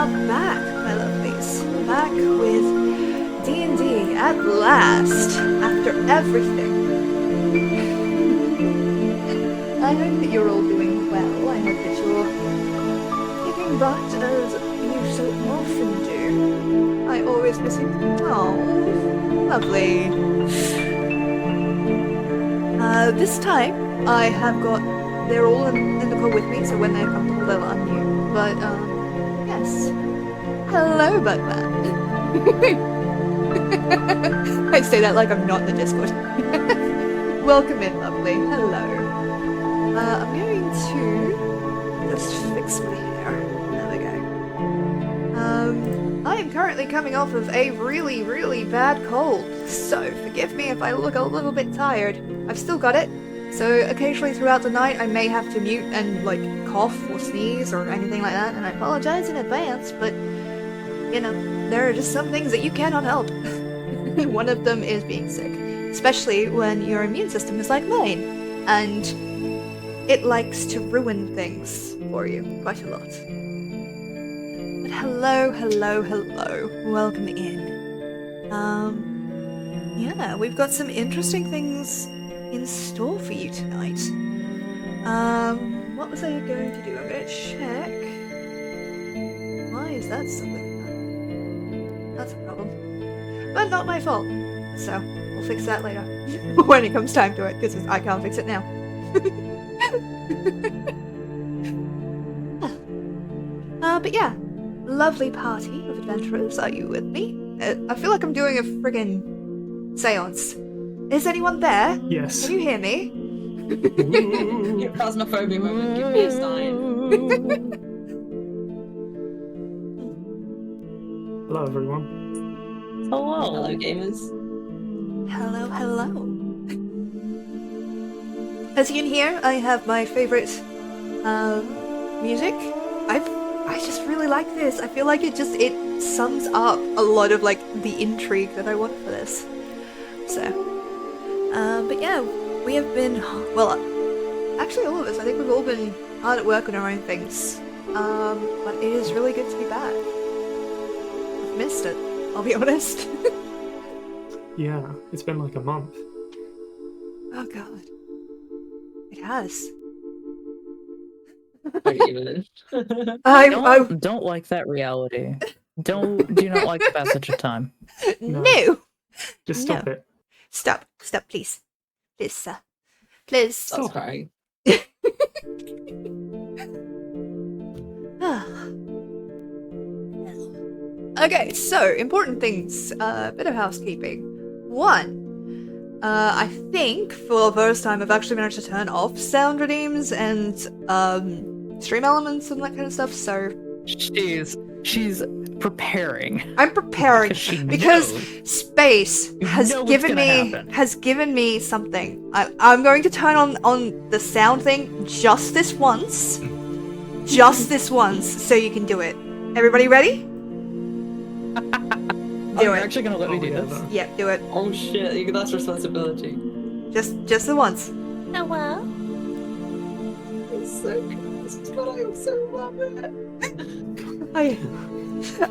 are back, my lovelies. Back with D&D at last, after everything. I hope that you're all doing well. I hope that you're kicking butt as you so often do. I always miss you. Oh, lovely. This time, I have got... They're all in the call with me, so when they're comfortable, they'll unmute. But, yes. Hello, Bugman. I say that like I'm not in the Discord. Welcome in, lovely. Hello. I'm going to just fix my hair. There we go. I am currently coming off of a really, really bad cold, so forgive me if I look a little bit tired. I've still got it. So occasionally throughout the night I may have to mute and like cough or sneeze or anything like that, and I apologize in advance, but you know, there are just some things that you cannot help. One of them is being sick, especially when your immune system is like mine, and it likes to ruin things for you quite a lot. But hello, hello, hello. Welcome in. Yeah, we've got some interesting things in store for you tonight. What was I going to do? I'm going to check. Why is that something? That's a problem. But not my fault. So, we'll fix that later. When it comes time to it, because I can't fix it now. But yeah. Lovely party of adventurers. Are you with me? I feel like I'm doing a friggin' seance. Is anyone there? Yes. Can you hear me? Your phasmophobia moment, give me a sign. Hello, everyone. Hello, gamers. Hello, hello. As you can hear, I have my favorite music. I just really like this. I feel like it sums up a lot of like the intrigue that I want for this. So, but yeah, we have been, well, actually all of us, I think we've all been hard at work on our own things. But it is really good to be back. I've missed it, I'll be honest. Yeah, it's been like a month. Oh god. It has. I Don't like that reality. Do not like the passage of time. No! Just stop it. Stop, please. Please, sir. Please. Stop crying. Okay, so, important things. Bit of housekeeping. One, I think, for the first time, I've actually managed to turn off sound redeems and, stream elements and that kind of stuff, so... She's preparing. I'm preparing because Space has given me something. I'm going to turn on the sound thing just this once. Just this once, so you can do it. Everybody ready? You're actually gonna let me do this? Yeah, do it. Oh shit, that's responsibility. Just the once. Oh well. It's so good, but I also love it.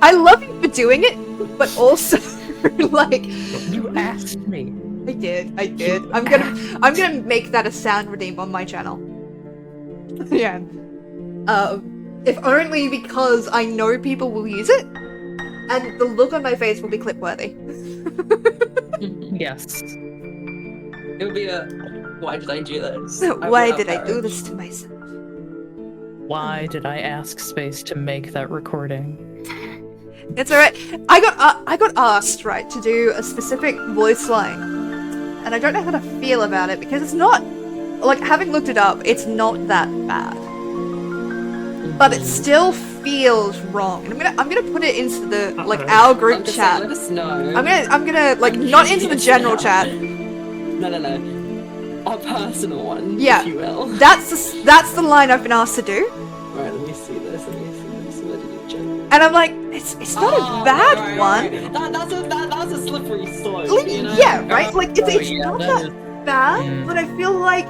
I love you for doing it, but also like You asked me. I did. I'm gonna make that a sound redeem on my channel. Yeah. If only because I know people will use it, and the look on my face will be clip-worthy. Yes. It would be a, why did I do this? Why did I do this to myself? Why did I ask Space to make that recording? It's alright. I got asked, right, to do a specific voice line, and I don't know how to feel about it because it's not, like, having looked it up, it's not that bad, but it still feels wrong. And I'm gonna put it into the like our group chat. Let us know. I'm gonna like not into the general chat. No. Our personal one, Yeah, if you will. That's the line I've been asked to do. Right, let me see this. Where did you jump? And I'm like, it's not a bad one. Right. That's a slippery slope. You know? Yeah, right. Like it's yeah, not that that bad, but I feel like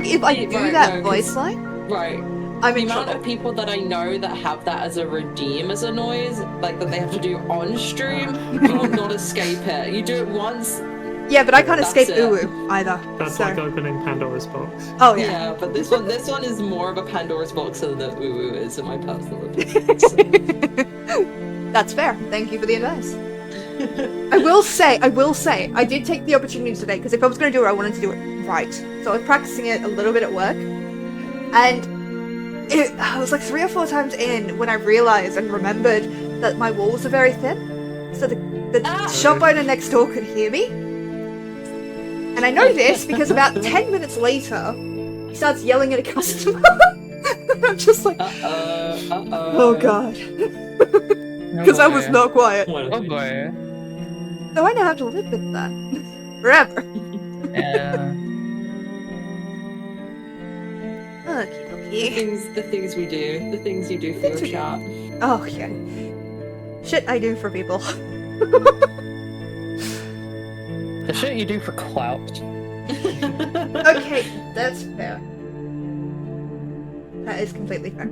if I do that voice line, right. I'm The in amount trouble. of people that I know that have that as a redeem as a noise, like that they have to do on stream, you will not escape it. You do it once. Yeah, but I can't That's escape it. uwu either. That's so. like opening Pandora's box. Oh Yeah. yeah. But this one is more of a Pandora's box than the woo is, in my personal opinion. So. That's fair. Thank you for the advice. I will say, I did take the opportunity today, because if I was going to do it, I wanted to do it right. So I was practicing it a little bit at work, and I was like 3 or 4 times in when I realised and remembered that my walls are very thin, so the shop owner next door could hear me. And I know this because about 10 minutes later, he starts yelling at a customer. I'm just like, oh god. Because I was not quiet. Oh boy. So I now have to live with that. Forever. Yeah. Okay. The things we do, the things you do for your chat. Oh, yeah. Shit I do for people. The shit you do for clout. Okay, that's fair. That is completely fair.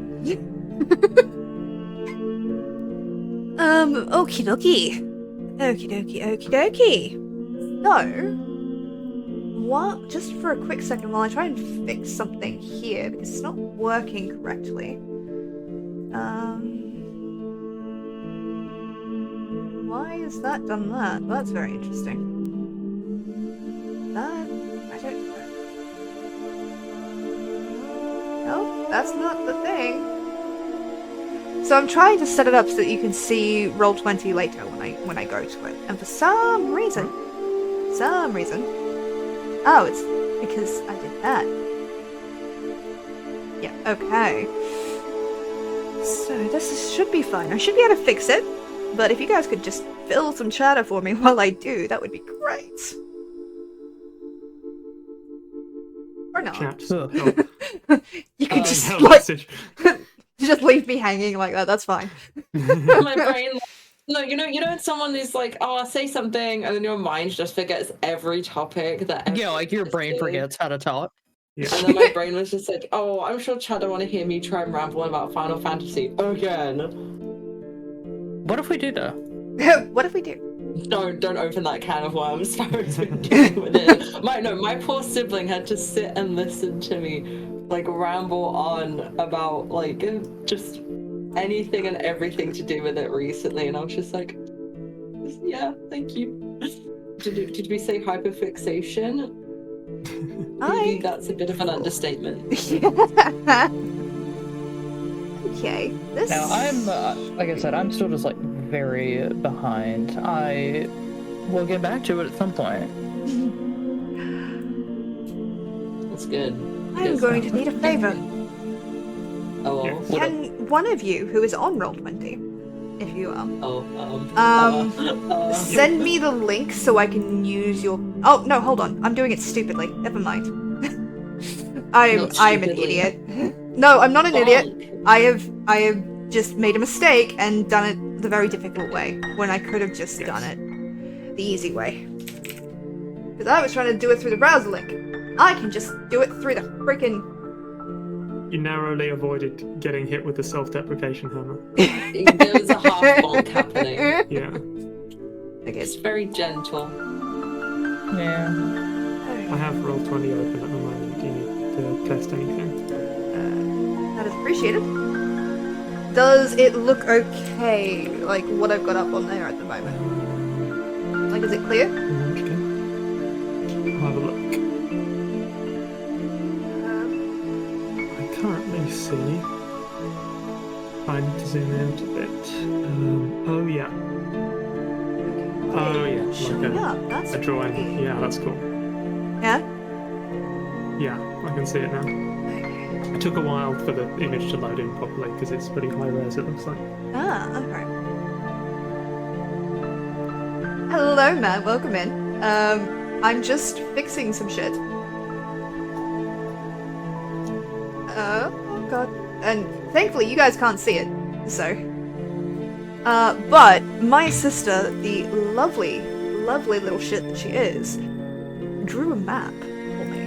Okie dokie. Okie dokie, okie dokie. So, what? Just for a quick second while I try and fix something here because it's not working correctly. Why has that done that? Well, that's very interesting. That I don't know. No, that's not the thing. So I'm trying to set it up so that you can see Roll20 later when I go to it. And for some reason, oh, it's because I did that. Yeah, okay. So this should be fine. I should be able to fix it. But if you guys could just fill some chatter for me while I do, that would be great. Or not. Chat. You could just Hell like message. just leave me hanging like that. That's fine. My brain, no, you know, someone is like, oh, I'll say something, and then your mind just forgets every topic that. Yeah, like your brain forgets how to talk. Yeah. And then my brain was just like, oh, I'm sure Chad don't want to hear me try and ramble on about Final Fantasy again. What if we do though? What if we do? Don't open that can of worms. Sparrow's been dealing with it. My poor sibling had to sit and listen to me like ramble on about like just anything and everything to do with it recently, and I was just like, yeah, thank you. Did we say hyperfixation? Maybe that's a bit of an understatement. Okay. This. Now I'm, like I said, I'm still just like very behind. I will get back to it at some point. That's good. I'm going to need a favor. Oh, Can one of you who is on Roll20, if you are, oh, send me the link so I can use your. Oh no, hold on. I'm doing it stupidly. Never mind. I'm an stupidly. idiot. No, I'm not an idiot. I have just made a mistake and done it the very difficult way when I could have just done it the easy way. Because I was trying to do it through the browser link. I can just do it through the freaking. You narrowly avoided getting hit with the self-deprecation hammer. There was a half bonk happening. Yeah. Okay. It's very gentle. Yeah. I have Roll20 open at the moment. Do you need to test anything? That is appreciated. Does it look okay, like what I've got up on there at the moment? Like, is it clear? I'll have a look. I currently see. I need to zoom out a bit. Oh yeah. Oh yeah. Showing up. That's A drawing. pretty. Yeah, that's cool. Yeah? Yeah, I can see it now. It took a while for the image to load in properly because it's pretty high res, it looks like. Ah, okay. Hello, Matt. Welcome in. I'm just fixing some shit. Oh god. And thankfully, you guys can't see it, so. But my sister, the lovely, lovely little shit that she is, drew a map for me.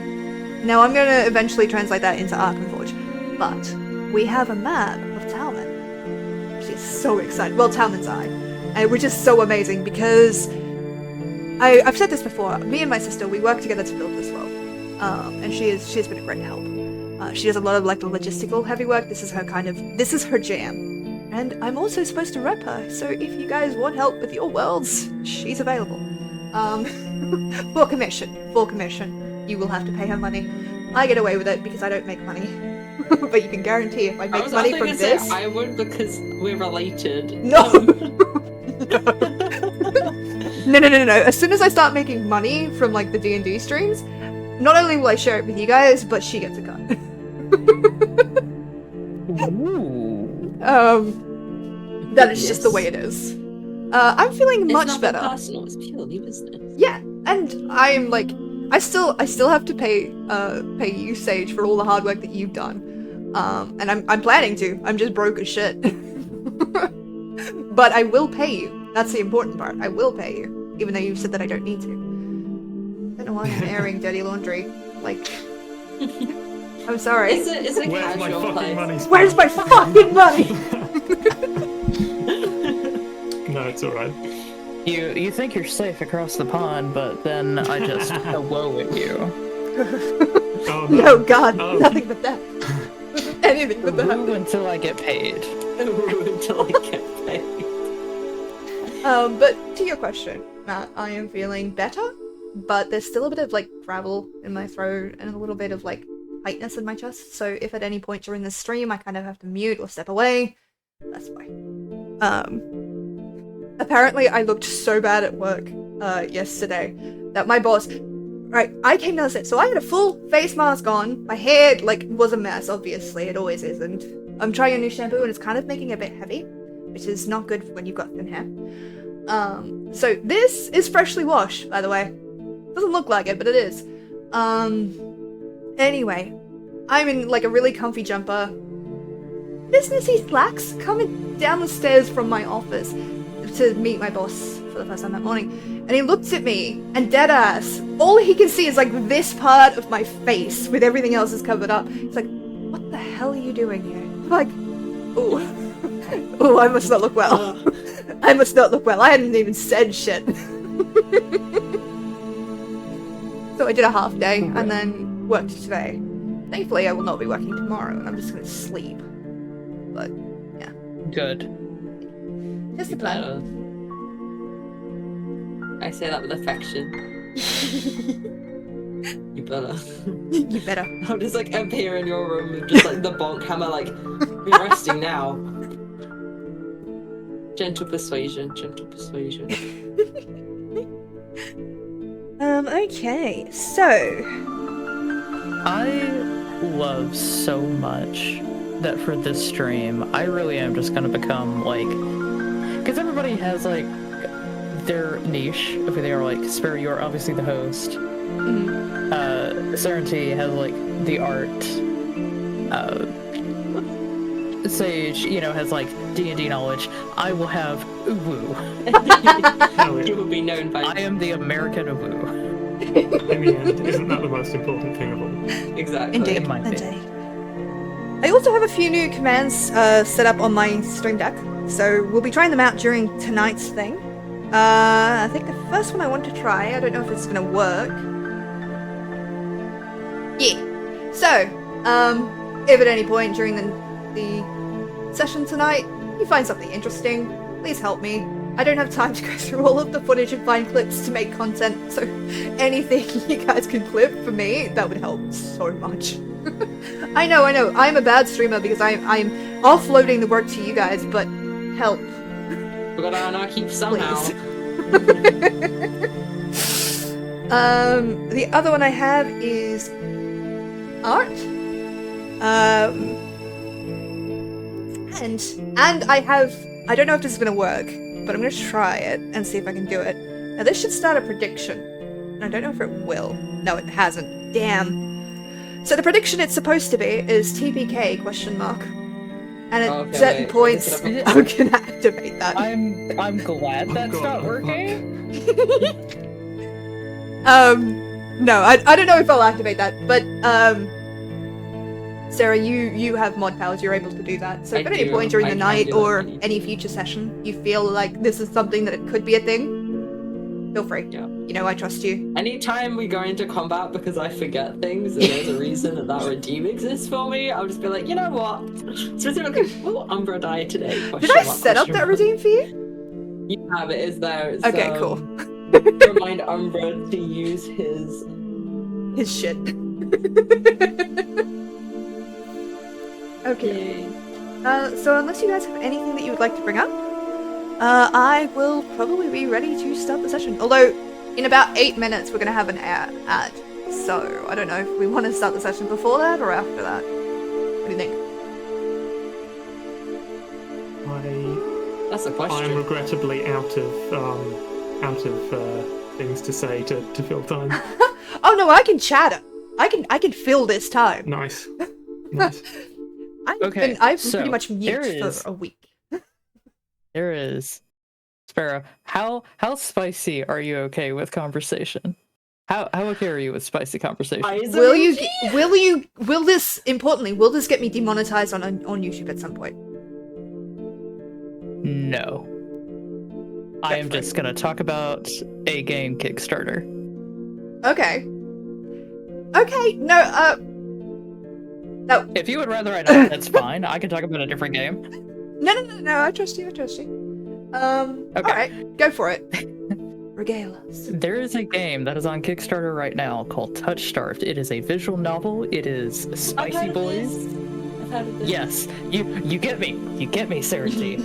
Now I'm going to eventually translate that into Arkenforge, but we have a map of Talmyn. She's so excited. Well, Talmyns Eye, which is so amazing because I've said this before. Me and my sister, we work together to build this world, and she has been a great help. She does a lot of like the logistical heavy work. This is her jam, and I'm also supposed to rep her. So if you guys want help with your worlds, she's available. For commission, you will have to pay her money. I get away with it because I don't make money, but you can guarantee if I make money from this, I would because we're related. No. No. As soon as I start making money from like the D&D streams, not only will I share it with you guys, but she gets a cut. That is just the way it is. I'm feeling much better. It's not personal, it's purely business. Yeah, and I'm like, I still have to pay you, Sage, for all the hard work that you've done. And I'm planning to. I'm just broke as shit. But I will pay you. That's the important part. I will pay you, even though you said that I don't need to. I don't know why I'm airing dirty laundry. Like, I'm sorry. It's a Where's my casual fucking place. money? Sparrow? Where's my fucking money? No, it's alright. You think you're safe across the pond, but then I just hello at you. Oh, No, God, Oh. nothing but that. Anything but that. Woo until I get paid. Until I get paid. But to your question, Matt, I am feeling better, but there's still a bit of like gravel in my throat and a little bit of like tightness in my chest. So if at any point during the stream I kind of have to mute or step away, that's why. Apparently I looked so bad at work yesterday that my boss, right, I came downstairs, so I had a full face mask on. My hair like was a mess, obviously, it always is, and I'm trying a new shampoo and it's kind of making it a bit heavy, which is not good when you've got thin hair. So this is freshly washed, by the way. Doesn't look like it, but it is. Anyway, I'm in like a really comfy jumper, businessy slacks, coming down the stairs from my office to meet my boss for the first time that morning, and he looks at me and dead ass, all he can see is like this part of my face with everything else is covered up. He's like, what the hell are you doing here? I'm like, oh, I must not look well. I must not look well. I hadn't even said shit. So I did a half day and then worked today. Thankfully I will not be working tomorrow and I'm just gonna sleep. But yeah. Good. Just the plan. I say that with affection. You better. You better. I'll just like appear in your room with just like the bonk hammer, like, you're resting now. Gentle persuasion. Okay, so I love so much that for this stream, I really am just gonna become like, because everybody has like their niche over there. Like Sparrow, you're obviously the host. Syrinscape has like the art. Sage, has like D&D knowledge. I will have Uwu. You will be known by. I am the American Uwu. In the end, isn't that the most important thing of all? Exactly. indeed, It might be. indeed. I also have a few new commands set up on my stream deck, so we'll be trying them out during tonight's thing. I think the first one I want to try, I don't know if it's gonna work. Yeah. So, if at any point during the session tonight you find something interesting, please help me. I don't have time to go through all of the footage and find clips to make content, so anything you guys can clip for me, that would help so much. I know, I'm a bad streamer because I'm offloading the work to you guys, but help. We gotta earn our keep somehow. The other one I have is art. And I don't know if this is gonna work, but I'm gonna try it and see if I can do it. Now this should start a prediction. And I don't know if it will. No, it hasn't. Damn. So the prediction it's supposed to be is TPK ? And at Okay, certain wait, points, is it I'm gonna activate that. I'm glad that's God, not oh, working. No, I don't know if I'll activate that, but Sarah, you have mod powers, you're able to do that. So if I at any do. point during I the can night do that or anytime. any future session you feel like this is something that it could be a thing, feel free. Yeah. You know I trust you. Anytime we go into combat because I forget things and there's a reason that redeem exists for me, I'll just be like, you know what? Specifically, will Umbra die today? Did I set up that routine for you? You have it, is there. It's, Okay, cool. Remind Umbra to use his... His shit. Okay. So unless you guys have anything that you would like to bring up, I will probably be ready to start the session. Although, in about 8 minutes, we're going to have an ad. So, I don't know if we want to start the session before that or after that. What do you think? That's a question. I'm regrettably out of things to say to fill time. Oh no, I can chatter. I can fill this time. Nice. Nice. I've been so pretty much mute there for a week. There is. Sparrow, how spicy are you okay with conversation? How okay are you with spicy conversation? Will this get me demonetized on YouTube at some point? No. I am just gonna talk about a game Kickstarter. Okay. No, If you would rather I not, that's fine. I can talk about a different game. No, I trust you. Alright, go for it. Regale us. There is a game that is on Kickstarter right now called Touch Starved. It is a visual novel. It is Spicy Boys. I've heard of this. Yes, you get me. You get me, Sarah T.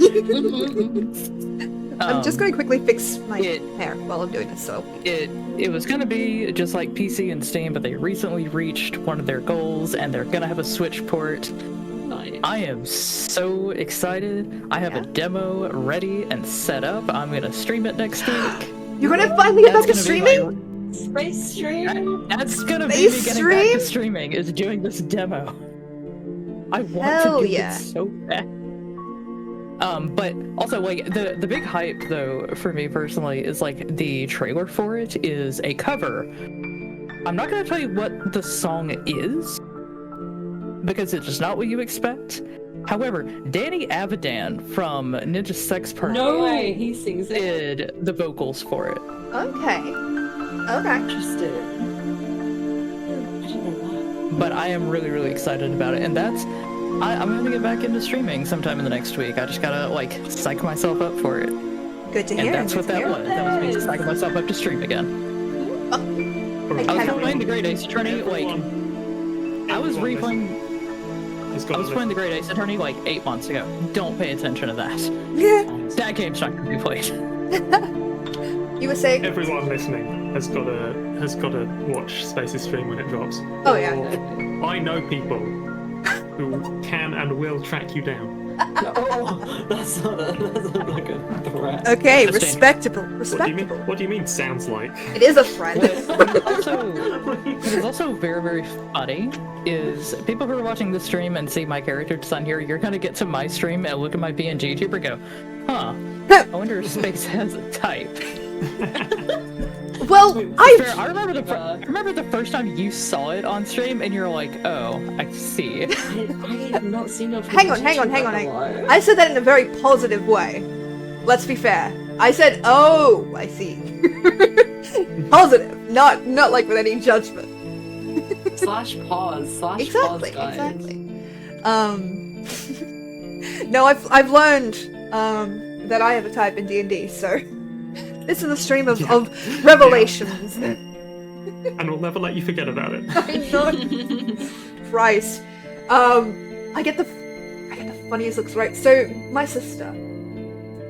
I'm just going to quickly fix my hair while I'm doing this, so... It was gonna be just like PC and Steam, but they recently reached one of their goals, and they're gonna have a Switch port. Nice. I am so excited. I have a demo ready and set up. I'm gonna stream it next week. You're going to finally get back to That's gonna be streaming? Space stream? That's gonna be Space me getting stream? back to streaming, is doing this demo. I want Hell to do yeah. it so bad. But also, like, the big hype, though, for me personally, is, like, the trailer for it is a cover. I'm not gonna tell you what the song is, because it's just not what you expect. However, Danny Avidan from Ninja Sex Party No way, he sings it. did the vocals for it. Okay. Interested. I didn't know But I am really, really excited about it, and that's... I'm gonna get back into streaming sometime in the next week. I just gotta, like, psych myself up for it. Good to hear. And that's what that was. That was me psyching myself up to stream again. I was playing the Great Ace Attorney, like... I was replaying... I was playing the Great Ace Attorney, like, 8 months ago. Don't pay attention to that. Yeah. That game's not gonna be played. You were saying... Everyone listening has got to watch Space's stream when it drops. Oh, yeah. Or I know people who can and will track you down. Oh, that's not like a threat. Okay, That's respectable. What do you mean sounds like? It is a friend. What is also very, very funny is people who are watching this stream and see my character design here, you're gonna get to my stream and look at my PNG tuber and go, huh, I wonder if Space has a type. Well, I remember the first time you saw it on stream and you're like, oh, I see. I have not seen your Hang on. I said that in a very positive way. Let's be fair. I said, oh, I see. Positive, not like with any judgment. /pause, /pause, Exactly. guys. No, I've learned that I have a type in D&D, so this is a stream of revelations. And we'll never let you forget about it. I know. Christ. I get the funniest looks, right? So my sister,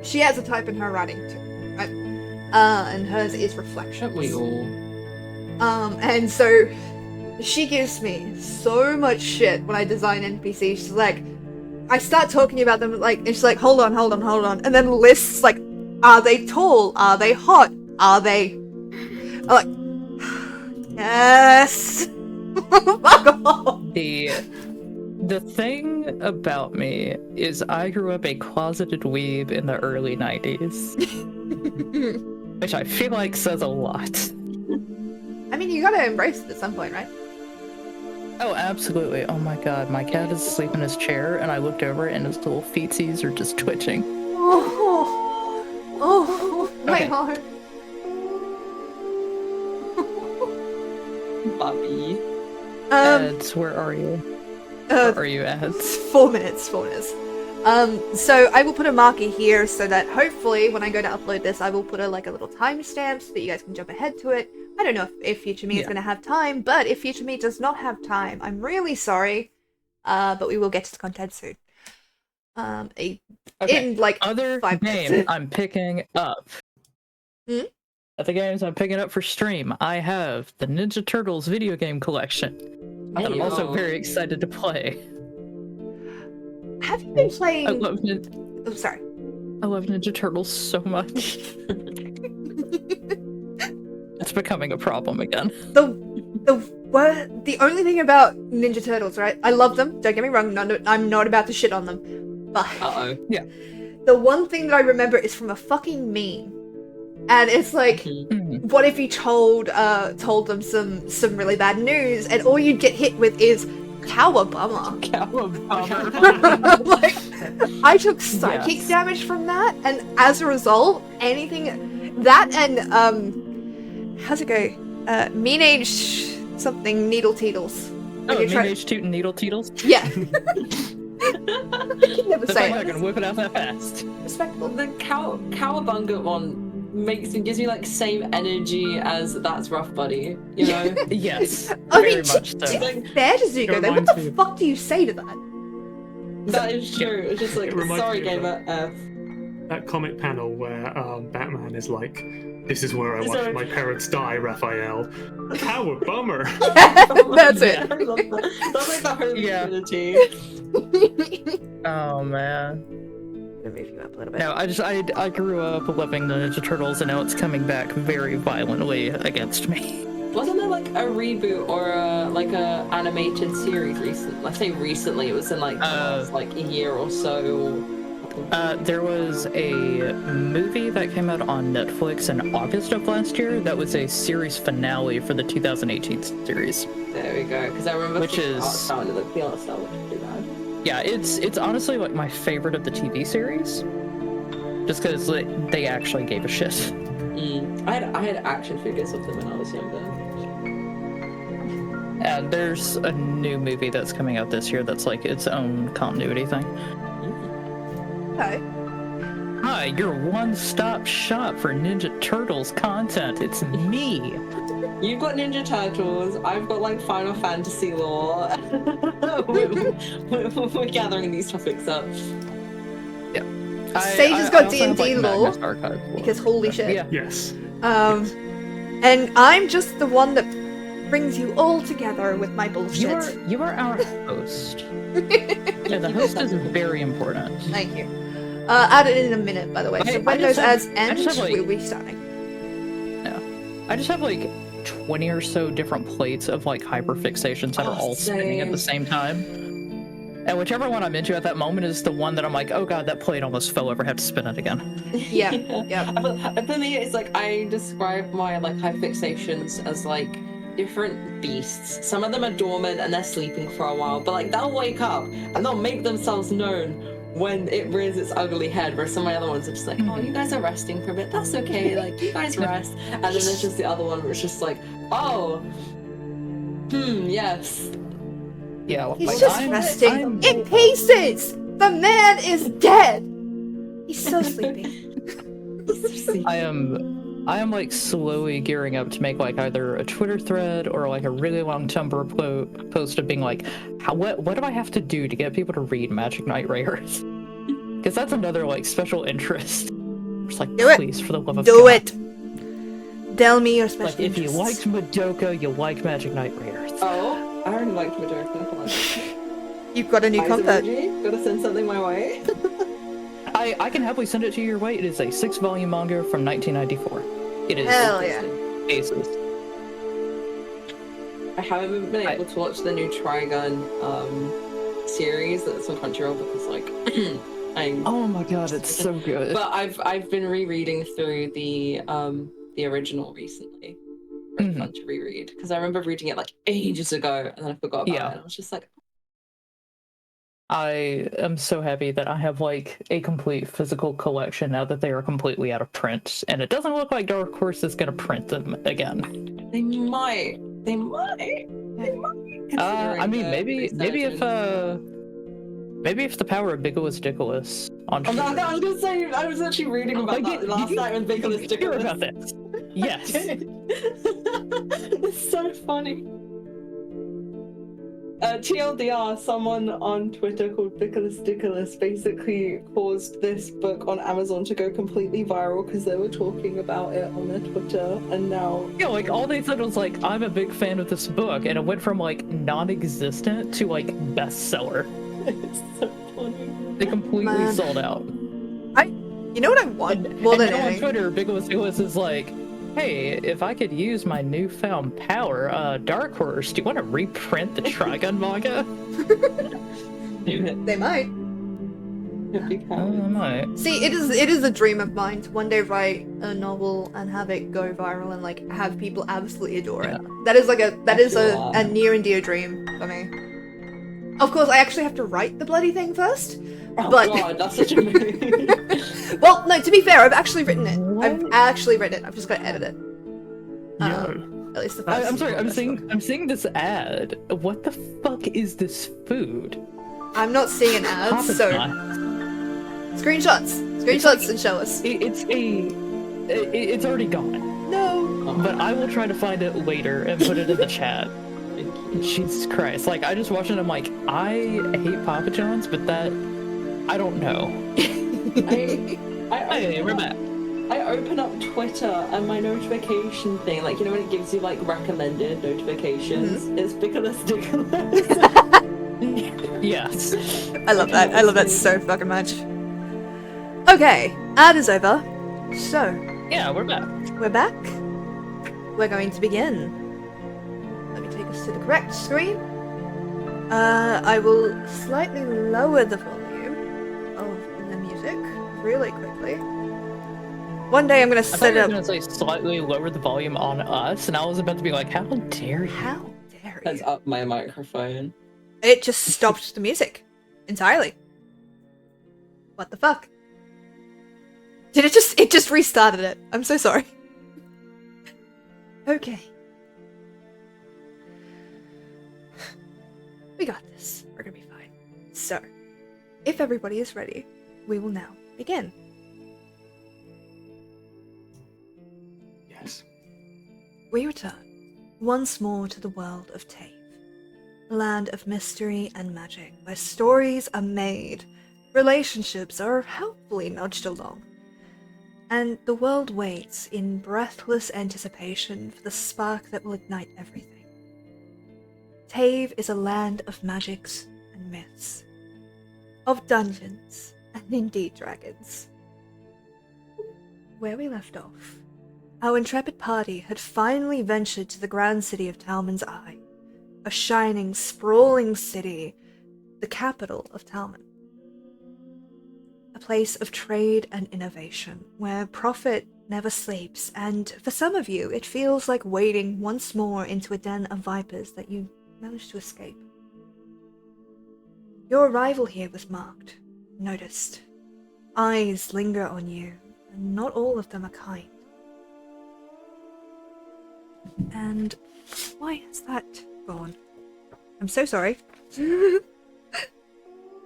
she has a type in her writing too, right? And hers is reflection. Don't we all? And so she gives me so much shit when I design NPCs. She's like, I start talking about them, like, and she's like, hold on, and then lists, like, are they tall? Are they hot? Are they... I'm like, yes! Fuck off! The thing about me is I grew up a closeted weeb in the early 90s. Which I feel like says a lot. I mean, you gotta embrace it at some point, right? Oh, absolutely. Oh my god, my cat is asleep in his chair, and I looked over, and his little feetsies are just twitching. Oh, my Okay. heart. Bobby. Eds, where are you? Where are you, Eds? 4 minutes, 4 minutes. So I will put a marker here so that hopefully when I go to upload this, I will put a little timestamp so that you guys can jump ahead to it. I don't know if future me is going to have time, but if future me does not have time, I'm really sorry. But we will get to the content soon. In Other 5 game minutes. I'm picking up. At the games I'm picking up for stream, I have the Ninja Turtles video game collection. That I'm also very excited to play. Have you been playing? I love Oh, sorry. I love Ninja Turtles so much. It's becoming a problem again. The only thing about Ninja Turtles, right? I love them. Don't get me wrong. I'm not about to shit on them. But Yeah. the one thing that I remember is from a fucking meme, and it's like, what if you told them some really bad news, and all you'd get hit with is cowabunga. Like, I took psychic damage from that, and as a result, anything that and how's it go? Mean age something needle teetles. Oh, Mean Age Tootin' Needle Teetles? Yeah. I can never say I it. can whip it out that fast. Respectful. The cowabunga one gives me same energy as That's Rough Buddy, you know? Yes. I Very mean, much so. fair to Zuko, though. What reminds me the of- fuck do you say to that? That is true. It's just It reminds sorry, me of gamer F. that comic panel where Batman is like, "This is where I watched Sorry. my parents die, Raphael." How a bummer. That's I it. love that. That's like the Holy Yeah. Trinity. Oh man. I'm gonna move you up a little bit. No, I grew up loving the Ninja Turtles, and now it's coming back very violently against me. Wasn't there like a reboot or a animated series recently? I say recently, it was in the last a year or so. There was a movie that came out on Netflix in August of last year that was a series finale for the 2018 series. There we go. Because I remember Which the is- art style and the art style looked pretty bad. Yeah, it's honestly like my favorite of the TV series. Just because they actually gave a shit. I had action figures of them when I was younger. And there's a new movie that's coming out this year that's like its own continuity thing. Okay. Hi, your one-stop shop for Ninja Turtles content. It's me. You've got Ninja Turtles, I've got Final Fantasy lore. we're gathering these topics up. Sage has got also have, D&D lore, Magnus Archive lore. because holy shit. Yeah. Yes. And I'm just the one that brings you all together with my bullshit. You are our host. Yeah, the host is very important. Thank you. Add it in a minute, by the way. So when those ads end, we'll be starting. I just have 20 or so different plates of hyperfixations that are all spinning at the same time. And whichever one I'm into at that moment is the one that I'm like, oh god, that plate almost fell over, I have to spin it again. Yeah. For me, it's I describe my hyperfixations as different beasts. Some of them are dormant and they're sleeping for a while, but they'll wake up and they'll make themselves known when it rears its ugly head, where some of my other ones are just oh, you guys are resting for a bit, that's okay, you guys rest. And then there's just the other one where it's just oh, yes. Yeah, He's just resting in pieces! The man is dead! He's so sleepy. I am slowly gearing up to make either a Twitter thread or a really long Tumblr post of being what do I have to do to get people to read Magic Knight Rares? Because that's another special interest. Just Do please, for the love of Do God. it! Tell me your special If you interests. liked Madoka, you like Magic Knight Rares. Oh, I already liked Madoka. Come on. You've got a new convert. Gotta send something my way. I can happily send it to you your way. It is a 6-volume manga from 1994. It is Hell yeah. aces. I haven't been able to watch the new Trigun series that's on Crunchyroll because Oh my god, it's so good. But I've been rereading through the original recently. really fun to reread because I remember reading it like ages ago and then I forgot about it. And I was just like, I am so happy that I have like a complete physical collection now that they are completely out of print, and it doesn't look like Dark Horse is gonna print them again. they might. I mean, maybe if the power of Bigelows Dickolas on. Oh, no, I was gonna say I was actually reading about that last night when Bigelows Did you hear Dickolas. about this? Yes. It's so funny. TLDR, someone on Twitter called Bigelows Dickolas basically caused this book on Amazon to go completely viral because they were talking about it on their Twitter, and now... Yeah, like, all they said was, like, I'm a big fan of this book, and it went from, like, non-existent to, like, bestseller. It's so funny. They completely sold out. You know what I want more than on anything? Twitter, Bigelows Dickolas is like, hey, if I could use my newfound power, Dark Horse, do you want to reprint the Trigun manga? They might. I might. See, it is a dream of mine to one day write a novel and have it go viral and like have people absolutely adore it. That is a near and dear dream for me. Of course, I actually have to write the bloody thing first. Oh but... god, that's such a movie. Well, no, to be fair, I've actually written it. I've just got to edit it. Yeah. At least the first. I'm sorry. I'm seeing this ad. What the fuck is this food? I'm not seeing an ad, so screenshots and show us. It's already gone. No. But I will try to find it later and put it in the chat. Jesus Christ! Like I just watched it. And I'm like, I hate Papa John's, but that I don't know. Hey, we're back. I open up Twitter and my notification thing, like, you know when it gives you, like, recommended notifications? It's Bigelows Dickolas. Yes. I love that. I love that so fucking much. Okay, ad is over. So. Yeah, we're back. We're back. We're going to begin. Let me take us to the correct screen. I will slightly lower the volume of the music really quickly. One day I'm gonna set up. I was gonna say slightly lower the volume on us, and I was about to be like, "How dare you?" How dare you? That's up my microphone. It just stopped the music entirely. What the fuck? Did it just? It just restarted it. I'm so sorry. Okay. We got this. We're gonna be fine. So, if everybody is ready, we will now begin. Yes. We return once more to the world of Taeve, a land of mystery and magic, where stories are made, relationships are helpfully nudged along, and the world waits in breathless anticipation for the spark that will ignite everything. Taeve is a land of magics and myths, of dungeons and indeed dragons. Where we left off, our intrepid party had finally ventured to the grand city of Talmyns Eye, a shining, sprawling city, the capital of Talmyn. A place of trade and innovation, where profit never sleeps, and for some of you, it feels like wading once more into a den of vipers that you managed to escape. Your arrival here was marked, noticed. Eyes linger on you, and not all of them are kind. And why is that gone? I'm so sorry.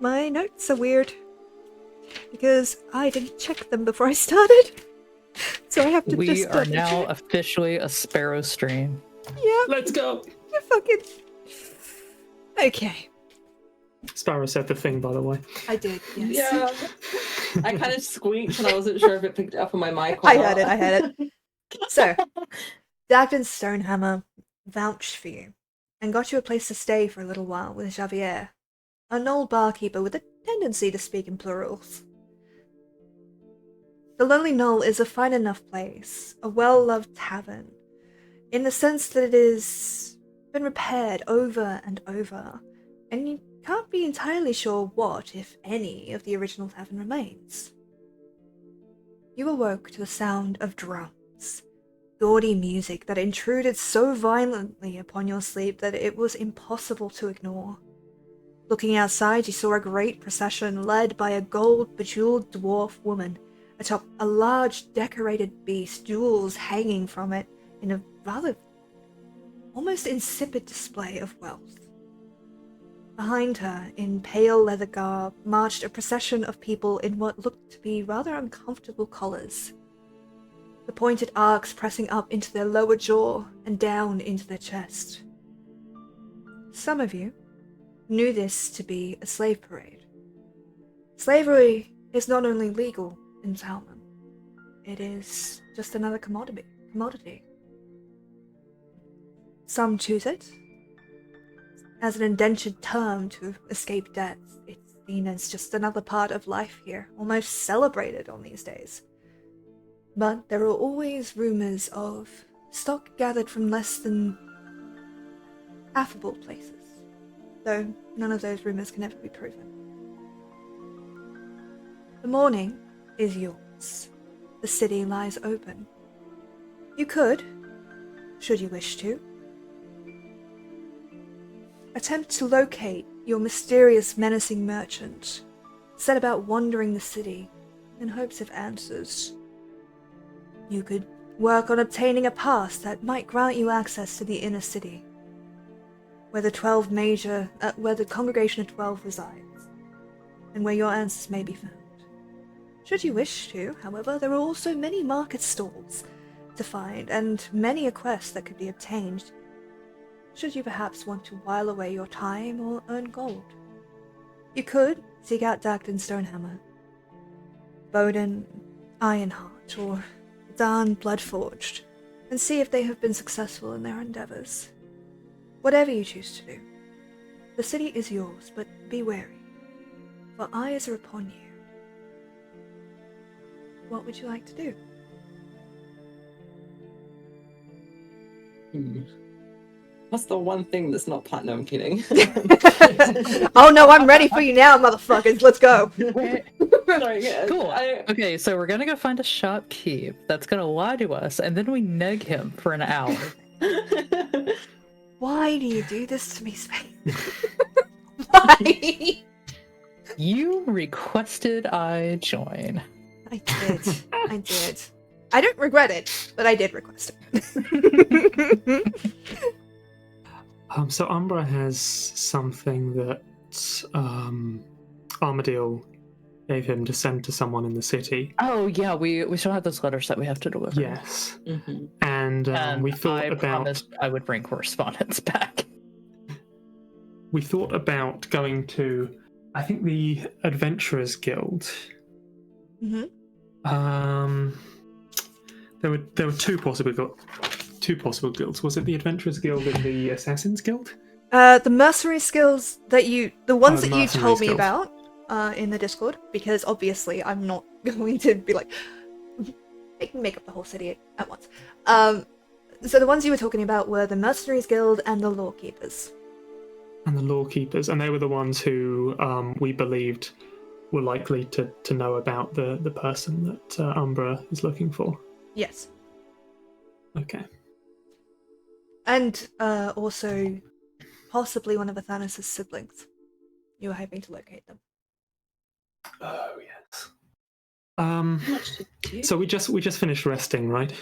My notes are weird. Because I didn't check them before I started. So I have to We are now officially a Sparrow stream. Yeah. Let's go! You fucking... Okay. Sparrow said the thing, by the way. I did, yes. Yeah. I kind of squeaked and I wasn't sure if it picked it up on my mic or I not. heard it. So, Dagden Stonehammer vouched for you, and got you a place to stay for a little while with Javier, an old barkeeper with a tendency to speak in plurals. The Lonely Knoll is a fine enough place, a well-loved tavern, in the sense that it has been repaired over and over, and you can't be entirely sure what, if any, of the original tavern remains. You awoke to the sound of drums, gaudy music that intruded so violently upon your sleep that it was impossible to ignore. Looking outside, you saw a great procession led by a gold bejeweled dwarf woman atop a large decorated beast, jewels hanging from it in a rather almost insipid display of wealth. Behind her, in pale leather garb, marched a procession of people in what looked to be rather uncomfortable collars, the pointed arcs pressing up into their lower jaw and down into their chest. Some of you knew this to be a slave parade. Slavery is not only legal in Talmyn, it is just another commodity. Some choose it as an indentured term to escape death. It's seen as just another part of life here, almost celebrated on these days. But there are always rumors of stock gathered from less than affable places, though none of those rumors can ever be proven. The morning is yours. The city lies open. You could, should you wish to, attempt to locate your mysterious, menacing merchant, set about wandering the city in hopes of answers. You could work on obtaining a pass that might grant you access to the inner city, where the congregation of 12 resides, and where your answers may be found. Should you wish to, however, there are also many market stalls to find, and many a quest that could be obtained, should you perhaps want to while away your time or earn gold. You could seek out Dagden Stonehammer, Bowden Ironheart, or Darn Bloodforged, and see if they have been successful in their endeavors. Whatever you choose to do, the city is yours, but be wary, for eyes are upon you. What would you like to do? That's the one thing that's not platinum. I'm kidding. Oh no, I'm ready for you now, motherfuckers. Let's go. Sorry, yeah, Cool. Okay, so we're gonna go find a shopkeep that's gonna lie to us, and then we neg him for an hour. Why do you do this to me, Spain? Why? You requested I join. I did. I did. I don't regret it, but I did request it. So Umbra has something that Armadale gave him to send to someone in the city. Oh yeah, we still have those letters that we have to deliver. Yes. Mm-hmm. And we thought I about... promised I would bring correspondence back. We thought about going to, I think, the Adventurers Guild. Mm-hmm. There were two possible guilds. Was it the Adventurers Guild and the Assassins Guild? The mercenary guilds that you told me Mercenaries about in the Discord, because obviously I'm not going to be like make up the whole city at once. So the ones you were talking about were the Mercenaries Guild and the Lawkeepers. And the Lawkeepers, and they were the ones who we believed were likely to know about the person that Umbra is looking for. Yes. Okay. And also possibly one of Athanas' siblings. You were hoping to locate them. Oh yes. So we just finished resting, right?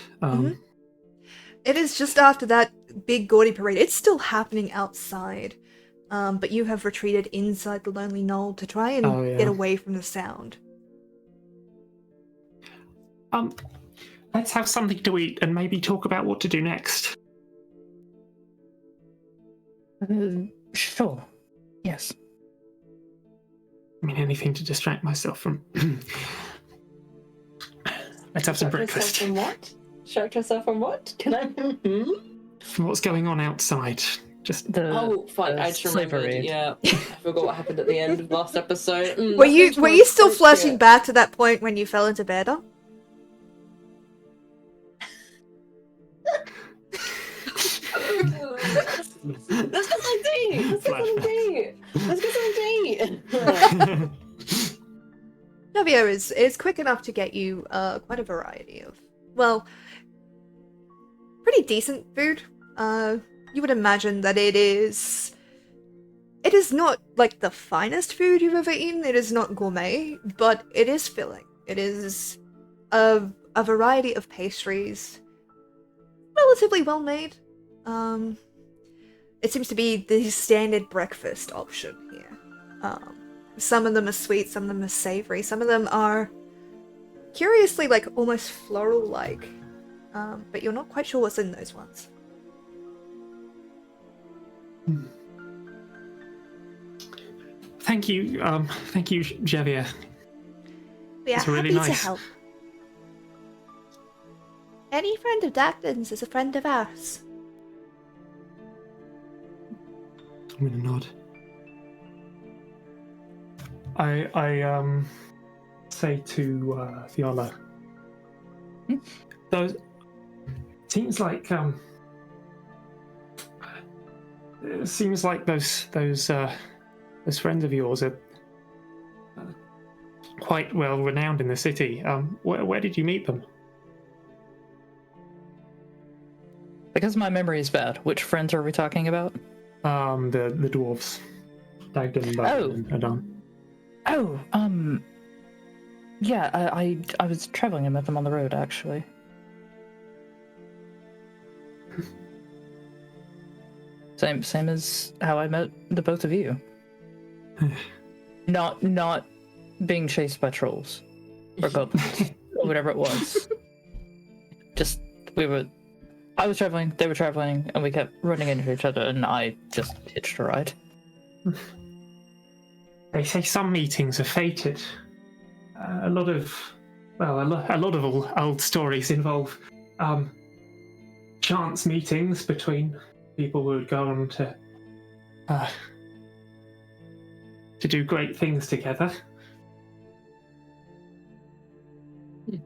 It is just after that big gaudy parade. It's still happening outside, but you have retreated inside the Lonely Knoll to try and get away from the sound. Let's have something to eat and maybe talk about what to do next. Sure. Yes. I mean, anything to distract myself from... Let's have some breakfast. From what? Distract yourself from what? Can I... From what's going on outside. Just fun. I just remembered. Yeah, I forgot what happened at the end of last episode. Were you still flashing back to that point when you fell into bed? Let's get some tea! Let's get some tea! Javier is quick enough to get you quite a variety of... Well, pretty decent food. You would imagine that it is not like the finest food you've ever eaten. It is not gourmet, but it is filling. It is a variety of pastries, relatively well made. It seems to be the standard breakfast option here. Some of them are sweet, some of them are savory, some of them are curiously like almost floral-like, but you're not quite sure what's in those ones. Thank you, Javier. We are It's really happy nice. to help. Any friend of Dacton's is a friend of ours. I'm gonna nod. I say to Viola, those seems like it seems like those friends of yours are quite well renowned in the city. Where did you meet them? Because my memory is bad, which friends are we talking about? The dwarves, Dagden, Button, and Adon. Oh, yeah, I was traveling and met them on the road, actually. Same as how I met the both of you. Not being chased by trolls or goblins or whatever it was. Just I was traveling, they were traveling, and we kept running into each other, and I just hitched a ride. They say some meetings are fated. A lot of old stories involve chance meetings between people who would go on to do great things together. It's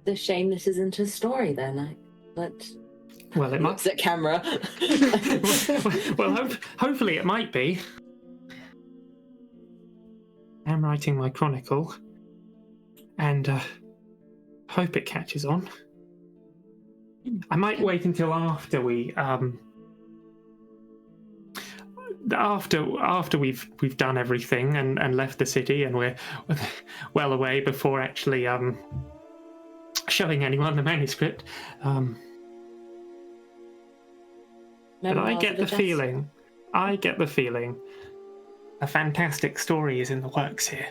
a shame this isn't a story then. Well, it might. Looks at camera. well, hopefully it might be. I'm writing my chronicle, and hope it catches on. I might wait until after we after we've done everything and left the city and we're well away before actually showing anyone the manuscript. But I get the feeling a fantastic story is in the works here.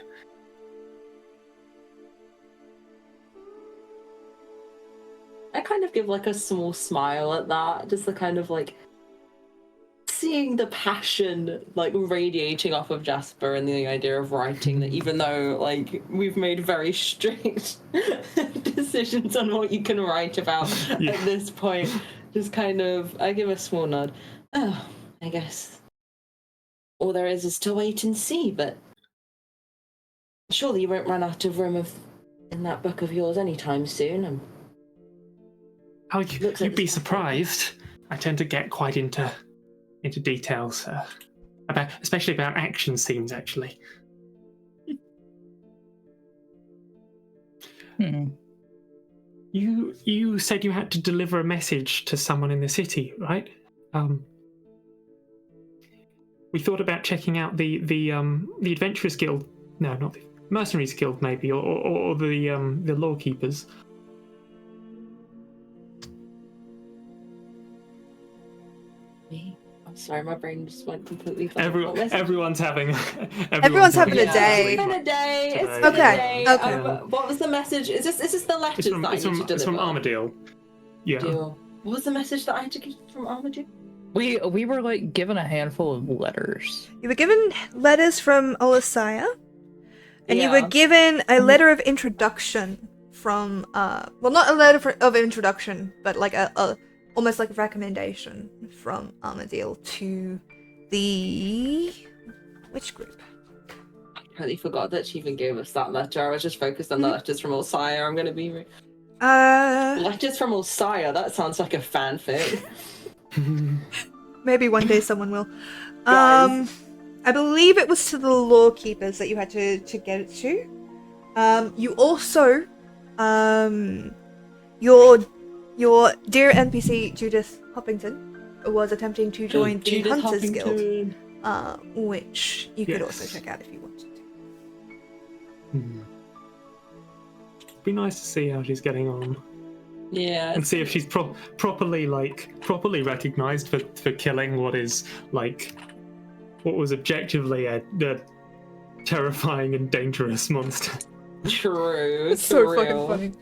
I kind of give like a small smile at that, just the kind of like seeing the passion like radiating off of Jasper and the idea of writing that, even though like we've made very strict decisions on what you can write about at this point, just kind of I give a small nod. Oh, I guess all there is to wait and see, but surely you won't run out of room in that book of yours anytime soon. You'd be surprised. I tend to get quite into details, especially about action scenes, actually. You said you had to deliver a message to someone in the city, right? We thought about checking out the Adventurers Guild. No, not the Mercenaries Guild, maybe, or the Lawkeepers. I'm sorry, my brain just went completely. Everyone's having a day. It's been a day. Okay. What was the message? Is this the letters that I need to deliver? It's from Armadale. Yeah. What was the message that I had to get from Armadale? We were like given a handful of letters. You were given letters from Olisaya, and you were given a letter of introduction from well, not a letter of introduction, but like a almost like a recommendation from Armadale to the which group? I totally forgot that she even gave us that letter. I was just focused on the letters from Olisaya. I'm gonna be letters from Olisaya. That sounds like a fanfic. Maybe one day someone will. Guys. I believe it was to the Lawkeepers that you had to get it to. You also, your Your dear NPC Judith Hoppington was attempting to join the Judith Hunters Guild, Hoppington. which you could also Yes. check out if you wanted to. Be nice to see how she's getting on. Yeah. And see if she's properly recognized for killing what was objectively a terrifying and dangerous monster. True. It's so real. fucking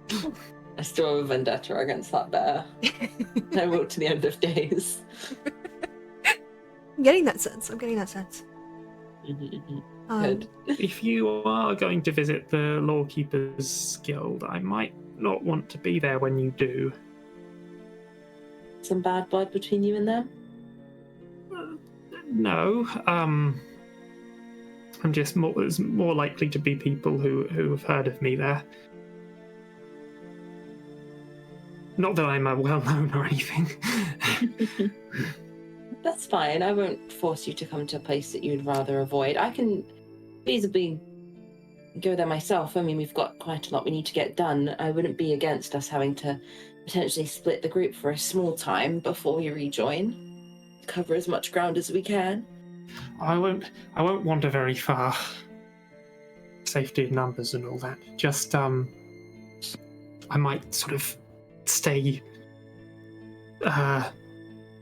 funny. I still have a vendetta against that bear. I will to the end of days. I'm getting that sense. Good. If you are going to visit the Lawkeepers Guild, I might not want to be there when you do. Some bad blood between you and them? No, I'm just there's more likely to be people who have heard of me there. Not that I'm well known or anything. That's fine. I won't force you to come to a place that you'd rather avoid. I can feasibly go there myself. I mean, we've got quite a lot we need to get done. I wouldn't be against us having to potentially split the group for a small time before we rejoin. Cover as much ground as we can. I won't wander very far. Safety in numbers and all that. Just I might sort of stay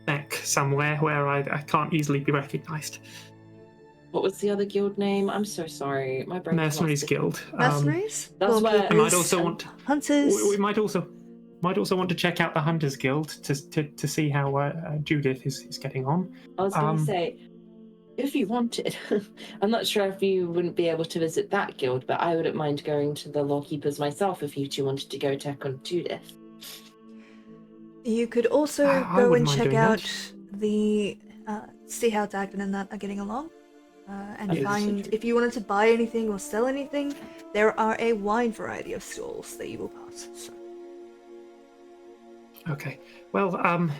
back somewhere where I can't easily be recognized. What was the other guild name? I'm so sorry. My brain. Mercenaries Guild. Mercenaries? That's where- I might also want. Hunters. We might also want to check out the Hunters Guild to see how Judith is getting on. I was going to say, if you wanted, I'm not sure if you wouldn't be able to visit that guild, but I wouldn't mind going to the Lawkeepers myself if you two wanted to go check on Judith. You could also I go and wouldn't mind check doing out that. the see how Dagden and that are getting along, and Yes. find if you wanted to buy anything or sell anything. There are a wide variety of stalls that you will pass. So. Okay. Well, I'm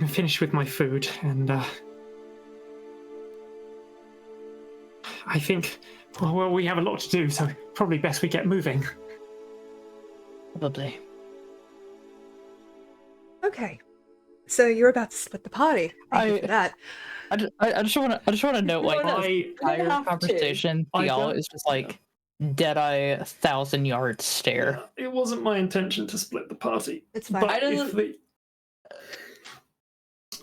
finished with my food, and I think well we have a lot to do, so probably best we get moving. Probably. Okay, so you're about to split the party. Thank you for that. I just want to note, like, No, the entire have to. conversation to I y'all don't- is just like dead-eye, 1,000-yard stare. It wasn't my intention to split the party. It's fine. But I don't-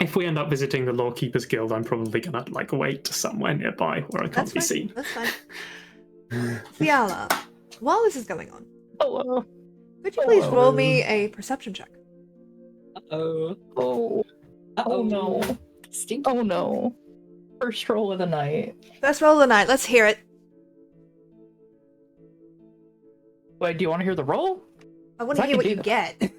if we end up visiting the Lawkeepers Guild, I'm probably gonna wait somewhere nearby where I can't That's be fine. seen. That's fine. Fiala, while this is going on, Oh, could you please Hello. roll me a perception check? Oh. oh no. Stink. Oh no. First roll of the night. First roll of the night. Let's hear it. Wait, do you want to hear the roll? I want to I hear can what do you that. get.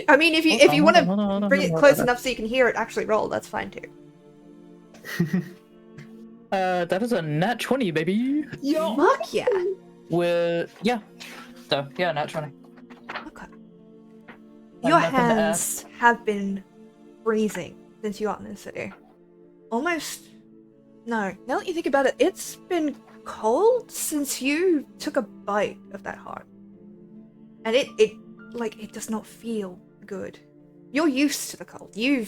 I mean, if you want to bring it close enough so you can hear it actually roll, that's fine too. That is a nat 20, baby. Fuck yeah. So, nat 20. Okay. I'm Your nothing to add. hands have been freezing since you got in the city. Almost. No, now that you think about it, it's been cold since you took a bite of that heart. And it does not feel good. You're used to the cold. To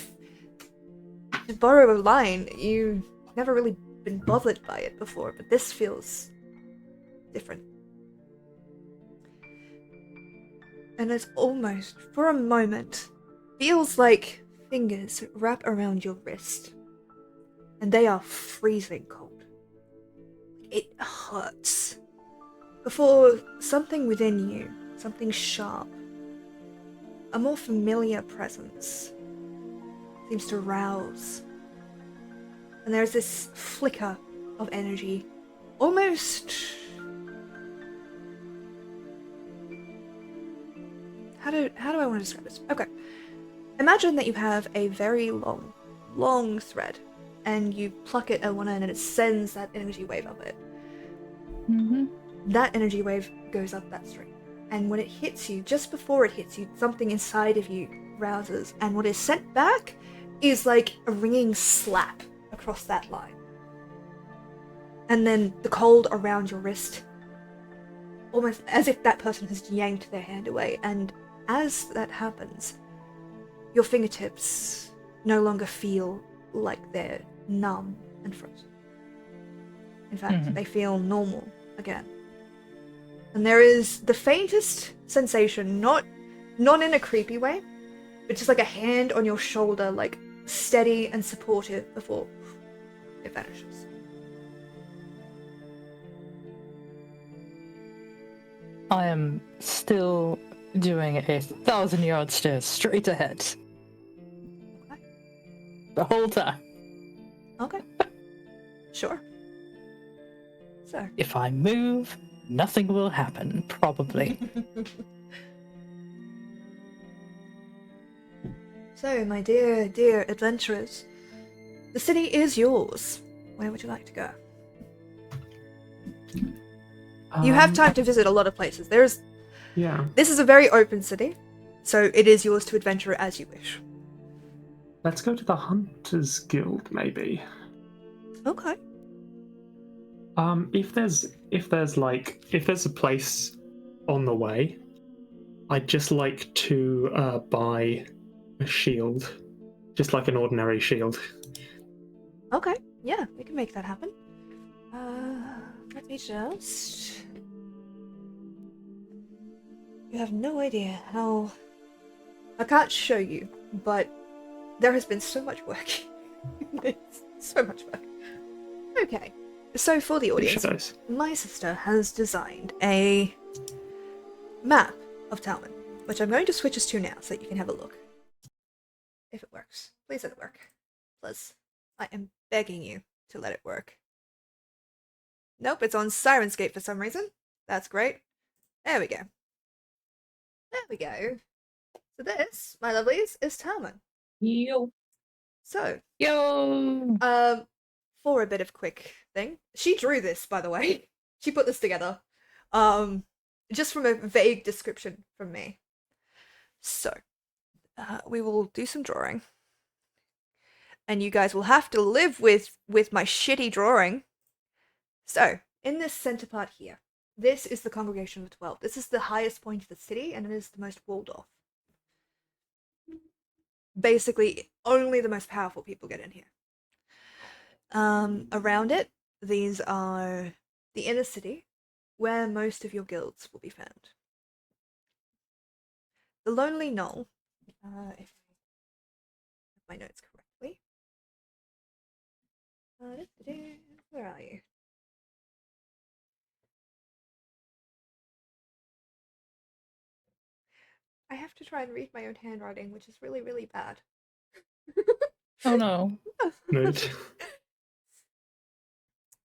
borrow a line, you've never really been bothered by it before, but this feels different. And it's almost, for a moment, feels like fingers wrap around your wrist. And they are freezing cold. It hurts. Before something within you, something sharp, a more familiar presence, seems to rouse. And there's this flicker of energy, almost... How do I want to describe this? Okay. Imagine that you have a very long thread, and you pluck it at one end and it sends that energy wave up it. Mm-hmm. That energy wave goes up that string. And when it hits you, just before it hits you, something inside of you rouses, and what is sent back is like a ringing slap across that line. And then the cold around your wrist almost as if that person has yanked their hand away, and as that happens, your fingertips no longer feel like they're numb and frozen. In fact, they feel normal again. And there is the faintest sensation, not in a creepy way, but just like a hand on your shoulder, like steady and supportive before it vanishes. I am still doing a 1,000-yard stare straight ahead. Okay. The whole time. Okay. Sure. So. If I move, nothing will happen, probably. So, my dear, dear adventurers, the city is yours. Where would you like to go? You have time to visit a lot of places. Yeah. This is a very open city, so it is yours to adventure as you wish. Let's go to the Hunters Guild, maybe. Okay. If there's a place on the way, I'd just like to buy a shield, just like an ordinary shield. Okay. Yeah, we can make that happen. Let me just. You have no idea how. I can't show you, but there has been so much work. So much work. Okay. So for the audience, my sister has designed a map of Talmyn, which I'm going to switch us to now so that you can have a look. If it works. Please let it work. Please. I am begging you to let it work. Nope, it's on Syrinscape for some reason. That's great. There we go. There we go. So this, my lovelies, is Talmyn. Yo. So, Yo! for a bit of quick thing. She drew this, by the way. She put this together. Just from a vague description from me. So, we will do some drawing. And you guys will have to live with my shitty drawing. So, in this center part here, this is the Congregation of 12. This is the highest point of the city, and it is the most walled off. Basically, only the most powerful people get in here. Around it, these are the inner city, where most of your guilds will be found. The Lonely Knoll, if I have my notes correctly. Where are you? I have to try and read my own handwriting, which is really, really bad. Oh no. Mood.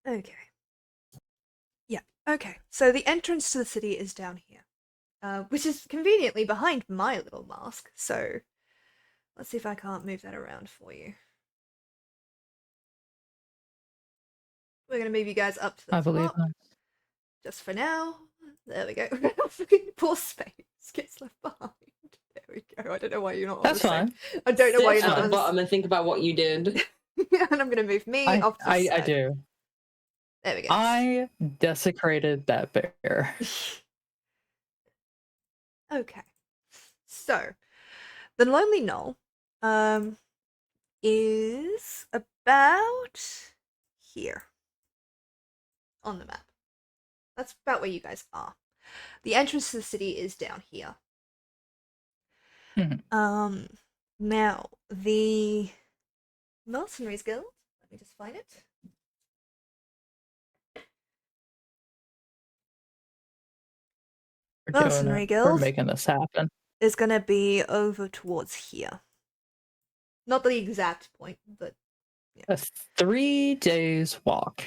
Okay. Yeah, okay. So the entrance to the city is down here, which is conveniently behind my little mask, so let's see if I can't move that around for you. We're going to move you guys up to the I top. believe that. Just for now. There we go. Poor space gets left behind. There we go. I don't know why you're not on That's the same. fine. I don't know why you're Sit not at on the the bottom and think about what you did. And I'm going to move me off to the side. I do. There we go. I desecrated that bear. Okay. So, the Lonely Knoll is about here on the map. That's about where you guys are. The entrance to the city is down here. Now, the Mercenaries Guild, let me just find it. Mercenary Guild. We're making this happen. Is going to be over towards here. Not the exact point, but yeah. A 3 days walk.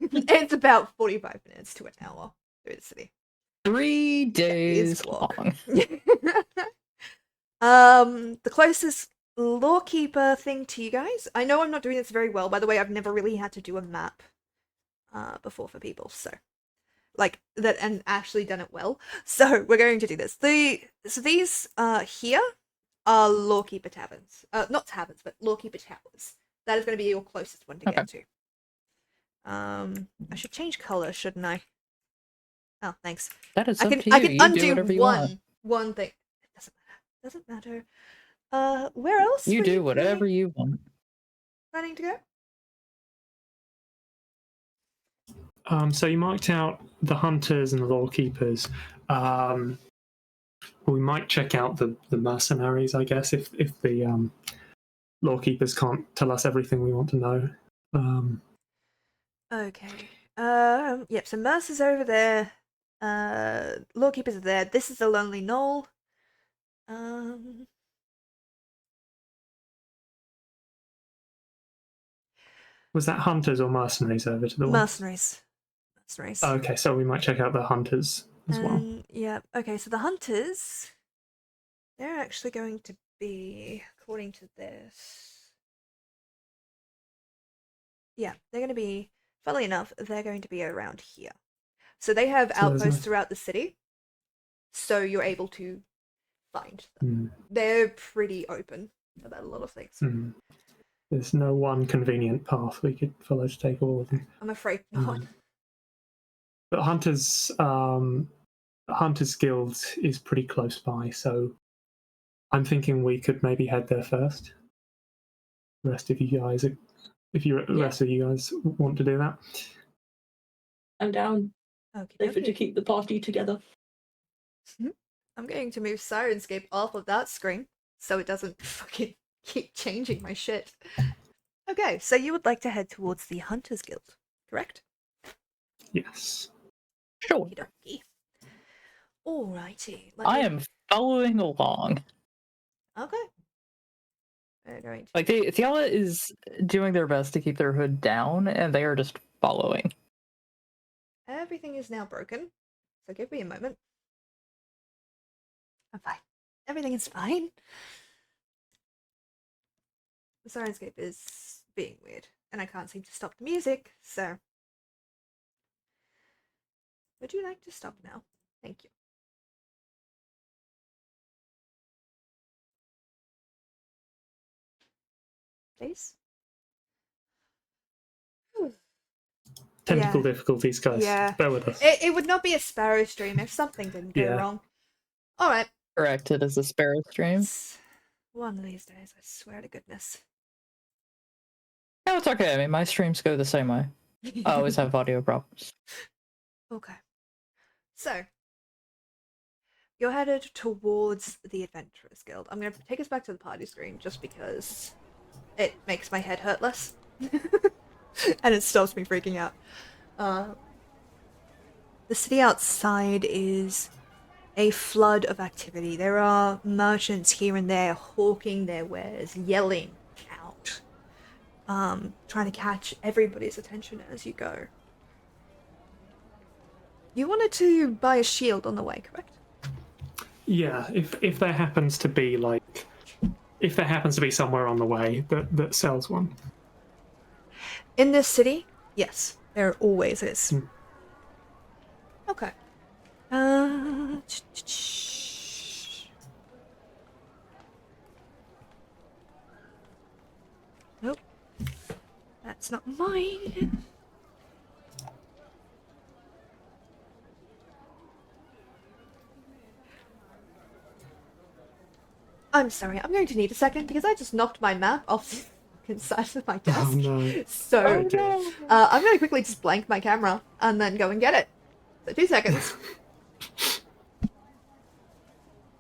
It's about 45 minutes to an hour through the city. 3 days long. The closest lawkeeper thing to you guys. I know I'm not doing this very well. By the way, I've never really had to do a map before for people, so like that, and actually done it well. So we're going to do this. So these here are lawkeeper taverns. Not taverns, but lawkeeper towers. That is going to be your closest one to get to. I should change color, shouldn't I? Oh, thanks. That is I up can to you. I can You do undo whatever you want. one thing. It doesn't matter. Where else You were do whatever you want. planning to go? So you marked out the hunters and the lawkeepers. We might check out the mercenaries, I guess, if the lawkeepers can't tell us everything we want to know. Okay. Yep, so Mercer's over there. Lawkeepers are there. This is the Lonely Knoll. Was that hunters or mercenaries over to the west? Mercenaries. Mercenaries. Okay, so we might check out the hunters as well. Yeah, okay, so the hunters, they're actually going to be, according to this. Yeah, they're going to be, funnily enough, they're going to be around here. So they have So there's outposts no- throughout the city, so you're able to find them. Mm, They're pretty open about a lot of things. mm. There's no one convenient path we could follow to take all of them. I'm afraid not. But Hunters Guild is pretty close by, so I'm thinking we could maybe head there first. The rest of you guys, rest of you guys want to do that. I'm down. Okay, Safer to keep the party together. I'm going to move Syrinscape off of that screen so it doesn't fucking keep changing my shit. Okay, so you would like to head towards the Hunters Guild, correct? Yes. Sure. Okey-dokey. Alrighty. I am following along. Okay. We're going to... Like, Thiala is doing their best to keep their hood down, and they are just following. Everything is now broken, so give me a moment. I'm fine. Everything is fine. The Syrinscape is being weird, and I can't seem to stop the music, so... Would you like to stop now? Thank you. Please? Technical Yeah. difficulties, guys. Yeah. Bear with us. It would not be a Sparrow stream if something didn't go Yeah. wrong. Alright. Correct, it is a Sparrow stream. It's one of these days, I swear to goodness. No, it's okay. I mean, my streams go the same way. I always have audio problems. Okay. So, you're headed towards the Adventurers Guild. I'm going to take us back to the party screen just because it makes my head hurt less. And it stops me freaking out. The city outside is a flood of activity. There are merchants here and there hawking their wares, yelling out, trying to catch everybody's attention as you go. You wanted to buy a shield on the way, correct? Yeah, if there happens to be somewhere on the way that sells one. In this city, yes, there always is. Hmm. Okay. Nope. That's not mine. I'm sorry, I'm going to need a second because I just knocked my map off the fucking side of my desk. Oh no. So, Oh, dear. I'm going to quickly just blank my camera and then go and get it. So 2 seconds.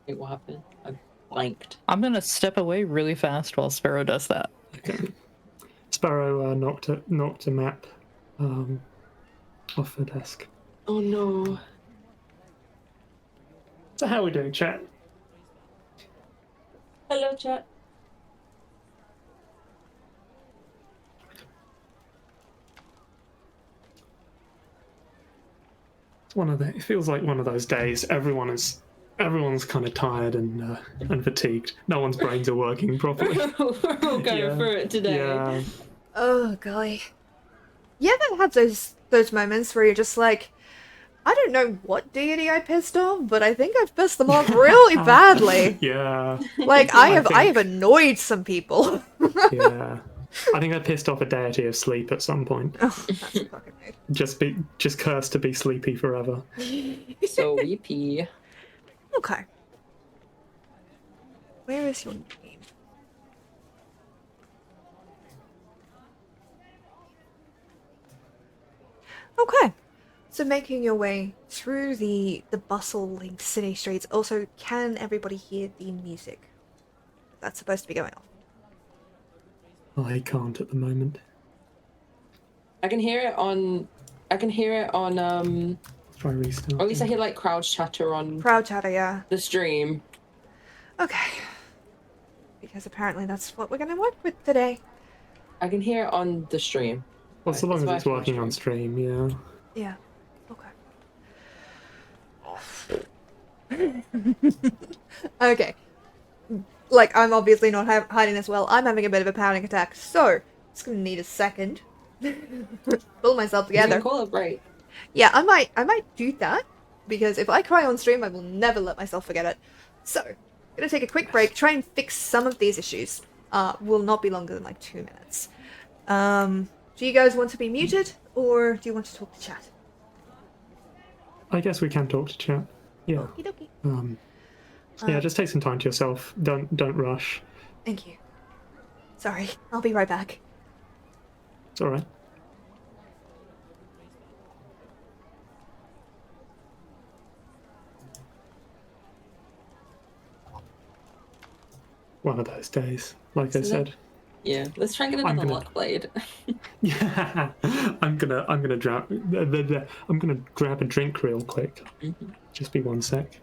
Wait, what happened? I blanked. I'm gonna step away really fast while Sparrow does that. Okay. Sparrow knocked a map off the desk. Oh no. So how are we doing, chat? Hello, chat. It feels like one of those days. Everyone's kind of tired and fatigued. No one's brains are working properly. We're all going Yeah. through it today. Yeah. Oh, golly. You ever had those moments where you're just like, I don't know what deity I pissed off, but I think I've pissed them off really badly. Yeah. Like, I I have think- annoyed some people. Yeah. I think I pissed off a deity of sleep at some point. Oh, that's a fucking mood. Just cursed to be sleepy forever. So weepy. Okay. Where is your name? Okay. So making your way through the bustling city streets, also can everybody hear the music that's supposed to be going on? I can't at the moment. I can hear it on. Let's try restart. Or at least I hear like crowd chatter on Crowd chatter, yeah. the stream. Okay. Because apparently that's what we're gonna work with today. I can hear it on the stream. Well, so long as it's working working on stream, yeah. Yeah. Okay. Okay. Like, I'm obviously not hiding this well. I'm having a bit of a panic attack, so it's gonna need a second. Pull myself You can together. call it right. Yeah, I might do that, because if I cry on stream, I will never let myself forget it. So, gonna take a quick break, try and fix some of these issues. Will not be longer than like 2 minutes. Do you guys want to be muted, or do you want to talk to chat? I guess we can talk to chat. Yeah. Okie dokie. Yeah, just take some time to yourself. Don't rush. Thank you. Sorry, I'll be right back. It's alright. One of those days, like I said. Yeah, let's try and get another luck blade. Yeah, I'm gonna grab a drink real quick. Just be 1 sec.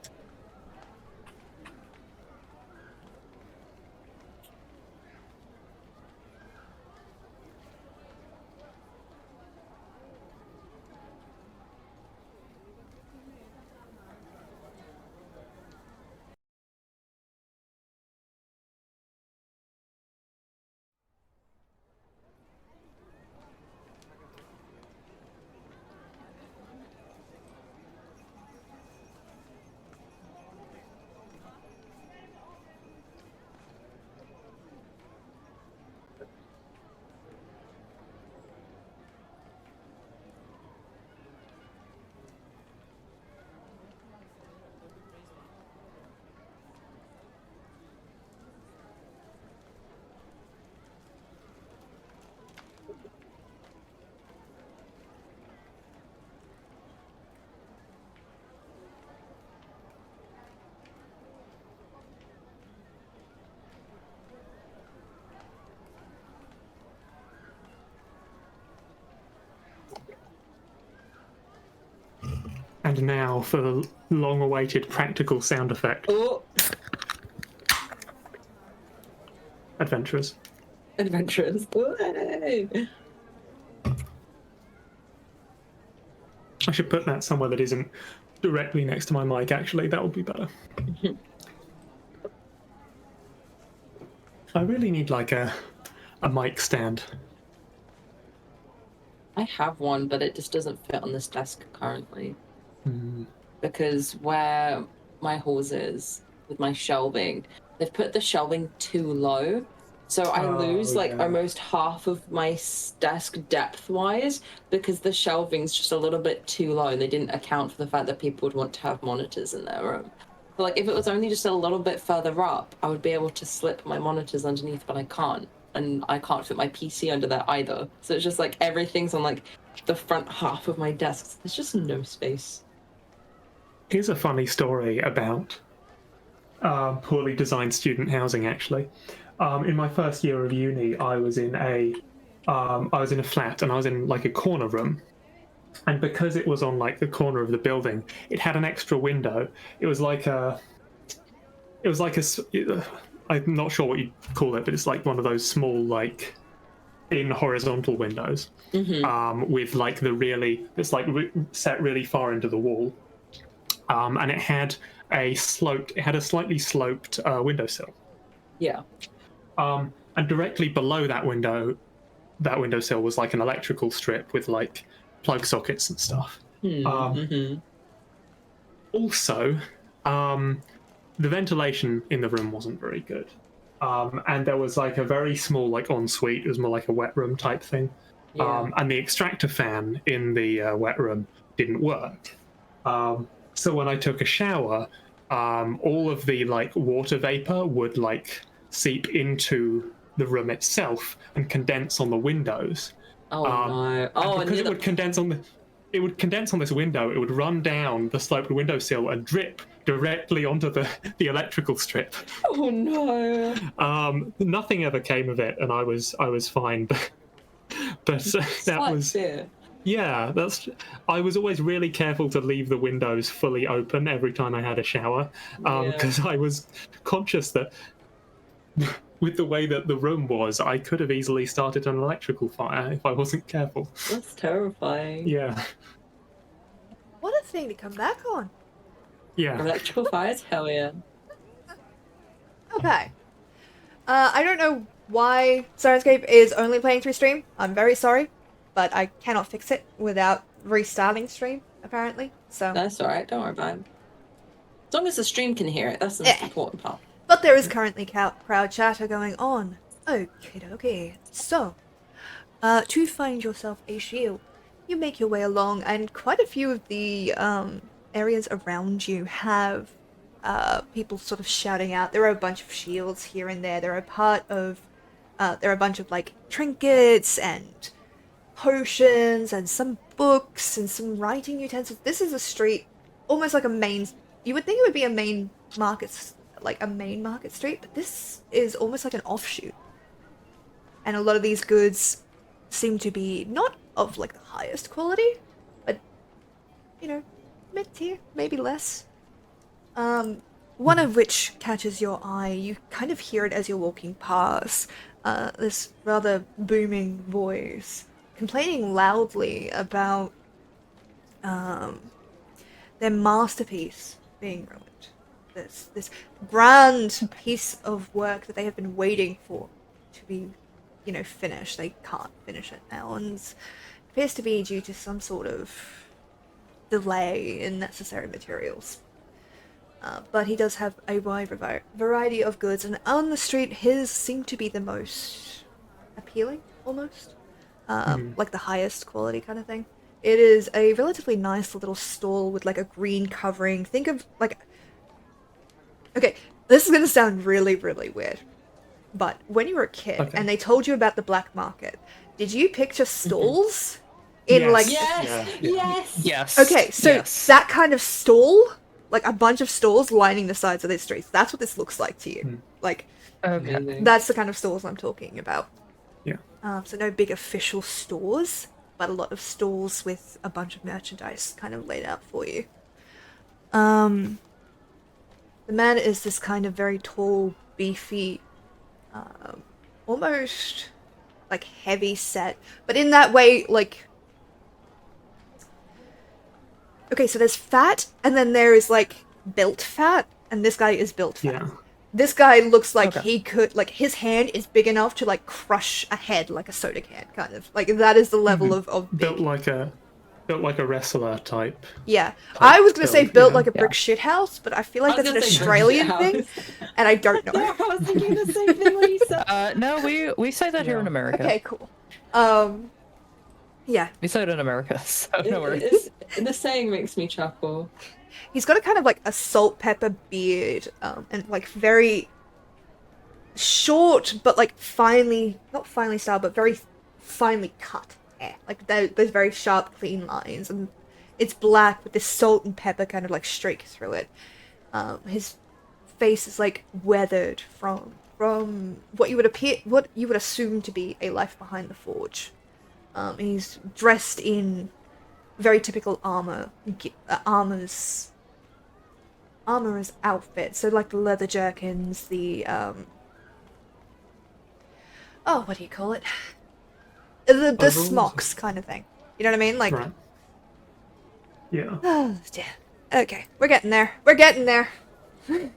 And now for the long-awaited practical sound effect. Oh, Adventurers. adventurous. Way. I should put that somewhere that isn't directly next to my mic, actually. That would be better. I really need, like, a mic stand. I have one, but it just doesn't fit on this desk currently. Because where my halls is with my shelving, they've put the shelving too low, so I lose like almost half of my desk depth-wise because the shelving's just a little bit too low, and they didn't account for the fact that people would want to have monitors in their room. But like if it was only just a little bit further up, I would be able to slip my monitors underneath, but I can't, and I can't fit my PC under there either. So it's just like everything's on like the front half of my desk. There's just no space. Here's a funny story about poorly designed student housing, actually. In my first year of uni, I was in a flat, and I was in like a corner room. And because it was on like the corner of the building, it had an extra window. I'm not sure what you'd call it, but it's like one of those small, like, thin horizontal windows, with like set really far into the wall. And it had a slightly sloped windowsill. Yeah. And directly below that windowsill was like an electrical strip with like plug sockets and stuff. Also, the ventilation in the room wasn't very good. and there was like a very small like ensuite. It was more like a wet room type thing. Yeah. And the extractor fan in the wet room didn't work. So when I took a shower, all of the like water vapor would like seep into the room itself and condense on the windows. Oh no. And Oh, because it would condense on this window, it would run down the sloped windowsill and drip directly onto the electrical strip. Oh no. Nothing ever came of it, and I was fine. But that was yeah. I was always really careful to leave the windows fully open every time I had a shower, because I was conscious that with the way that the room was, I could have easily started an electrical fire if I wasn't careful. That's terrifying. Yeah. What a thing to come back on. Yeah. Electrical fires? Hell yeah. Okay. I don't know why Syrinscape is only playing through stream. I'm very sorry, but I cannot fix it without restarting stream, apparently. So. That's alright, don't worry about it. As long as the stream can hear it, that's the most important part. But there is currently crowd chatter going on. Okie dokie. So, to find yourself a shield, you make your way along, and quite a few of the areas around you have people sort of shouting out. There are a bunch of shields here and there. There are a bunch of like trinkets and potions and some books and some writing utensils. This is a street, almost like a main. You would think it would be a main market street, but this is almost like an offshoot. And a lot of these goods seem to be not of like the highest quality, but mid-tier, maybe less. One of which catches your eye. You kind of hear it as you're walking past. This rather booming voice complaining loudly about their masterpiece being ruined. This grand piece of work that they have been waiting for to be, finished. They can't finish it now, and it appears to be due to some sort of delay in necessary materials. But he does have a wide variety of goods, and on the street, his seem to be the most appealing, almost. Like the highest quality kind of thing. It is a relatively nice little stall with like a green covering. Think of like... Okay, this is going to sound really, really weird. But when you were a kid and they told you about the black market, did you picture stalls in Yes. like... Yes. Okay, so that kind of stall, like a bunch of stalls lining the sides of the streets, that's what this looks like to you. Like, that's the kind of stalls I'm talking about. Yeah. So no big official stores, but a lot of stalls with a bunch of merchandise kind of laid out for you. The man is this kind of very tall, beefy, almost like heavy set, but in that way, like... Okay, so there's fat, and then there is like built fat, and this guy is built fat. Yeah. This guy looks like he could, like, his hand is big enough to like crush a head like a soda can, kind of. Like, that is the level of big. Built like a wrestler type. Yeah, I was gonna say built yeah. like a brick shithouse, but I feel like that's an Australian thing, and I don't know. I was thinking the same thing when you said. No, we say that here in America. Okay, cool. Yeah. We say it in America, so no worries. The saying makes me chuckle. He's got a kind of like a salt pepper beard, and like very short, but like not finely styled, but very finely cut hair. Like those very sharp, clean lines, and it's black with this salt and pepper kind of like streak through it. His face is like weathered from what you would assume to be a life behind the forge. He's dressed in very typical armorer's outfit. So like the leather jerkins, the what do you call it? The smocks kind of thing. You know what I mean? Like, Right. Yeah. oh dear. Okay, we're getting there. We're getting there. I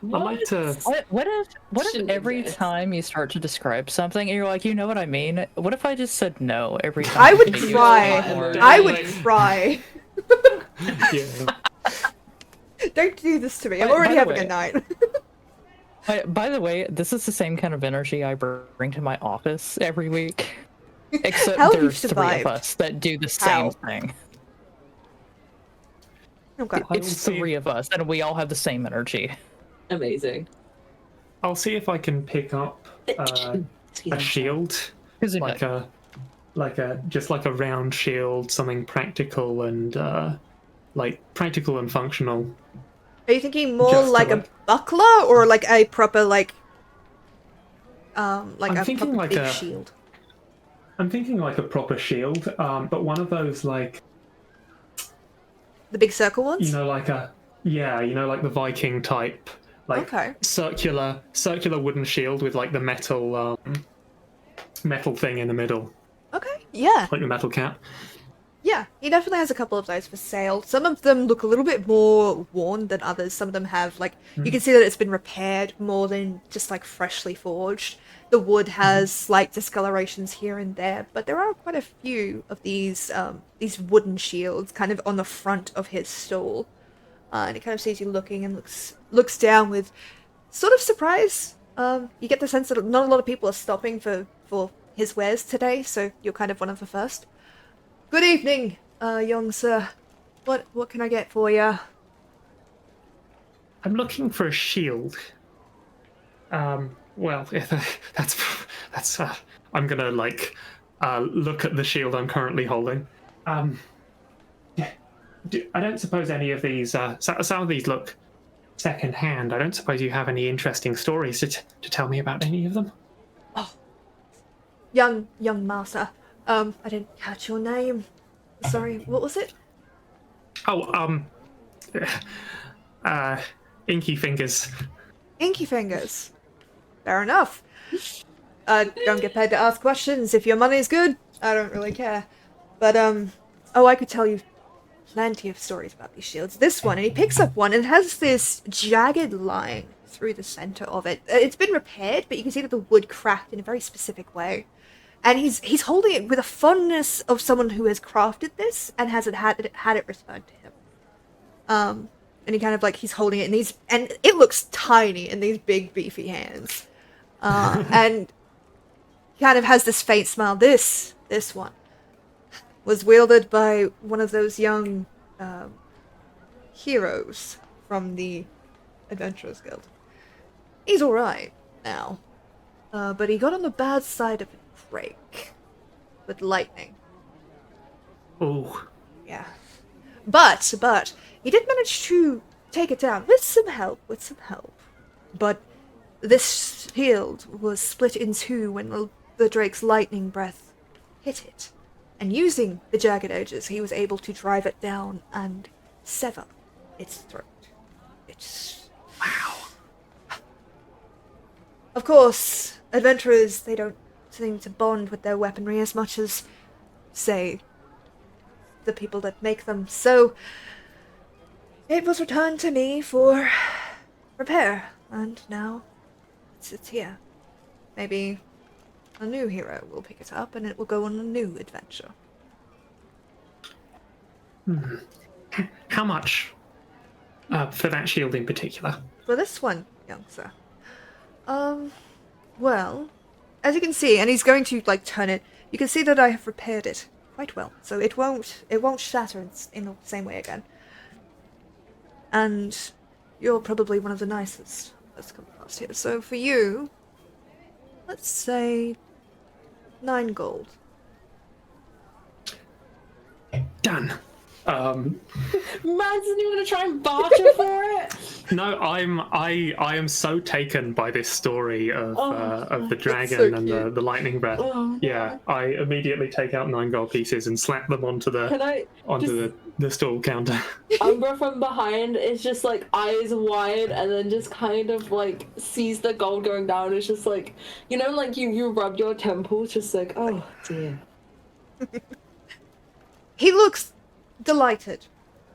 like to. What if Shouldn't every exist. time you start to describe something and you're like, you know what I mean? What if I just said no every time? I would you use cry. that word? I would cry. Yeah. Don't do this to me. I'm By already the having way- a night. By the way, this is the same kind of energy I bring to my office every week. Except How have you there's 3 survived? of us that do the How? same thing. Okay. I will It's see 3 of us, and we all have the same energy. Amazing. I'll see if I can pick up a shield, Who's it like a just like a round shield, something practical and practical and functional. Are you thinking more Just to, like a like- buckler or like a proper like I'm a thinking proper like big a- shield? I'm thinking like a proper shield, but one of those like The big circle ones? you know like the Viking type Okay. circular wooden shield with like the metal thing in the middle, Okay. Yeah. like the metal cap. Yeah. He definitely has a couple of those for sale. Some of them look a little bit more worn than others. Some of them have like you can see that it's been repaired more than just like freshly forged. The wood has slight discolorations here and there, but there are quite a few of these wooden shields kind of on the front of his stall. And it kind of sees you looking and looks down with sort of surprise. You get the sense that not a lot of people are stopping for his wares today, so you're kind of one of the first. Good evening, young sir. What can I get for you? I'm looking for a shield. Well, that's. I'm gonna look at the shield I'm currently holding. I don't suppose any of these. Some of these look second-hand. I don't suppose you have any interesting stories to tell me about any of them. Oh, young master. I didn't catch your name. Sorry, what was it? Oh, Inky Fingers. Inky Fingers. Fair enough. Don't get paid to ask questions. If your money's good, I don't really care. But, I could tell you plenty of stories about these shields. This one, and he picks up one, and it has this jagged line through the center of it. It's been repaired, but you can see that the wood cracked in a very specific way. And he's holding it with a fondness of someone who has crafted this and hasn't had it returned to him. And he kind of he's holding it and it looks tiny in these big beefy hands. And he kind of has this faint smile. This one was wielded by one of those young heroes from the Adventurers Guild. He's alright now. But he got on the bad side of a break with lightning. Oh. Yeah. But he did manage to take it down with some help. But this shield was split in two when the drake's lightning breath hit it. And using the jagged edges, he was able to drive it down and sever its throat. Wow. Of course, adventurers, they don't seem to bond with their weaponry as much as, say, the people that make them. So, it was returned to me for repair, and now it's here. Maybe a new hero will pick it up, and it will go on a new adventure. How much for that shield in particular? For this one, young sir. Well, as you can see, and he's going to, turn it, you can see that I have repaired it quite well, so it won't shatter in the same way again. And you're probably one of the nicest that's come past here, so for you, let's say 9 gold. Done. Imagine you want to try and barter for it. No, I am so taken by this story of the dragon so and the lightning breath. Oh, Yeah, I immediately take out 9 gold pieces and slap them onto Can I the stall counter. Umbra from behind is just eyes wide and then just kind of sees the gold going down. It's just you rub your temples, just oh dear. He looks delighted,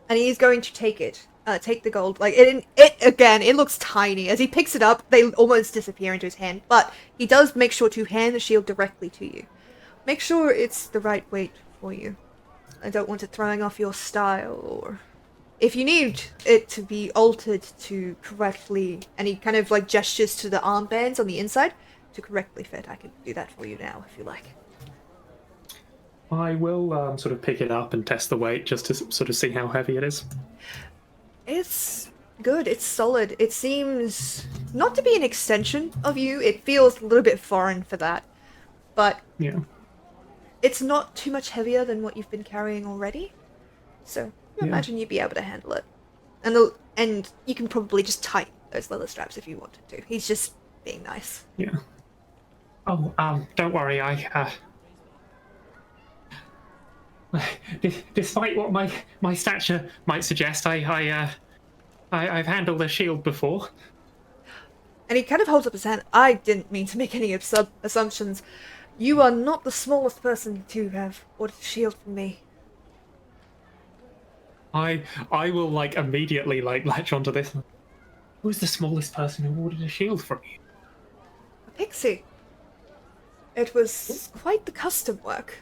and he's going to take the gold. It looks tiny. As he picks it up, they almost disappear into his hand, but he does make sure to hand the shield directly to you. Make sure it's the right weight for you. I don't want it throwing off your style or if you need it to be altered to correctly, any kind of like gestures to the armbands on the inside to correctly fit, I can do that for you now if you like. I will sort of pick it up and test the weight just to sort of see how heavy it is. It's good, it's solid. It seems not to be an extension of you. It feels a little bit foreign for that. But Yeah. it's not too much heavier than what you've been carrying already. So I Yeah. imagine you'd be able to handle it. And you can probably just tighten those leather straps if you wanted to. He's just being nice. Yeah. Oh, don't worry. Despite what my stature might suggest, I've handled a shield before. And he kind of holds up his hand. I didn't mean to make any assumptions. You are not the smallest person to have ordered a shield from me. I will like immediately like latch onto this. Who's the smallest person who ordered a shield from you? A pixie. It was quite the custom work.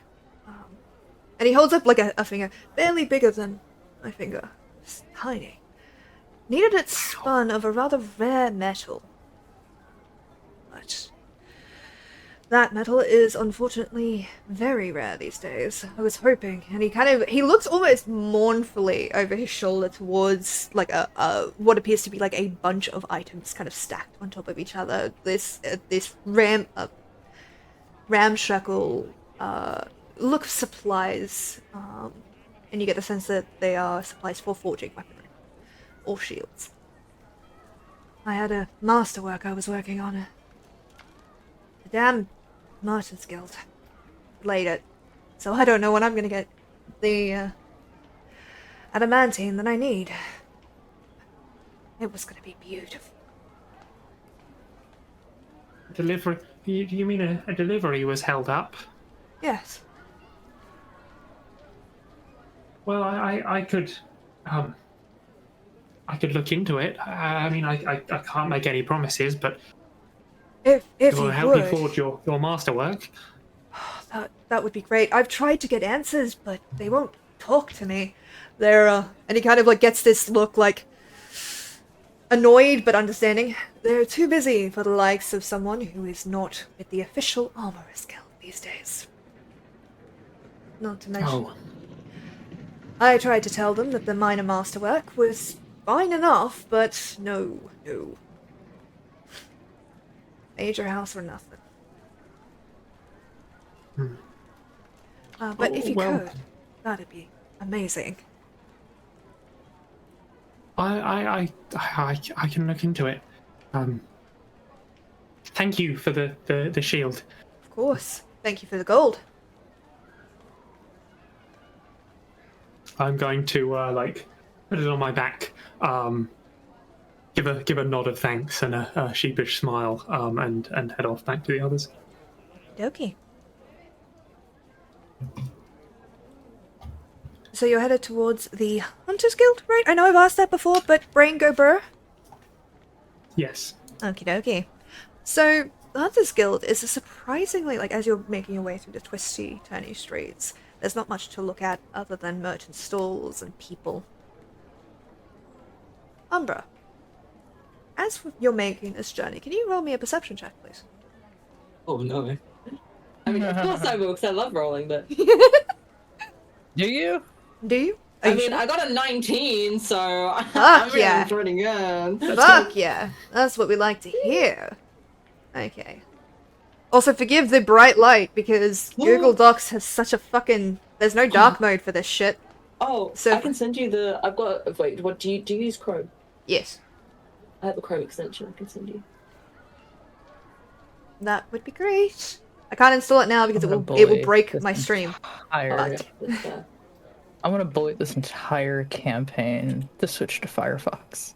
And he holds up like a finger, barely bigger than my finger. It's tiny. Needed it spun of a rather rare metal. But that metal is unfortunately very rare these days. I was hoping, and he looks almost mournfully over his shoulder towards like a what appears to be like a bunch of items kind of stacked on top of each other. This ramshackle look of supplies, and you get the sense that they are supplies for forging weaponry or shields. I had a masterwork I was working on. The damn Merchants Guild laid it, so I don't know when I'm gonna get the adamantine that I need. It was gonna be beautiful. Delivery? Do you mean a delivery was held up? Yes. Well, I could look into it. I mean, I can't make any promises, but If you'll you help me would, forge your masterwork. that would be great. I've tried to get answers, but they won't talk to me. They're and he kind of like gets this look like annoyed but understanding. They're too busy for the likes of someone who is not with the official Armorers Guild these days. Not to mention, Oh, I tried to tell them that the minor masterwork was fine enough, but no. Major house or nothing. But if you could, that'd be amazing. I can look into it. Thank you for the shield. Of course. Thank you for the gold. I'm going to like put it on my back, give a nod of thanks and a sheepish smile, and head off back to the others. Okie. So you're headed towards the Hunters Guild, right? I know I've asked that before, but brain go burr. Yes. Okie dokie. So the Hunters Guild is a surprisingly, like, as you're making your way through the twisty, turny streets, there's not much to look at other than merchant stalls and people. Umbra, as you're making this journey, can you roll me a perception check, please? Oh no. I mean, of course I will, because I love rolling, but... Do you? Do you? I mean, I got a 19, so Fuck I'm yeah. pretty good. Fuck yeah, that's what we like to hear. Okay. Also, forgive the bright light, because Google Docs has such a fucking... There's no dark mode for this shit. Oh, So- I can send you the... I've got... Wait, what do you use Chrome? Yes, I have a Chrome extension I can send you. that would be great. I can't install it now because I'm it gonna will bully break this my stream. Entire, It's there. I'm gonna bullet this entire campaign to switch to Firefox.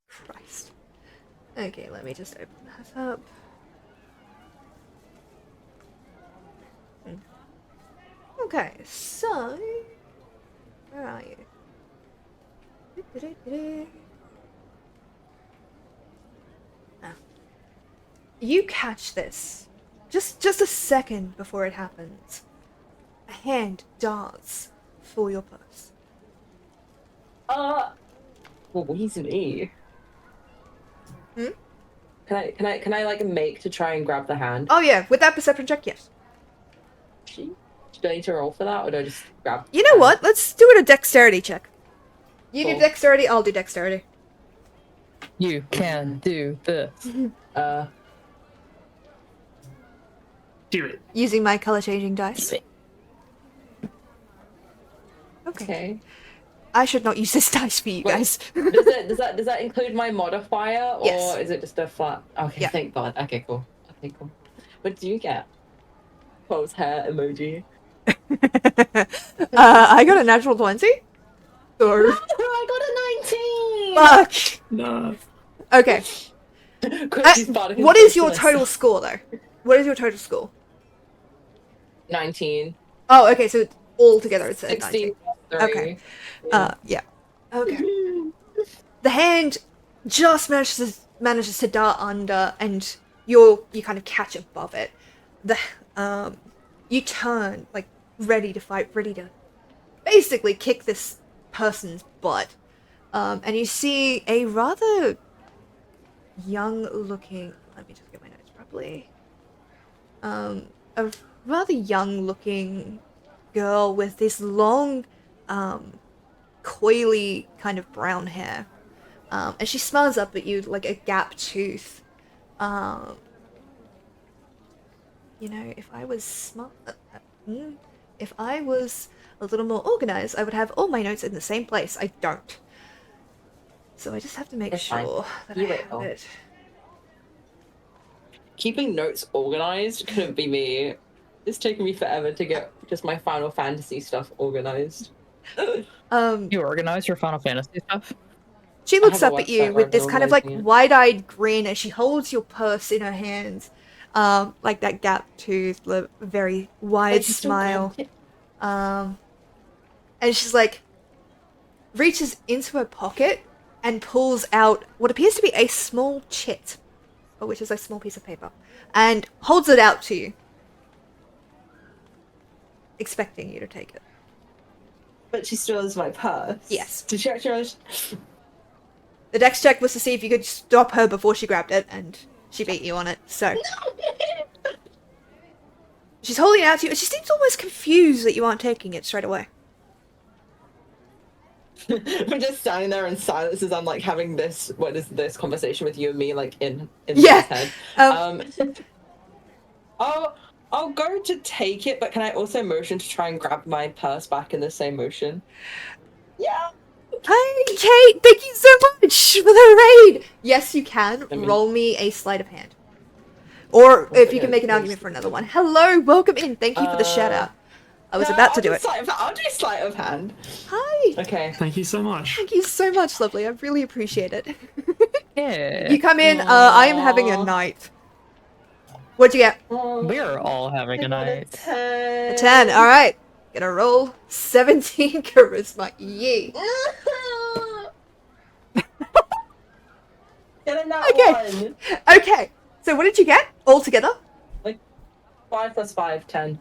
Christ. Okay, let me just open that up. Okay, so... Where are you? Ah. You catch this. Just a second before it happens. a hand darts for your purse. Well, he's me. Hmm? Can I like make to try and grab the hand? Oh yeah, with that perception check, yes. Do I need to roll for that, or do I just grab? You know what? Let's do it a dexterity check. You do Cool. dexterity, I'll do dexterity. You can do this. Do it. Using my color changing dice. Okay. Okay. I should not use this dice for you Wait, guys. does that include my modifier, or Yes. is it just a flat? Okay, Yeah. thank God. Okay, cool. What do you get? Close hair emoji. I got a natural 20. Or... I got a 19. Fuck! No. Okay. Chrissy's part of his What is your business. total score, though? What is your total score? 19. Oh, okay, so all together it's a 16. 19. 3. Okay. Yeah. Okay. The hand just manages to dart under, and you kind of catch above it. You turn, like, ready to fight, ready to basically kick this person's butt. And you see a rather young-looking... Let me just get my notes properly. A rather young-looking girl with this long, coily kind of brown hair. And she smiles up at you like a gap tooth. You know, if I was smart... if I was a little more organized, I would have all my notes in the same place. I don't. So I just have to make It's fine. sure that You I have will. it. Keeping notes organized couldn't be me. It's taken me forever to get just my Final Fantasy stuff organized. You organize your Final Fantasy stuff? She looks have up a at you website where with I've this been kind of like organizing it. wide-eyed grin as she holds your purse in her hands. Like that gap tooth, very wide Wait, you still smile. grabbed it? And she's like, reaches into her pocket and pulls out what appears to be a small chit, which is a small piece of paper, and holds it out to you, expecting you to take it. But she still has my purse. Yes. Did she actually? The dex check was to see if you could stop her before she grabbed it, and she beat you on it, so... She's holding it out to you, and she seems almost confused that you aren't taking it straight away. We're just standing there in silence as I'm like having this conversation with you and me like in Yeah, his head. I'll go to take it, but can I also motion to try and grab my purse back in the same motion? Yeah. Hi, Kate! Thank you so much for the raid! Yes, you can. I mean- Roll me a sleight of hand. Or if you can Okay, make an please. argument for another one. Hello, welcome in. Thank you for the shout out. I was about to do it. I'll do sleight of hand. Hi! Okay. Thank you so much. Thank you so much, lovely. I really appreciate it. Yeah. You come in, I am having a night. What'd you get? We're all having a night. 10. 10, alright. Gonna roll 17 charisma. Yee. Get a nat Okay. one. Okay, so what did you get altogether? 5 plus 5, 10.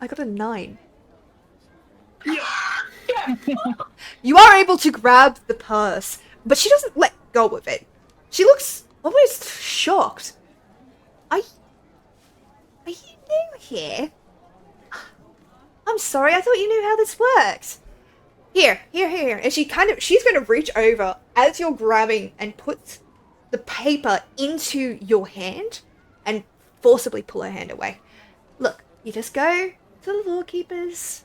I got a 9. You are able to grab the purse, but she doesn't let go of it. She looks almost shocked. Are you new here? I'm sorry, I thought you knew how this works. Here. And she's going to reach over as you're grabbing and put the paper into your hand and forcibly pull her hand away. Look, you just go to the lawkeepers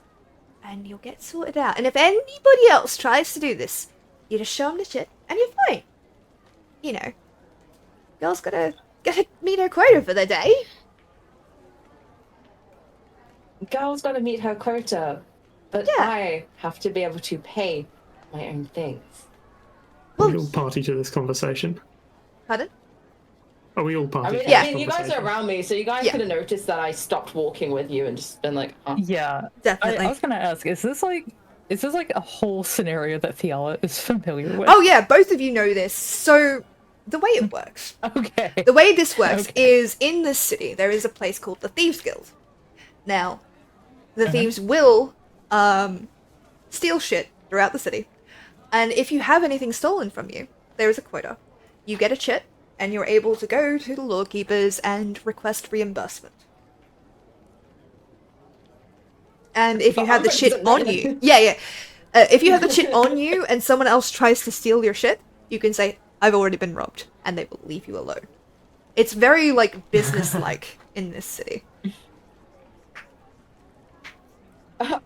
and you'll get sorted out. And if anybody else tries to do this, you just show them the shit and you're fine. You know, girl's gotta meet her quota for the day. Girl's gotta meet her quota, but Yeah. I have to be able to pay my own things. Are we all party to this conversation? Pardon? Are we all party I mean, to Yeah. this you guys are conversation? around me, so you guys Yeah. could have noticed that I stopped walking with you and just been like, huh. Yeah. Definitely. I was gonna ask, is this like a whole scenario that Fiala is familiar with? Oh yeah, both of you know this. So the way it works, Okay. the way this works Okay. is in this city there is a place called the Thieves Guild. Now, the thieves will steal shit throughout the city. And if you have anything stolen from you, there is a quota. You get a chit, and you're able to go to the lordkeepers and request reimbursement. And if you have the shit on you... Yeah. If you have the shit on you and someone else tries to steal your shit, you can say, I've already been robbed, and they will leave you alone. It's very, like, business-like in this city.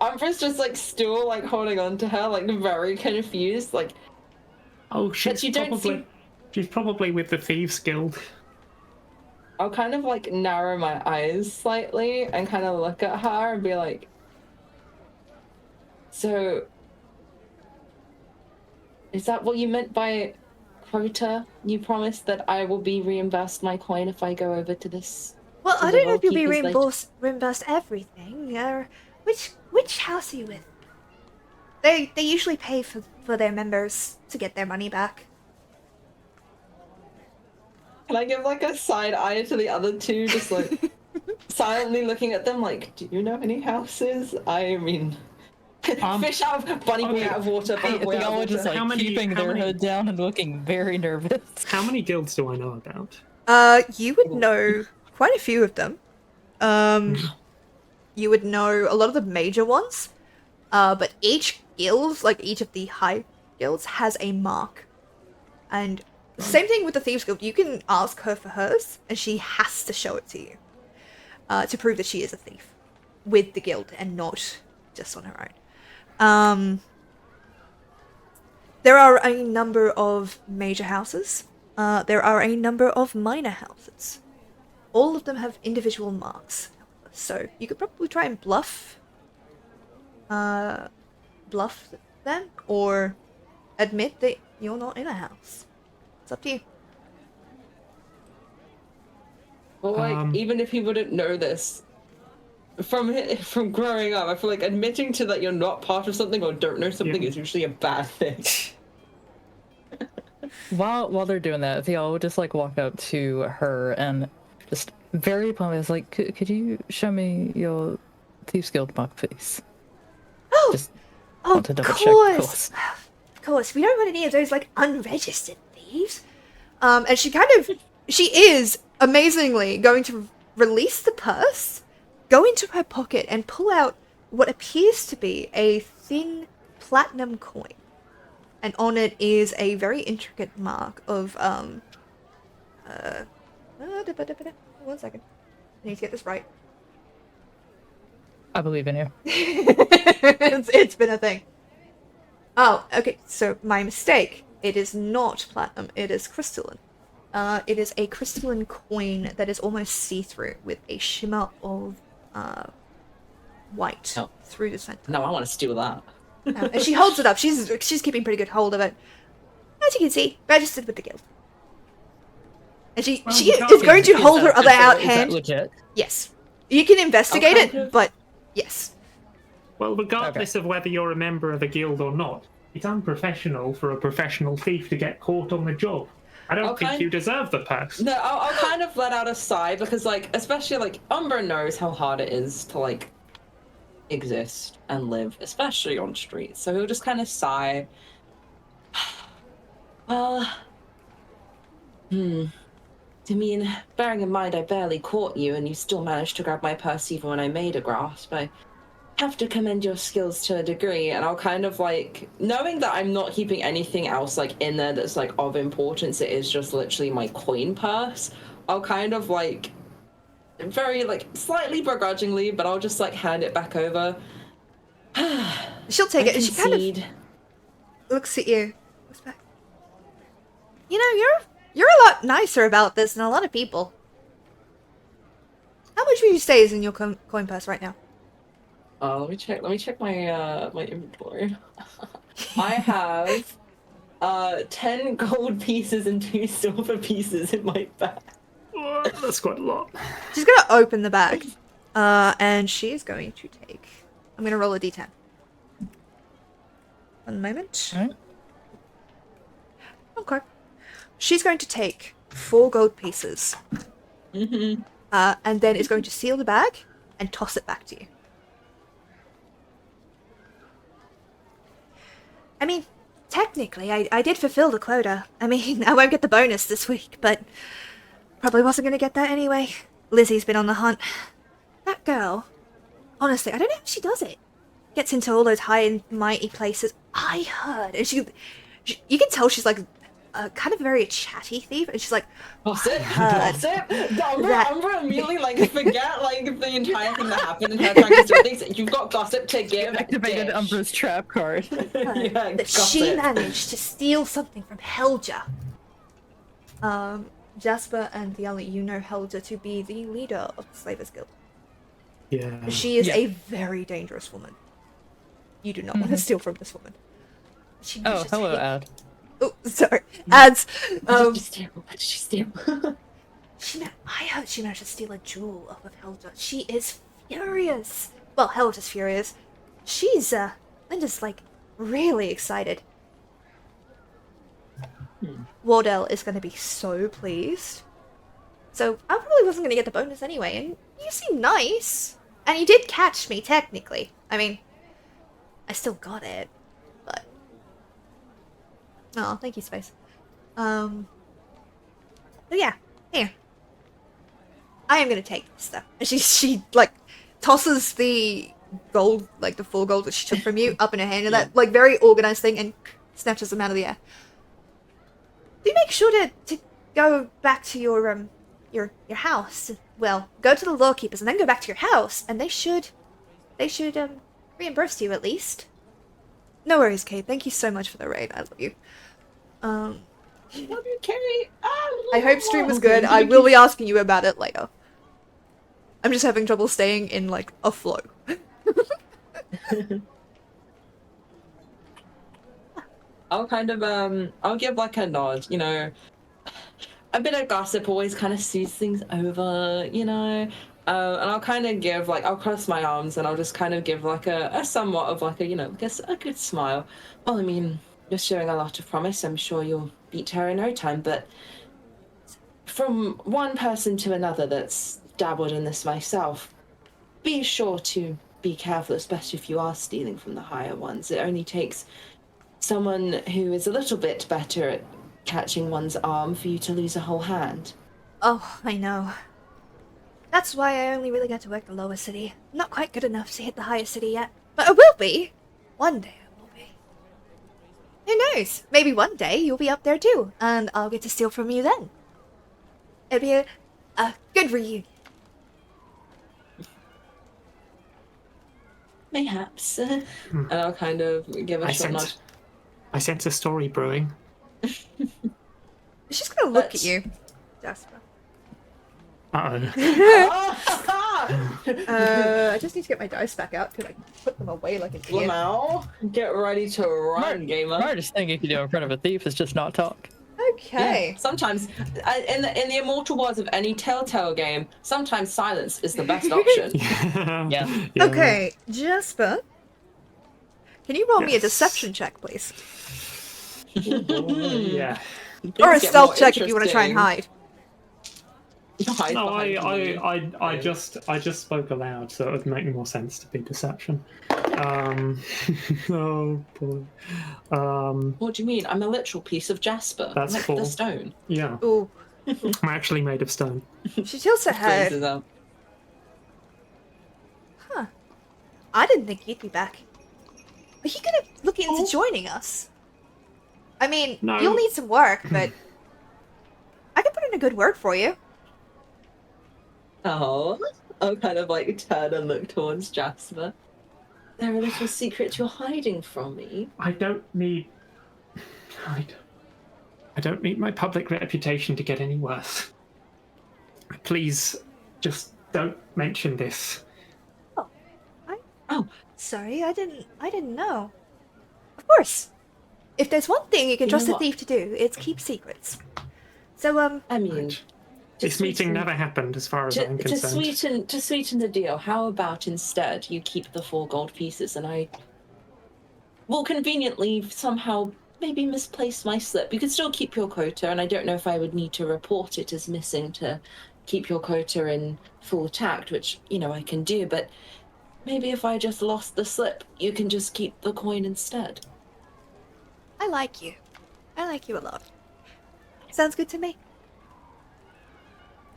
Umbra's just, like, still, like, holding on to her, like, very confused, like... Oh, she's probably with the Thieves Guild. I'll kind of, like, narrow my eyes slightly and kind of look at her and be like... So... Is that what you meant by quota? You promised that I will be reimbursed my coin if I go over to this... Well, to I the don't know if you'll be Lordkeepers reimbursed everything. Which house are you with? They usually pay for their members to get their money back. Can I give, like, a side eye to the other two, just, like, silently looking at them, like, do you know any houses? I mean, fish out of, bunny boy out of water, bunny boy out of water. Just, like, keeping their hood down and looking very nervous. How many guilds do I know about? You would know quite a few of them. You would know a lot of the major ones, but each guild, like each of the high guilds, has a mark. And same thing with the Thieves Guild. You can ask her for hers, and she has to show it to you to prove that she is a thief with the guild and not just on her own. There are a number of major houses. There are a number of minor houses. All of them have individual marks. So you could probably try and bluff them, or admit that you're not in a house. It's up to you. Well, like, even if he wouldn't know this, from growing up, I feel like admitting to that you're not part of something or don't know something is usually a bad thing. While they're doing that, they all just, like, walk up to her and just very politely is like, could you show me your Thieves Guild mark, please? Oh, just want to double check, of course. We don't want any of those, like, unregistered thieves. And she is amazingly going to release the purse, go into her pocket, and pull out what appears to be a thin platinum coin. And on it is a very intricate mark of, 1 second. I need to get this right. I believe in you. it's been a thing. Oh, okay, so my mistake. It is not platinum, it is crystalline. It is a crystalline coin that is almost see-through with a shimmer of white through the center. No, I want to steal that. And she holds it up. She's keeping pretty good hold of it. As you can see, registered with the guild. And she is going to hold her other out hand. Is that legit? Yes. You can investigate it, but yes. Well, regardless of whether you're a member of a guild or not, it's unprofessional for a professional thief to get caught on the job. I don't think you deserve the purse. No, I'll kind of let out a sigh because, like, especially, like, Umbra knows how hard it is to, like, exist and live, especially on streets. So he'll just kind of sigh. Well, I mean, bearing in mind I barely caught you and you still managed to grab my purse even when I made a grasp, I have to commend your skills to a degree. And I'll kind of, like, knowing that I'm not keeping anything else, like, in there that's, like, of importance, it is just literally my coin purse, I'll kind of, like, very, like, slightly begrudgingly, but I'll just, like, hand it back over. She'll take it and she kind of looks at you. Looks back. You know, you're a lot nicer about this than a lot of people. How much would you say is in your coin purse right now? Let me check my my inventory. I have 10 gold pieces and 2 silver pieces in my bag. That's quite a lot. She's gonna open the bag, and she's going to take. I'm gonna roll a d10. 1 moment. Alright. Okay. She's going to take 4 gold pieces. And then is going to seal the bag and toss it back to you. I mean, technically, I did fulfill the quota. I mean, I won't get the bonus this week, but probably wasn't going to get that anyway. Lizzie's been on the hunt. That girl, honestly, I don't know how she does it. Gets into all those high and mighty places. I heard, and she you can tell she's like a kind of very chatty thief, and she's like, Gossip. Umbra immediately like forget like the entire thing that happened and her trying to do things. You've got gossip to give. Activated Umbra's trap card. Yeah, that she managed to steal something from Helja. Jasper and Diali, you know Helja to be the leader of the Slavers Guild. Yeah. She is a very dangerous woman. You do not want to steal from this woman. She Oh, manages to hello, hit- Ad. Oh, sorry. Ads. What did she steal? I heard she managed to steal a jewel off of Helja. She is furious. Well, Helja's furious. She's, Linda's, like, really excited. Wardell is going to be so pleased. So, I probably wasn't going to get the bonus anyway, and you seem nice. And you did catch me, technically. I mean, I still got it, but... Oh, thank you, Space. But yeah, here. I am gonna take this stuff. And she like tosses the gold, like the 4 gold that she took from you, up in her hand, and that like very organized thing, and snatches them out of the air. Do make sure to go back to your house. Well, go to the lawkeepers and then go back to your house, and they should reimburse you at least. No worries, Kate. Thank you so much for the raid. I love you. Love you, Kate. I hope stream was good. I will be asking you about it later. I'm just having trouble staying in, like, a flow. I'll kind of, I'll give like a nod, you know. A bit of gossip always kind of soothes things over, you know. And I'll kind of give, like, I'll cross my arms and I'll just kind of give, like, a somewhat of, like, a, you know, guess a good smile. Well, I mean, you're showing a lot of promise. I'm sure you'll beat her in no time, but from one person to another that's dabbled in this myself, be sure to be careful, especially if you are stealing from the higher ones. It only takes someone who is a little bit better at catching one's arm for you to lose a whole hand. Oh, I know. That's why I only really get to work the lower city. I'm not quite good enough to hit the higher city yet. But I will be. One day I will be. Who knows? Maybe one day you'll be up there too, and I'll get to steal from you then. It'll be a good reunion. Mayhaps. And I'll kind of give a short nod. I sense a story brewing. She's gonna look at you, Jasper. Uh-oh. I just need to get my dice back out to like put them away like an idiot. Lamau, get ready to run, gamer. The hardest thing you can do in front of a thief is just not talk. Okay. Yeah, sometimes, in the immortal words of any Telltale game, sometimes silence is the best option. Yeah. Okay, Jasper. Can you roll me a deception check, please? Yeah. Or a Things get stealth more check if you want to try and hide. Hide No, behind I just spoke aloud, so it would make more sense to be deception. Oh boy. What do you mean? I'm a literal piece of jasper. That's like 4. the stone. Yeah, Ooh. I'm actually made of stone. She tilts her head. Freezes up. Huh. I didn't think he'd be back. Are you gonna look into joining us? I mean, No. you'll need some work, but I can put in a good word for you. Oh, I'll kind of like turn and look towards Jasper. There are little secrets you're hiding from me. I don't need my public reputation to get any worse. Please, just don't mention this. Sorry, I didn't know. Of course. If there's one thing you can You trust know a what? thief to do, it's keep secrets. So, I mean, Right. This meeting never happened, as far as I'm to concerned. sweeten the deal, how about instead you keep the 4 gold pieces and I will conveniently somehow maybe misplace my slip. You can still keep your quota, and I don't know if I would need to report it as missing to keep your quota in full tact, which, you know, I can do, but maybe if I just lost the slip, you can just keep the coin instead. I like you. I like you a lot. Sounds good to me.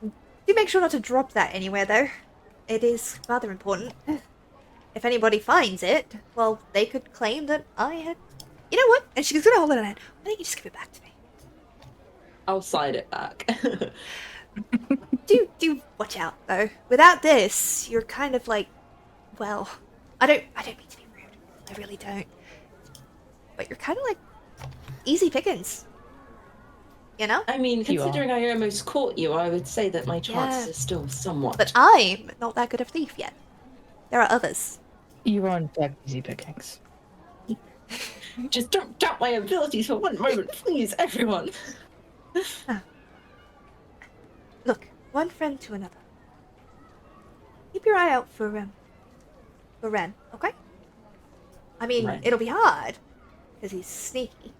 Do make sure not to drop that anywhere, though. It is rather important. If anybody finds it, well, they could claim that I had... You know what? And she's gonna hold it in her hand. Why don't you just give it back to me? I'll slide it back. Do watch out, though. Without this, you're kind of like... Well, I don't mean to be rude. I really don't. But you're kind of like... easy pickings. You know? I mean, considering I almost caught you, I would say that my chances Yeah. are still somewhat. But I'm not that good of a thief yet. There are others. You are in fact easy pickings. Just don't doubt my abilities for one moment, please, everyone. Look, one friend to another. Keep your eye out for Ren, okay? I mean, Ren. it'll be hard, because he's sneaky.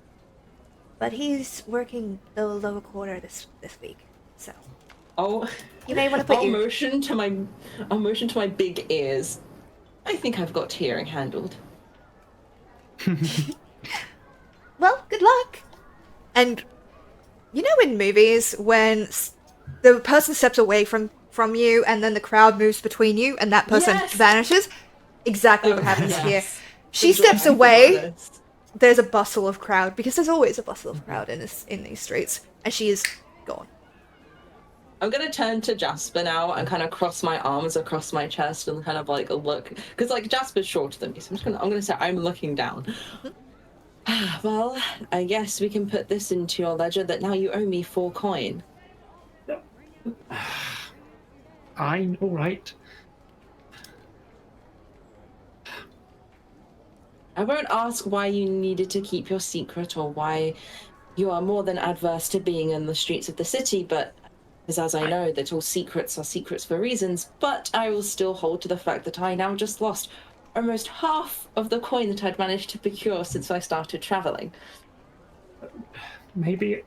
But he's working the lower quarter this week, so Oh, you may want to put I'll your... motion to my big ears. I think I've got hearing handled. Well, good luck. And you know in movies when the person steps away from you and then the crowd moves between you and that person Yes! vanishes? Exactly what Oh, happens yes. here. She steps away, there's a bustle of crowd, because there's always a bustle of crowd in these streets, and she is gone. I'm gonna turn to Jasper now and kind of cross my arms across my chest and kind of like look, because like Jasper's shorter than me, so I'm gonna say I'm looking down. Well, I guess we can put this into your ledger that now you owe me 4 coin. Fine, all right. I won't ask why you needed to keep your secret or why you are more than adverse to being in the streets of the city, but as I know that all secrets are secrets for reasons, but I will still hold to the fact that I now just lost almost half of the coin that I'd managed to procure since I started traveling. Maybe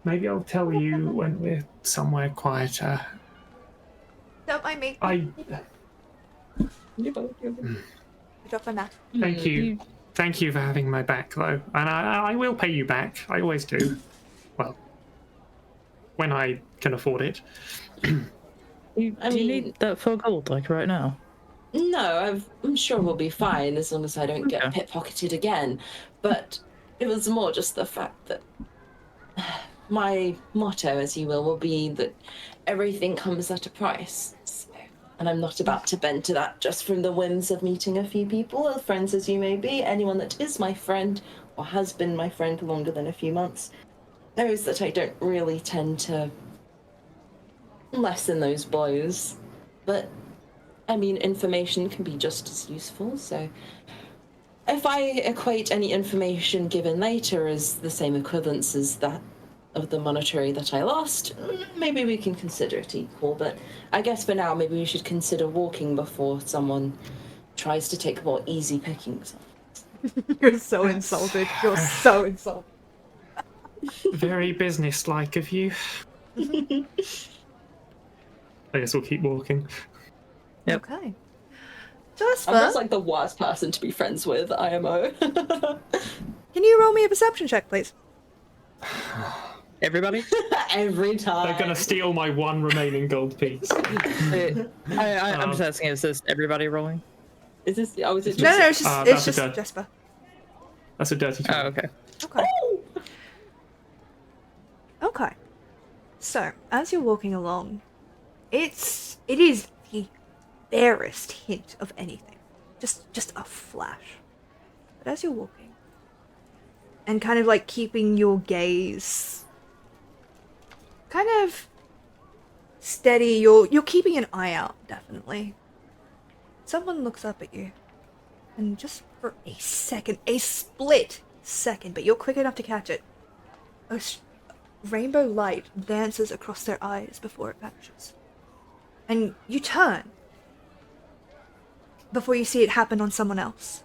I'll tell you when we're somewhere quieter. Don't mind me. I Drop my mat. thank you for having my back though, and I will pay you back. I always do. Well, when I can afford it. Do you need that 4 gold, like, right now? No, I'm sure we'll be fine as long as I don't get pickpocketed again. But it was more just the fact that my motto, as you will be that everything comes at a price. So, and I'm not about to bend to that just from the whims of meeting a few people, friends as you may be. Anyone that is my friend or has been my friend longer than a few months knows that I don't really tend to lessen those blows. But I mean, information can be just as useful, so if I equate any information given later as the same equivalence as that of the monetary that I lost, maybe we can consider it equal, but I guess for now, maybe we should consider walking before someone tries to take more easy pickings. You're so insulted. You're so insulted. Very businesslike of you. I guess we'll keep walking. Yep. Okay. I'm Jasper, just like the worst person to be friends with, IMO. can you roll me a perception check, please? Everybody? Every time. They're gonna steal my 1 remaining gold piece. I'm just asking, is this everybody rolling? Is this? Oh, is it just? No, it's just that's a dud. Jasper. That's a dirty Oh, joke. okay. Okay. Okay. So, as you're walking along, it is the barest hint of anything. Just a flash. But as you're walking, and kind of like keeping your gaze kind of steady, you're keeping an eye out, definitely. Someone looks up at you, and just for a second, a split second, but you're quick enough to catch it, rainbow light dances across their eyes before it vanishes. And you turn before you see it happen on someone else.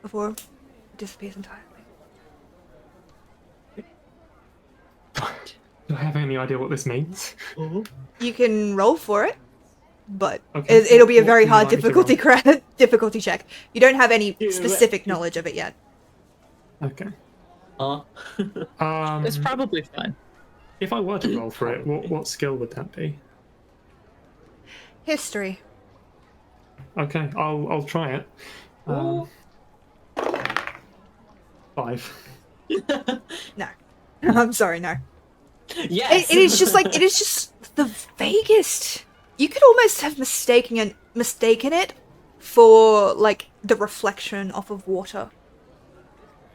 Before it disappears entirely. Do I have any idea what this means? You can roll for it, but Okay. it'll be a What very would you hard like me to roll? difficulty check. You don't have any Do it. specific knowledge of it yet. Okay. It's probably fine. If I were to roll for it, what skill would that be? History. Okay, I'll try it. Ooh. 5. No. I'm sorry, no. Yes. It is just the vaguest. You could almost have mistaken it for like the reflection off of water.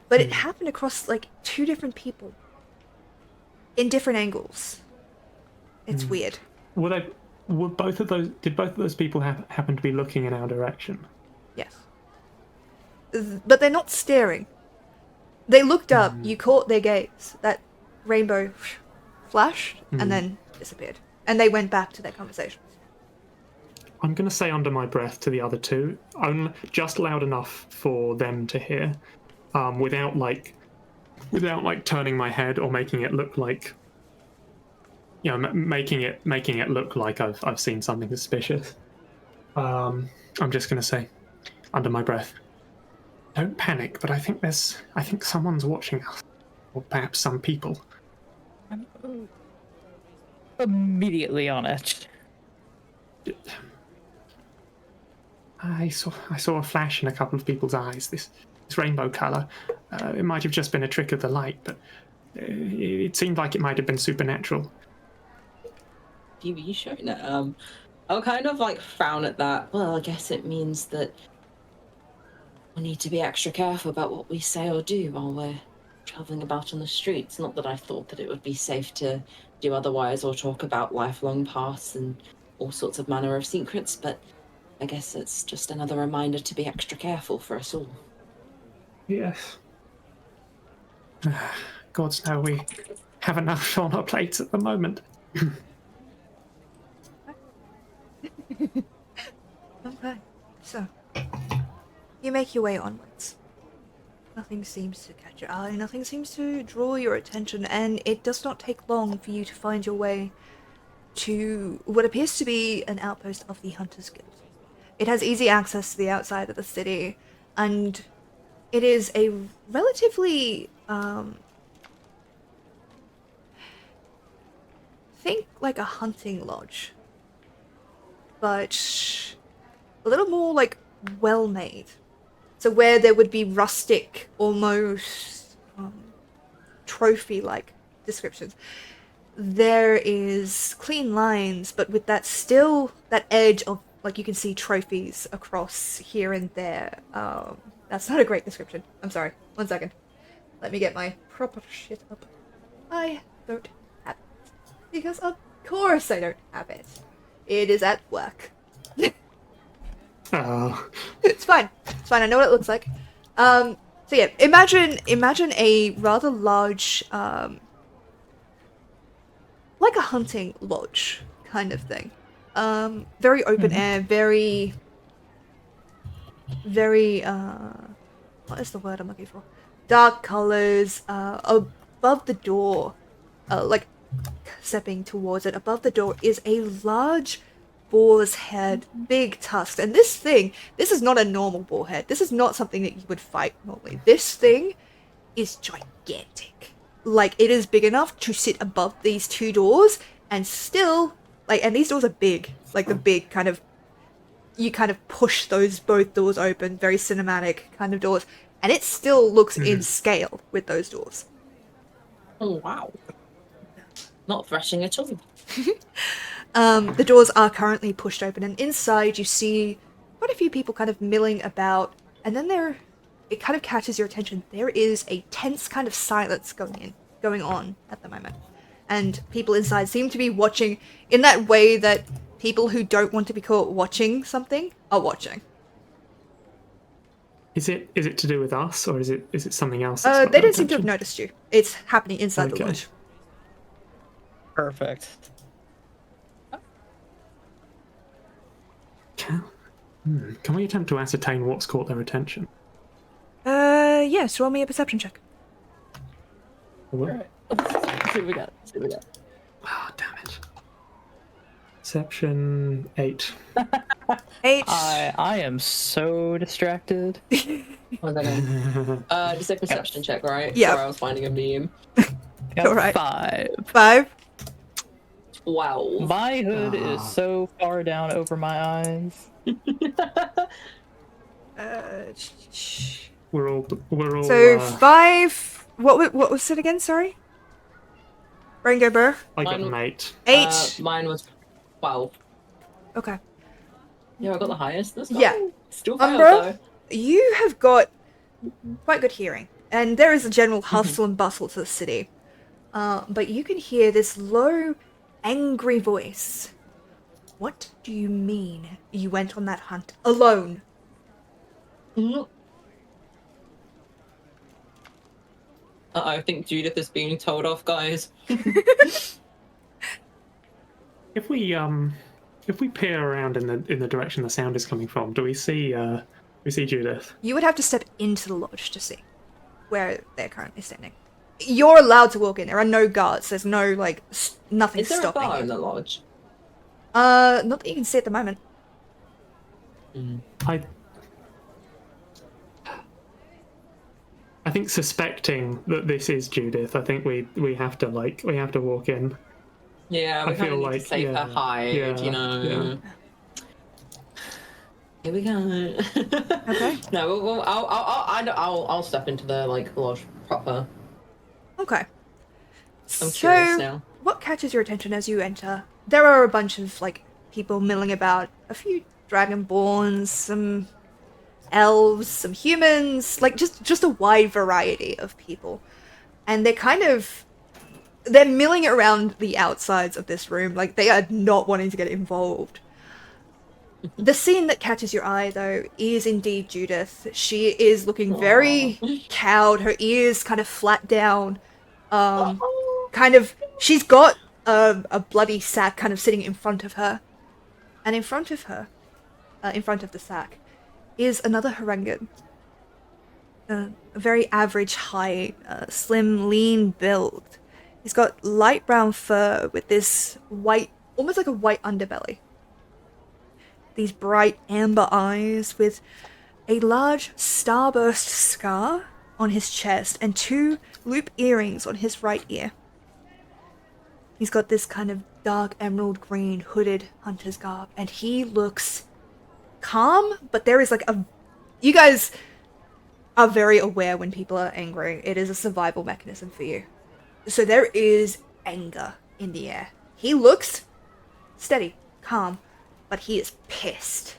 But it happened across like 2 different people in different angles. It's weird. Did both of those people happen to be looking in our direction? Yes. But they're not staring. They looked up, you caught their gaze. That rainbow flashed and then disappeared. And they went back to their conversations. I'm going to say under my breath to the other 2, just loud enough for them to hear, without turning my head or making it look like, making it look like I've seen something suspicious. I'm just going to say, under my breath, don't panic, but I think someone's watching us, or perhaps some people. I'm immediately on it. I saw a flash in a couple of people's eyes. This rainbow color. It might have just been a trick of the light, but it seemed like it might have been supernatural. TV show? No, I'll kind of like frown at that. Well, I guess it means that we need to be extra careful about what we say or do while we're traveling about on the streets. Not that I thought that it would be safe to do otherwise or talk about lifelong pasts and all sorts of manner of secrets, but I guess it's just another reminder to be extra careful for us all. Yes. Gods know we have enough on our plates at the moment. Okay, so you make your way onwards. Nothing seems to catch your eye, nothing seems to draw your attention, and it does not take long for you to find your way to what appears to be an outpost of the Hunters Guild. It has easy access to the outside of the city, and it is a relatively, think like a hunting lodge, but a little more like well-made. So where there would be rustic, almost trophy-like descriptions, there is clean lines, but with that edge of, like, you can see trophies across here and there. That's not a great description. I'm sorry. 1 second. Let me get my proper shit up. I don't have it. Because of course I don't have it. It is at work. Oh. It's fine. It's fine. I know what it looks like. So yeah, imagine a rather large, like a hunting lodge kind of thing. Very open air, very, what is the word I'm looking for? Dark colors, above the door, like stepping towards it, above the door is a large boar's head, big tusks. And this is not a normal boar head. This is not something that you would fight normally. This thing is gigantic. Like, it is big enough to sit above these 2 doors and still, like, and these doors are big. Like, the big kind of, you kind of push both doors open, very cinematic kind of doors. And it still looks in scale with those doors. Oh, wow. Not thrashing at all. The doors are currently pushed open, and inside you see quite a few people kind of milling about, and then it kind of catches your attention. There is a tense kind of silence going on at the moment. And people inside seem to be watching in that way that people who don't want to be caught watching something are watching. Is it to do with us, or is it something else? They don't seem to have noticed you. It's happening inside the lodge. Perfect. Can we attempt to ascertain what's caught their attention? Yes, roll me a perception check. What? See what we got. Perception 8. 8. I am so distracted. One second. Just a perception check, right? Yeah. Sorry, I was finding a meme. Got Alright. 5. 5. Wow. My hood is so far down over my eyes. We're all. So 5. What was it again? Sorry. Rango Burr. I got Mine- an 8. 8. Mine was 12. Okay. Yeah, I got the highest this time. Yeah. Still failed Umbra? though. You have got quite good hearing, and there is a general hustle and bustle to the city. But you can hear this low, angry voice. What do you mean you went on that hunt alone? Uh-oh, I think Judith is being told off, guys. If we peer around in the direction the sound is coming from, do we see Judith? You would have to step into the lodge to see where they're currently standing. You're allowed to walk in. There are no guards. There's no, like, nothing Is there a stopping bar you. in the lodge? Not that you can see at the moment. I think suspecting that this is Judith, I think we have to walk in. Yeah, I we kind feel of need like, to save yeah, her hide, yeah, you know. yeah. Here we go. Okay. No, well, I'll step into the lodge proper. Okay. I'm curious now. What catches your attention as you enter? There are a bunch of, like, people milling about. A few dragonborns, some elves, some humans, like, just a wide variety of people. And they're milling around the outsides of this room, like, they are not wanting to get involved. The scene that catches your eye, though, is indeed Judith. She is looking very cowed, her ears kind of flat down. She's got a bloody sack kind of sitting in front of her. And in front of her, in front of the sack, is another Harengan. A very average height, slim, lean build. He's got light brown fur with this white, almost like a white underbelly. These bright amber eyes with a large starburst scar on his chest and 2 loop earrings on his right ear. He's got this kind of dark emerald green hooded hunter's garb, and he looks calm, but there is like you guys are very aware when people are angry. It is a survival mechanism for you. So there is anger in the air. He looks steady, calm, but he is pissed.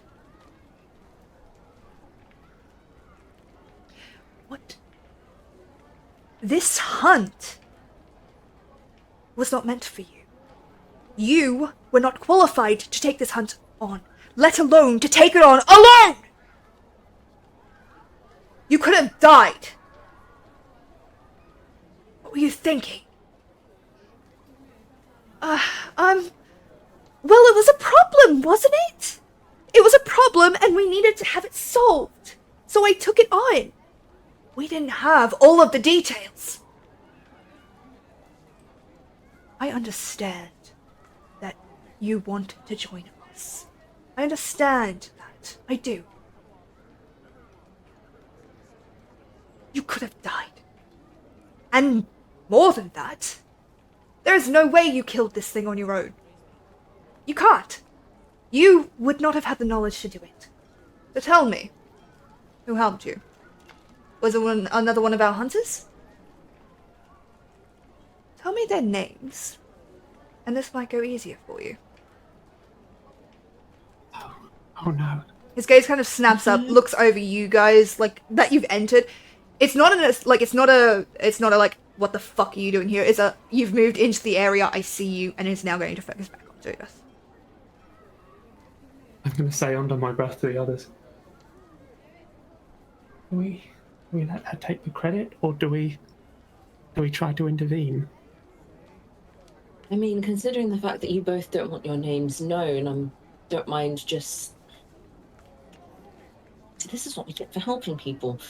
What? This hunt was not meant for you. You were not qualified to take this hunt on, let alone to take it on alone! You could have died. What were you thinking? Well, it was a problem, wasn't it? It was a problem and we needed to have it solved. So I took it on. We didn't have all of the details. I understand that you want to join us. I understand that. I do. You could have died. And more than that, there is no way you killed this thing on your own. You can't. You would not have had the knowledge to do it. So tell me, who helped you? Was it another one of our hunters? Tell me their names, and this might go easier for you. Oh no. His gaze kind of snaps up, looks over you guys, like, that you've entered. It's not a what the fuck are you doing here? It's a, you've moved into the area, I see you, and is now going to focus back on Judith. I'm going to say under my breath to the others. Do we let her take the credit, or do we try to intervene? I mean, considering the fact that you both don't want your names known, I don't mind just... See, this is what we get for helping people.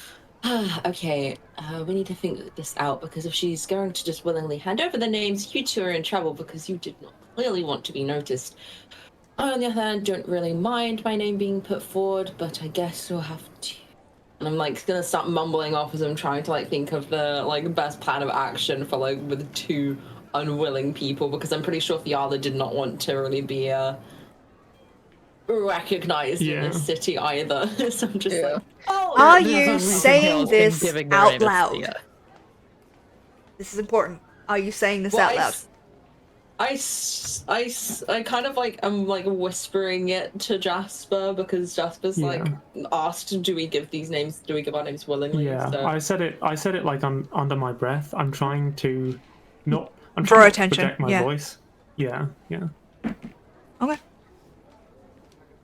Okay, we need to think this out, because if she's going to just willingly hand over the names, you two are in trouble because you did not clearly want to be noticed. I, on the other hand, don't really mind my name being put forward, but I guess we'll have to. And I'm like gonna start mumbling off as I'm trying to like think of the like best plan of action for like with two unwilling people, because I'm pretty sure Fiala did not want to really be recognized in Yeah. this city either. So I'm just Yeah. like, oh, Are There's you no reason saying Hale's been this giving their out name as loud? Thea. This is important. Are you saying this well, out loud? I kind of like I'm like whispering it to Jasper, because Jasper's like asked, do we give these names? Do we give our names willingly? Yeah, So. I said it like I'm under my breath. I'm trying to not. I'm Draw trying not to attention, project my yeah. voice. Yeah, yeah. Okay. What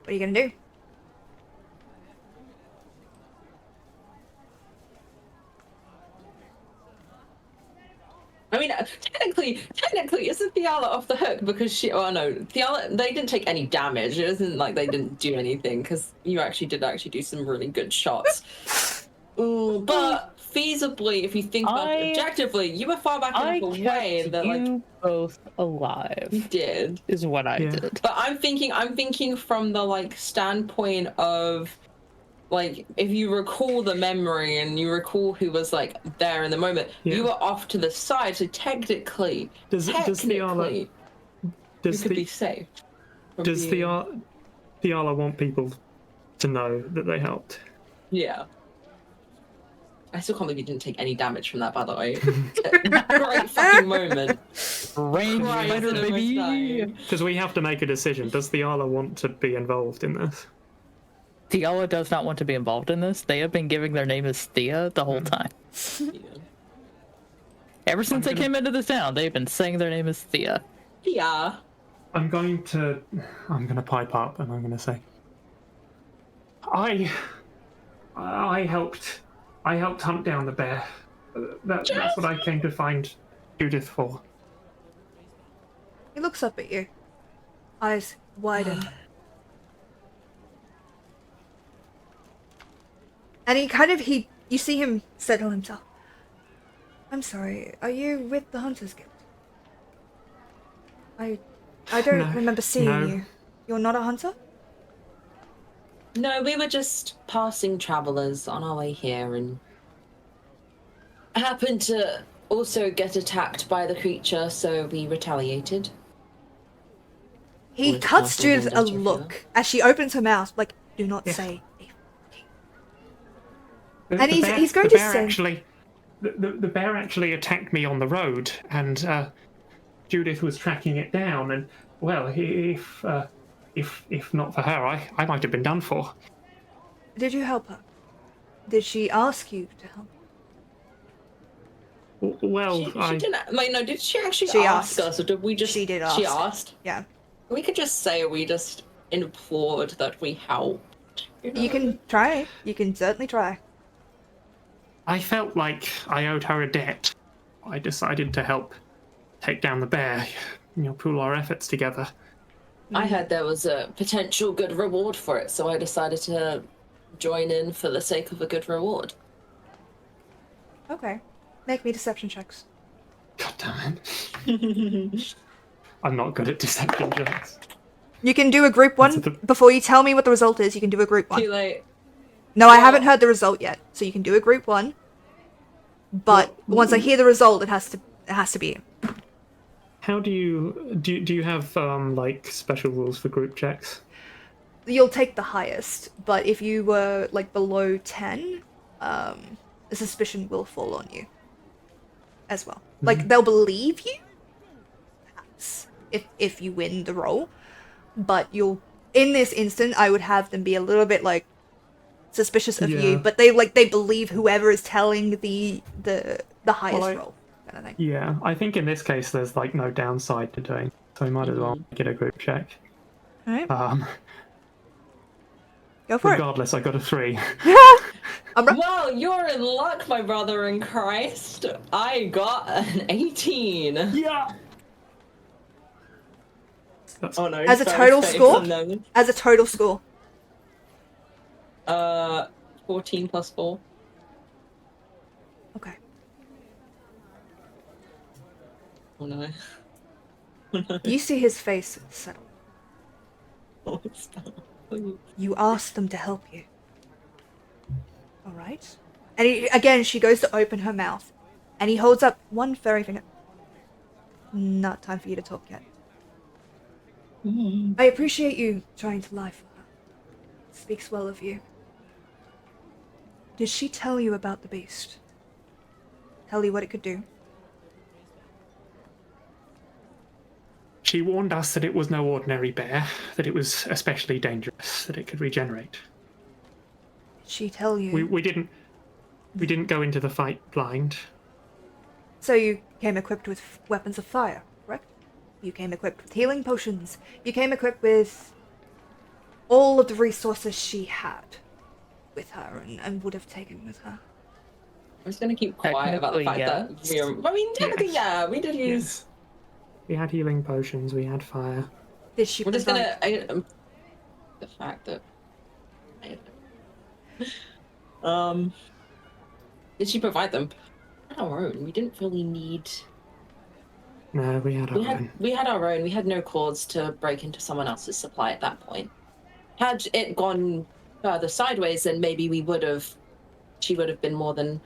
are you gonna do? I mean, technically, isn't Fiala off the hook because she? Oh no, Fiala. They didn't take any damage. It isn't like they didn't do anything, because you actually did do some really good shots. But feasibly, if you think about it objectively, you were far back enough away that like you both alive. you did. Is what I did. But I'm thinking from the like standpoint of. Like, if you recall the memory and you recall who was like there in the moment, you were off to the side, so technically, you could be safe. Does Fiala want people to know that they helped? Yeah. I still can't believe you didn't take any damage from that, by the way. Great fucking moment. Range fighter, baby. Because we have to make a decision. Does Fiala want to be involved in this? Thea does not want to be involved in this. They have been giving their name as Thea the whole time. Ever since they came into this town, they've been saying their name is Thea. Yeah. I'm going to pipe up and I'm going to say, I helped hunt down the bear. That's what I came to find Judith for. He looks up at you. Eyes widen. And you see him settle himself. I'm sorry, are you with the Hunters Guild? I don't remember seeing you. You're not a hunter? No, we were just passing travelers on our way here and happened to also get attacked by the creature, so we retaliated. He cuts Judith a look as she opens her mouth, like, do not say and he's going to say... The bear actually attacked me on the road, and Judith was tracking it down, and, well, if not for her, I might have been done for. Did you help her? Did she ask you to help? Well, she didn't. Like, no, did she actually ask us, or did we just? She did ask. She asked. Yeah. We could just say we just implored that we helped. You can try. You can certainly try. I felt like I owed her a debt. I decided to help take down the bear. Pool our efforts together. I heard there was a potential good reward for it, so I decided to join in for the sake of a good reward. Okay. Make me deception checks. God damn it. I'm not good at deception checks. You can do a group one. Before you tell me what the result is, you can do a group one. Too late. No, I haven't heard the result yet, so you can do a group one. But once I hear the result, it has to be. How do you have like special rules for group checks? You'll take the highest, but if you were like below 10, a suspicion will fall on you as well. Like they'll believe you, perhaps, if you win the roll. But in this instant, I would have them be a little bit like suspicious of you, but they believe whoever is telling the highest roll kind of thing. Yeah, I think in this case there's like no downside to doing, so we might as well get a group check. All right. Go for regardless, I got a 3. Umbra? Well, you're in luck, my brother in Christ. I got an 18. Yeah. Oh no. As a total score? As a total score. 14 plus 4. Okay. Oh no. You see his face settle. Oh, Sparrow, please. You asked them to help you. Alright? And again, she goes to open her mouth. And he holds up one furry finger. Not time for you to talk yet. I appreciate you trying to lie for her. Speaks well of you. Did she tell you about the beast? Tell you what it could do? She warned us that it was no ordinary bear, that it was especially dangerous, that it could regenerate. Did she tell you? We didn't go into the fight blind. So you came equipped with weapons of fire, correct? You came equipped with healing potions. You came equipped with all of the resources she had with her and would have taken with her. I'm just gonna keep quiet about the fact that I mean, technically, yeah, we did use. Yes. We had healing potions, we had fire. Did she We're just provide- gonna. The fact that. Did she provide them? Our own. We didn't really need. No, we had our own. We had our own. We had no cause to break into someone else's supply at that point. Had it gone further sideways, then maybe we would have. She would have been more than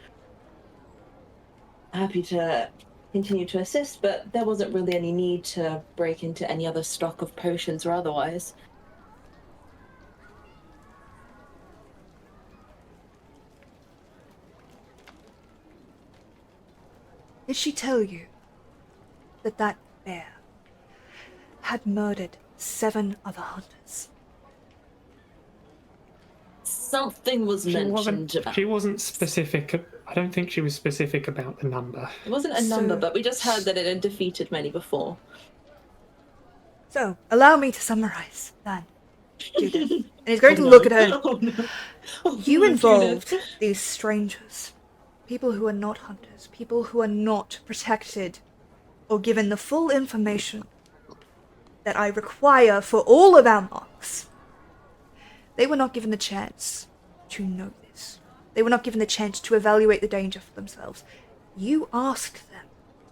happy to continue to assist, but there wasn't really any need to break into any other stock of potions or otherwise. Did she tell you that that bear had murdered 7 other hunters? Something was mentioned about. She wasn't specific. I don't think she was specific about the number. It wasn't a number, but we just heard that it had defeated many before. So, allow me to summarize, then, Judith. And he's going to look at her. Oh, no. Oh, You no, involved Judith. these strangers. People who are not hunters. People who are not protected or given the full information that I require for all of our marks. They were not given the chance to know this. They were not given the chance to evaluate the danger for themselves. You asked them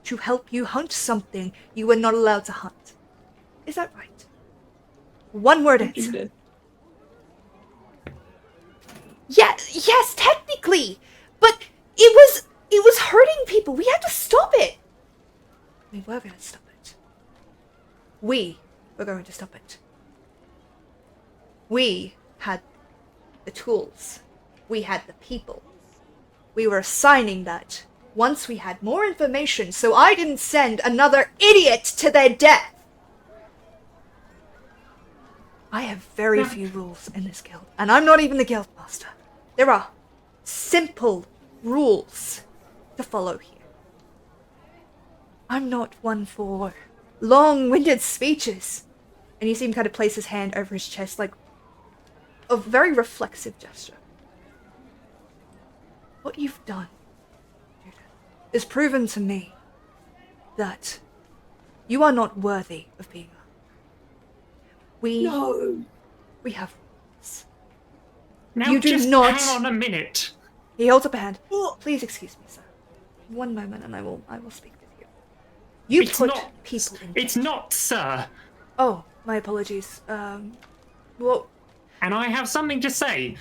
to help you hunt something you were not allowed to hunt. Is that right? One word answer. Judith. Yeah, yes, technically. But it was hurting people. We had to stop it. We were going to stop it. We were going to stop it. We had the tools. We had the people. We were assigning that once we had more information, so I didn't send another idiot to their death. I have very few rules in this guild, and I'm not even the guild master. There are simple rules to follow here. I'm not one for long-winded speeches. And you see him kind of place his hand over his chest, like a very reflexive gesture. What you've done, Judith, is proven to me that you are not worthy of being a No. We have rules. Now You do just not- hang on a minute. He holds up a hand. Please excuse me, sir. One moment and I will speak with you. You It's put not- people in It's danger. not, sir. Oh, my apologies. Well, And I have something to say.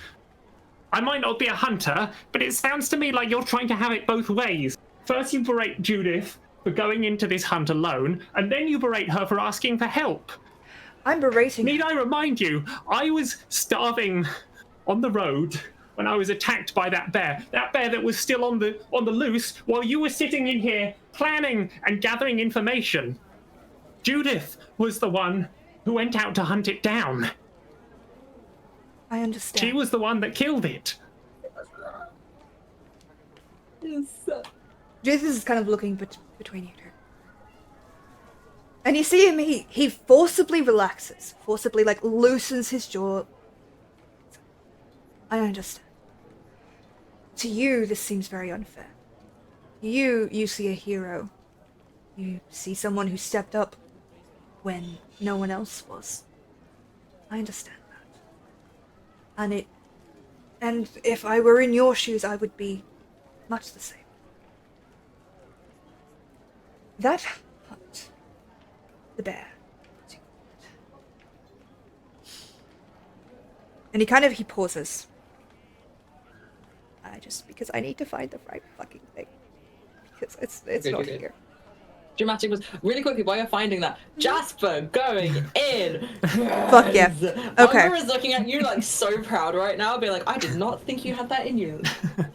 I might not be a hunter, but it sounds to me like you're trying to have it both ways. First you berate Judith for going into this hunt alone, and then you berate her for asking for help. I'm berating Need her. I remind you, I was starving on the road when I was attacked by that bear that was still on the loose, while you were sitting in here planning and gathering information. Judith was the one who went out to hunt it down. I understand. She was the one that killed it. Judith is kind of looking between you two. And you see him, he forcibly relaxes. Forcibly, like, loosens his jaw. I understand. To you, this seems very unfair. You see a hero. You see someone who stepped up when no one else was. I understand that. And if I were in your shoes, I would be much the same. That hunt, the bear, And he pauses. Because I need to find the right fucking thing. Because it's not Okay. here. Dramatic was really quickly while you're finding that. Jasper going in. Fuck yeah. Okay. Umbra is looking at you like so proud right now, being like, I did not think you had that in you,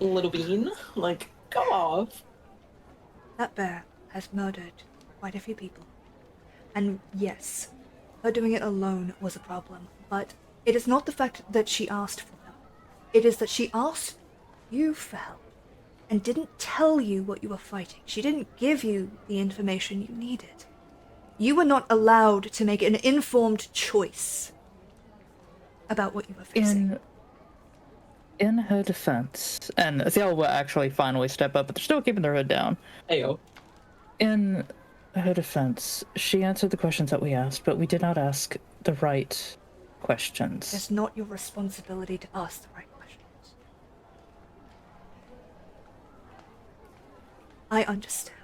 little bean. Like, go off. That bear has murdered quite a few people. And yes, her doing it alone was a problem, but it is not the fact that she asked for help. It is that she asked you for help and didn't tell you what you were fighting. She didn't give you the information you needed. You were not allowed to make an informed choice about what you were facing. In her defense, and Ciel will actually finally step up, but they're still keeping their hood down. Ayo. In her defense, she answered the questions that we asked, but we did not ask the right questions. It's not your responsibility to ask the right questions. I understand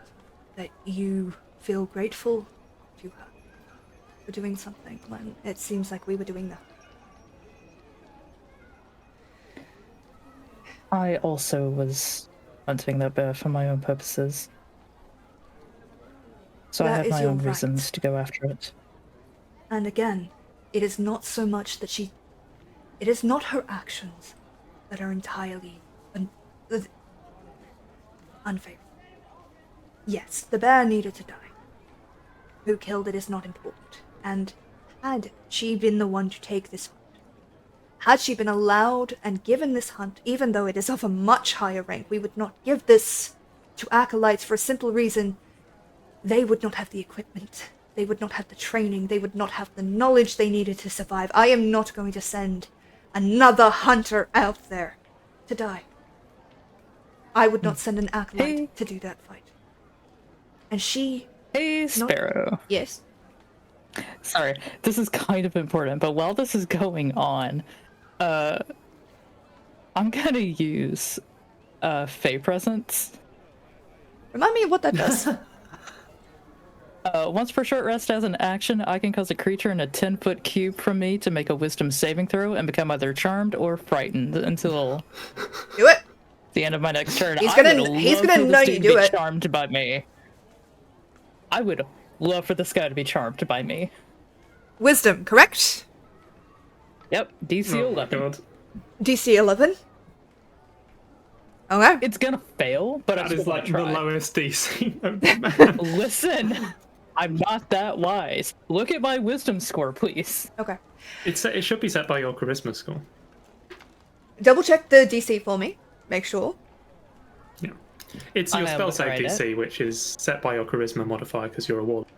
that you feel grateful to her for doing something when it seems like we were doing that. I also was hunting that bear for my own purposes. So I That had is my your own right. reasons to go after it. And again, it is not so much that it is not her actions that are entirely unfavorable. Yes, the bear needed to die. Who killed it is not important. And had she been the one to take this hunt, had she been allowed and given this hunt, even though it is of a much higher rank, we would not give this to acolytes for a simple reason. They would not have the equipment. They would not have the training. They would not have the knowledge they needed to survive. I am not going to send another hunter out there to die. I would not send an acolyte to do that fight. And she... Hey, Sparrow. Yes? Sorry, this is kind of important, but while this is going on, I'm gonna use Fey Presence. Remind me of what that does. Once per short rest as an action, I can cause a creature in a 10-foot cube from me to make a wisdom saving throw and become either charmed or frightened until Do it! the end of my next turn. He's I gonna would know love for this you dude do to be it. charmed by me. I would love for this guy to be charmed by me. Wisdom, correct? Yep, DC Oh my 11. god. DC 11? Okay. It's gonna fail, but I'm That is still like gonna the try. lowest DC. Listen, I'm not that wise. Look at my wisdom score, please. Okay. It should be set by your charisma score. Double check the DC for me. Make sure. Yeah. It's I your am spell looking save right DC, which is set by your charisma modifier because you're a warlock.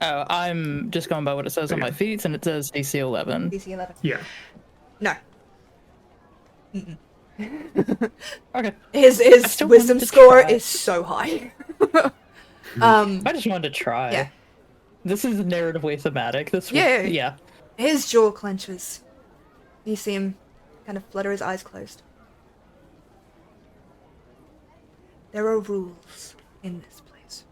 Oh, I'm just going by what it says on my feats, and it says DC 11. DC 11. Yeah. No. Okay. His still wisdom wanted to score try. is so high. I just wanted to try. Yeah. This is narratively thematic. This Yeah. yeah. His jaw clenches. You see him kind of flutter his eyes closed. There are rules in this place.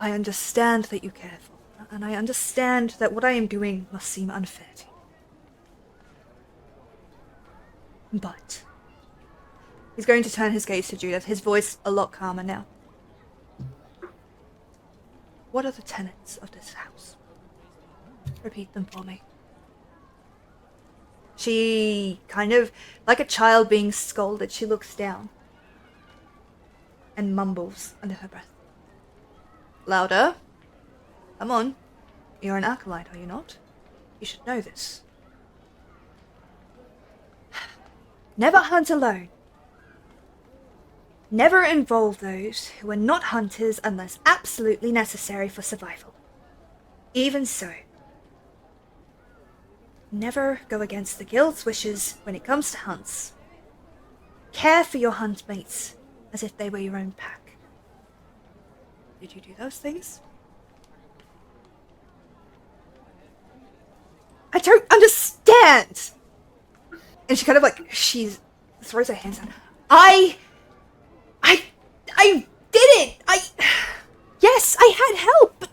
I understand that you care for her, and I understand that what I am doing must seem unfair to you. But he's going to turn his gaze to Judith, his voice a lot calmer now. What are the tenets of this house? Repeat them for me. She kind of, like a child being scolded, she looks down and mumbles under her breath. Louder. Come on. You're an acolyte, are you not? You should know this. Never hunt alone. Never involve those who are not hunters unless absolutely necessary for survival. Even so, never go against the guild's wishes when it comes to hunts. Care for your hunt mates as if they were your own pack. Did you do those things? I don't understand! And she kind of like, she throws her hands down. I didn't! Yes, I had help! But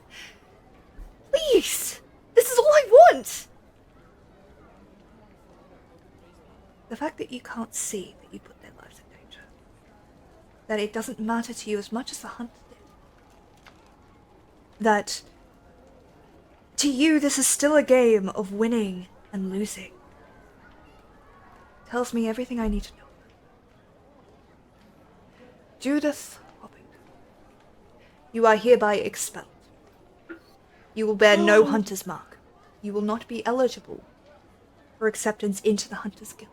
please! This is all I want! The fact that you can't see that you put their lives in danger. That it doesn't matter to you as much as the hunter did. That to you this is still a game of winning and losing. Tells me everything I need to know. Judith Hopping, you are hereby expelled. You will bear no hunter's mark. You will not be eligible for acceptance into the Hunter's Guild.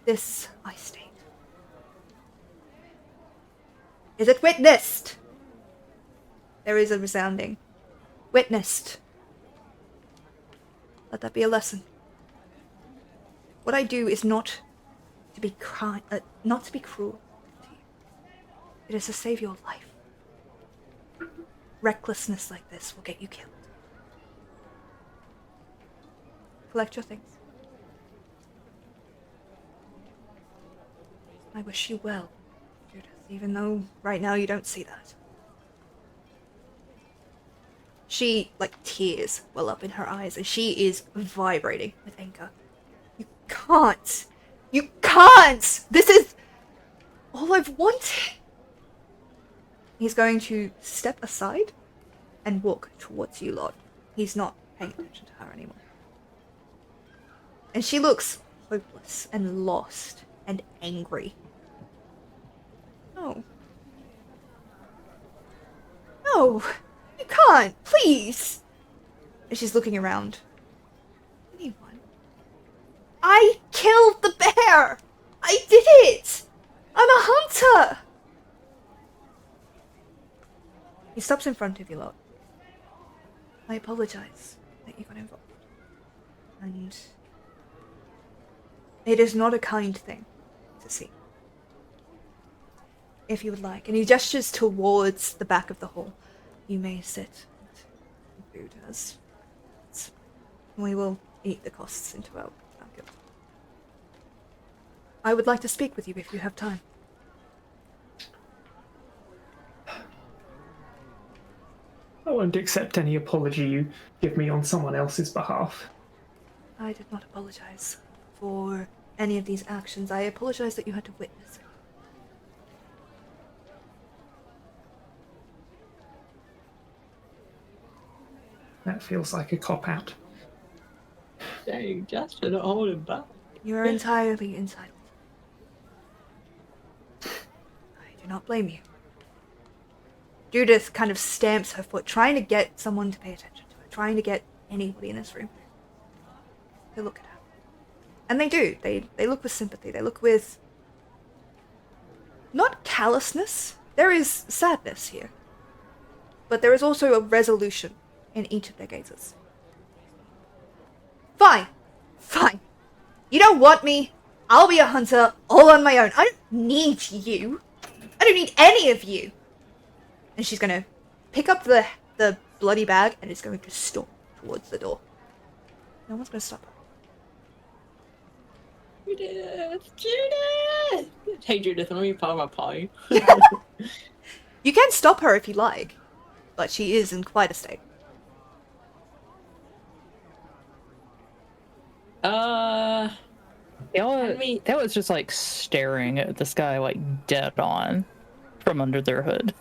This I state. Is it witnessed? There is a resounding. Witnessed. Let that be a lesson. What I do is not to be not to be cruel to you. It is to save your life. Recklessness like this will get you killed. Collect your things. I wish you well, Judith, even though right now you don't see that. She, tears well up in her eyes, and she is vibrating with anger. You can't! You can't! This is all I've wanted! He's going to step aside and walk towards you lot. He's not paying attention to her anymore. And she looks hopeless and lost and angry. No. No! You can't! Please! And she's looking around. Anyone? I killed the bear! I did it! I'm a hunter! He stops in front of you lot. I apologize that you got involved. And it is not a kind thing to see. If you would like. And he gestures towards the back of the hall. You may sit and food as we will eat the costs into our guild. I would like to speak with you if you have time. I won't accept any apology you give me on someone else's behalf. I did not apologize for any of these actions. I apologize that you had to witness it. That feels like a cop-out. Dang, just for not holding back. You are entirely entitled. I do not blame you. Judith kind of stamps her foot, trying to get someone to pay attention to her, trying to get anybody in this room. They look at her. And they do. They look with sympathy. They look with... not callousness. There is sadness here. But there is also a resolution in each of their gazes. Fine. Fine. You don't want me. I'll be a hunter all on my own. I don't need you. I don't need any of you. And she's going to pick up the bloody bag and is going to storm towards the door. No one's going to stop her. Judith! Judith! Hey Judith, want to be part of my party? You can stop her if you like, but she is in quite a state. That was just staring at this guy dead on from under their hood.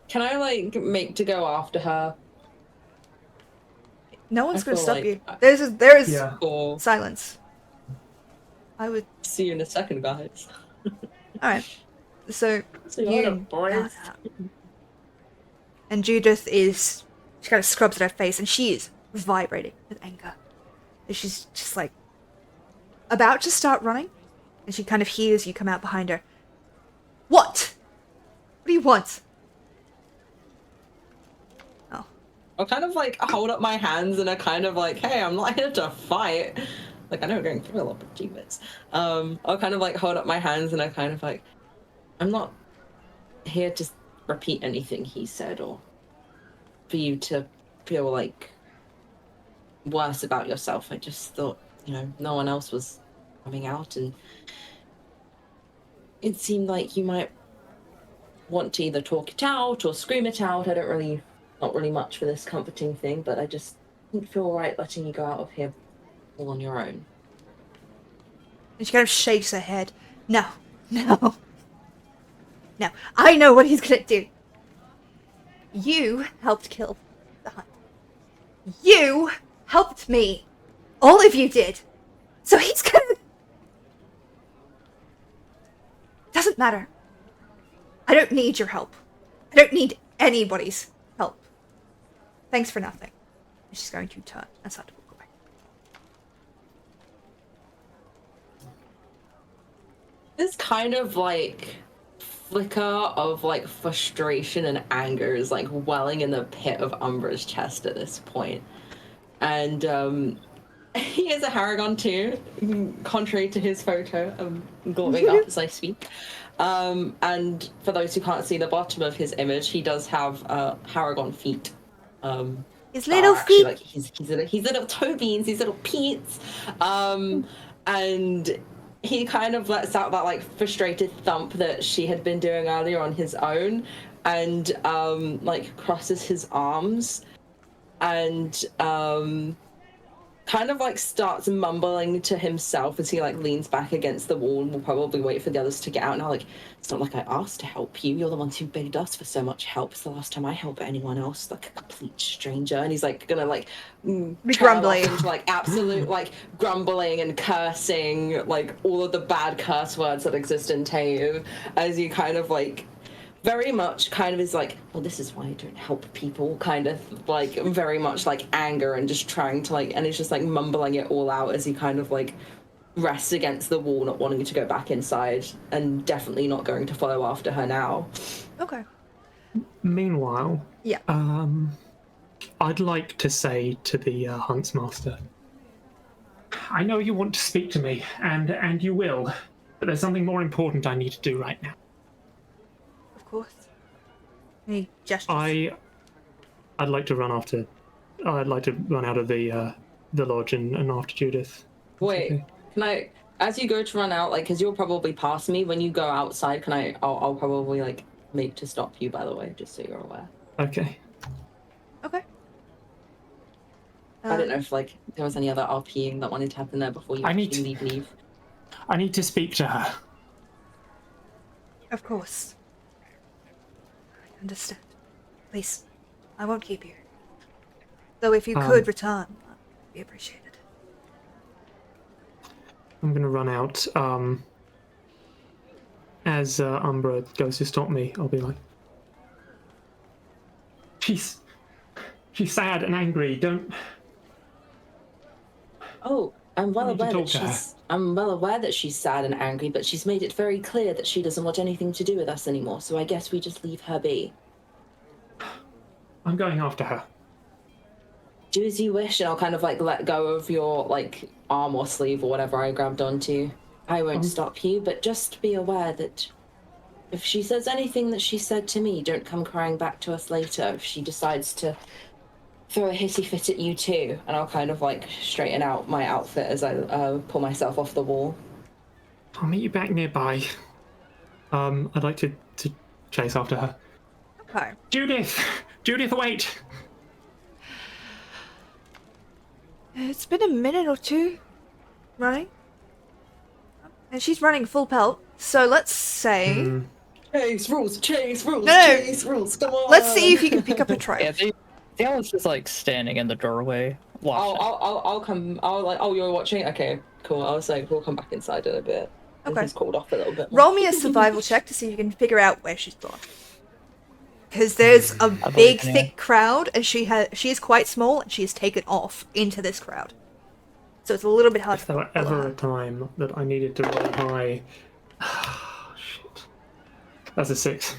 Can I make to go after her? No one's going to feel stop like you. There is Yeah. Or silence. I would... see you in a second, guys. Alright. So See you later, you... boys. And Judith is... she kind of scrubs at her face, and she is vibrating with anger. And she's just about to start running, and she kind of hears you come out behind her. What? What do you want? Oh. I'll kind of hold up my hands and I kind of hey, I'm not here to fight. I know we're going through a lot of achievements. I'll kind of hold up my hands and I kind of I'm not here to repeat anything he said or for you to feel worse about yourself. I just thought, no one else was coming out and it seemed like you might want to either talk it out or scream it out. Not really much for this comforting thing, but I just didn't feel right letting you go out of here all on your own. And she kind of shakes her head. No. No. No. I know what he's gonna do. You helped kill the hunt. You helped me. All of you did. So he's gonna... Doesn't matter. I don't need your help. I don't need anybody's help. Thanks for nothing. And she's going to turn and start to walk away. This kind of like flicker of like frustration and anger is like welling in the pit of Umbra's chest at this point. And he is a Haragon too, contrary to his photo. Glowing up as I speak. And for those who can't see the bottom of his image, he does have Haragon feet. His little feet. Like his little toe beans, his little peats. And he kind of lets out that like frustrated thump that she had been doing earlier on his own, and like crosses his arms and kind of like starts mumbling to himself as he like leans back against the wall and will probably wait for the others to get out. Now, like, it's not like I asked to help you. You're the ones who begged us for so much help. It's the last time I help anyone else, like a complete stranger. And he's like gonna like grumbling into like absolute like grumbling and cursing, like all of the bad curse words that exist in Taeve, as he kind of like very much kind of is like, well, this is why I don't help people, kind of like very much like anger and just trying to like, and it's just like mumbling it all out as he kind of like rests against the wall, not wanting to go back inside and definitely not going to follow after her now. Okay. Meanwhile, Yeah. I'd like to say to the Huntsmaster, I know you want to speak to me, and you will, but there's something more important I need to do right now. Of course. Any gestures? I'd like to run after. I'd like to run out of the lodge and after Judith. Wait, Okay. can I, as you go to run out, like, because you'll probably pass me when you go outside, I'll probably like make to stop you, by the way, just so you're aware. Okay. Okay. I don't know if like there was any other RPing that wanted to happen there before you actually leave. I need to speak to her. Of course. I understand. Please, I won't keep you. Though if you could return, that'd be appreciated. I'm gonna run out. As Umbra goes to stop me, I'll be like, she's sad and angry. Don't. Oh, I'm well I need to aware talk that to her. I'm well aware that she's sad and angry, but she's made it very clear that she doesn't want anything to do with us anymore. So I guess we just leave her be. I'm going after her. Do as you wish, and I'll kind of like let go of your like arm or sleeve or whatever I grabbed onto. I won't stop you, but just be aware that if she says anything that she said to me, don't come crying back to us later. If she decides to throw a hissy fit at you too, and I'll kind of like straighten out my outfit as I pull myself off the wall. I'll meet you back nearby. I'd like to chase after her. Okay. Judith! Judith, wait! It's been a minute or two running. And she's running full pelt, so let's say... Chase rules, No. chase rules, come on! Let's see if you can pick up a trail. Yeah, the owl's just like standing in the doorway. Watching. I'll come. I'll like. Oh, you're watching. Okay, cool. I was like, we'll come back inside in a bit. Okay. He's cooled off a little bit. Roll me a survival check to see if you can figure out where she's gone. Because there's a big, thick crowd, and she is quite small, and she has taken off into this crowd. So it's a little bit hard If to there were follow ever her. a time that I needed to roll high... Shit. That's a 6.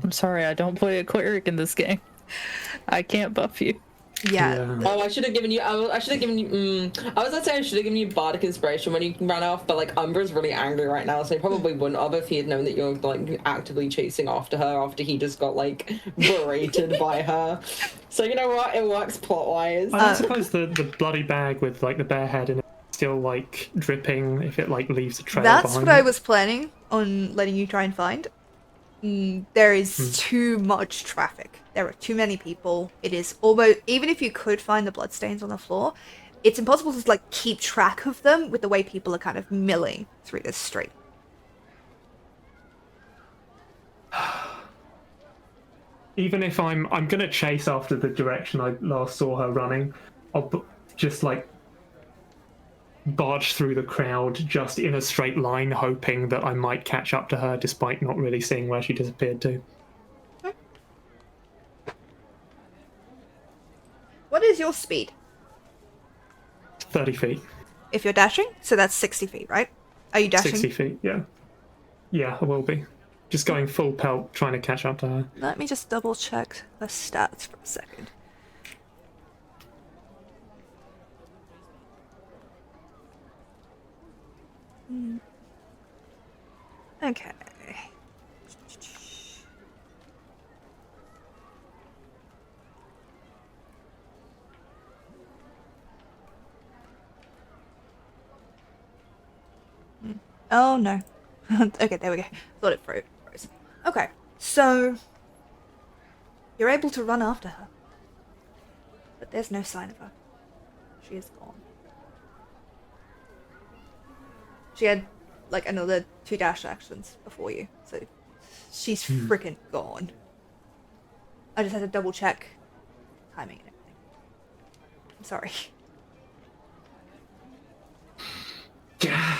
I'm sorry, I don't play a cleric in this game. I can't buff you. Yeah. Oh, I should have given you. I should have given you. I was gonna say I should have given you bardic inspiration when you ran off, but like Umbra's really angry right now, so he probably wouldn't have if he had known that you're like actively chasing after her after he just got like berated by her. So you know what? It works plot wise. I don't suppose the bloody bag with like the bear head in it is still like dripping if it like leaves a trail That's behind what I it. was planning on letting you try and find. There is too much traffic. There are too many people. It is almost, even if you could find the bloodstains on the floor, it's impossible to like keep track of them with the way people are kind of milling through this street. Even if I'm gonna chase after the direction I last saw her running, I'll just like barge through the crowd just in a straight line, hoping that I might catch up to her despite not really seeing where she disappeared to. What is your speed? 30 feet. If you're dashing, so that's 60 feet, right? Are you dashing? 60 feet, yeah. Yeah, I will be. Just going full pelt, trying to catch up to her. Let me just double check the stats for a second. Okay. Oh no. Okay, there we go. Thought it froze. Okay, so you're able to run after her, but there's no sign of her. She is gone. She had like another 2 dash actions before you, so she's freaking gone. I just had to double check timing and everything. I'm sorry. Yeah.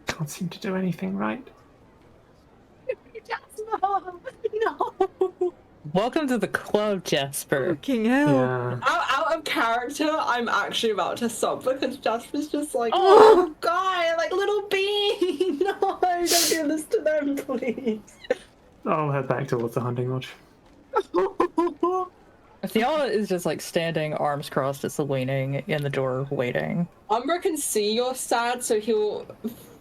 Can't seem to do anything right. No. Welcome to the club, Jasper. Fucking hell. Yeah. Out of character, I'm actually about to sob because Jasper's just like, oh, guy, like little bee. No, don't do this to them, please. I'll head back towards the hunting lodge. Theala is just like standing, arms crossed, just leaning in the door, waiting. Umbra can see you're sad, so he'll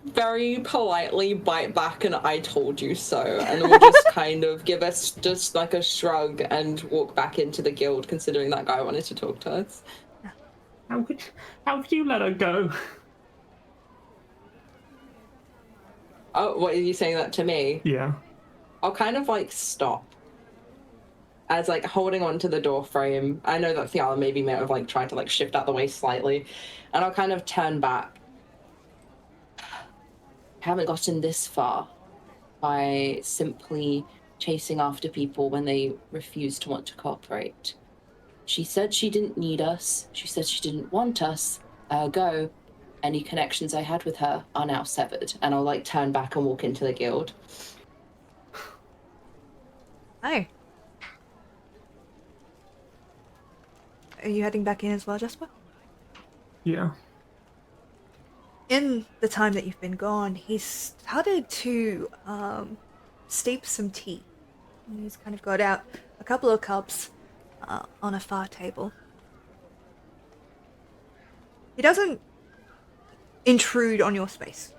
very politely bite back and I told you so, and we'll just kind of give us just like a shrug and walk back into the guild, considering that guy wanted to talk to us. How could you let her go? Oh, what, are you saying that to me? Yeah. I'll kind of like stop as like holding on to the door frame. I know that Theala maybe may have like tried to like shift out the way slightly, and I'll kind of turn back. Haven't gotten this far by simply chasing after people when they refuse to want to cooperate. She said she didn't need us. She said she didn't want us. Ergo, any connections I had with her are now severed. And I'll like turn back and walk into the guild. Hi. Are you heading back in as well, Jasper? Yeah. In the time that you've been gone, he's started to steep some tea. And he's kind of got out a couple of cups on a far table. He doesn't intrude on your space.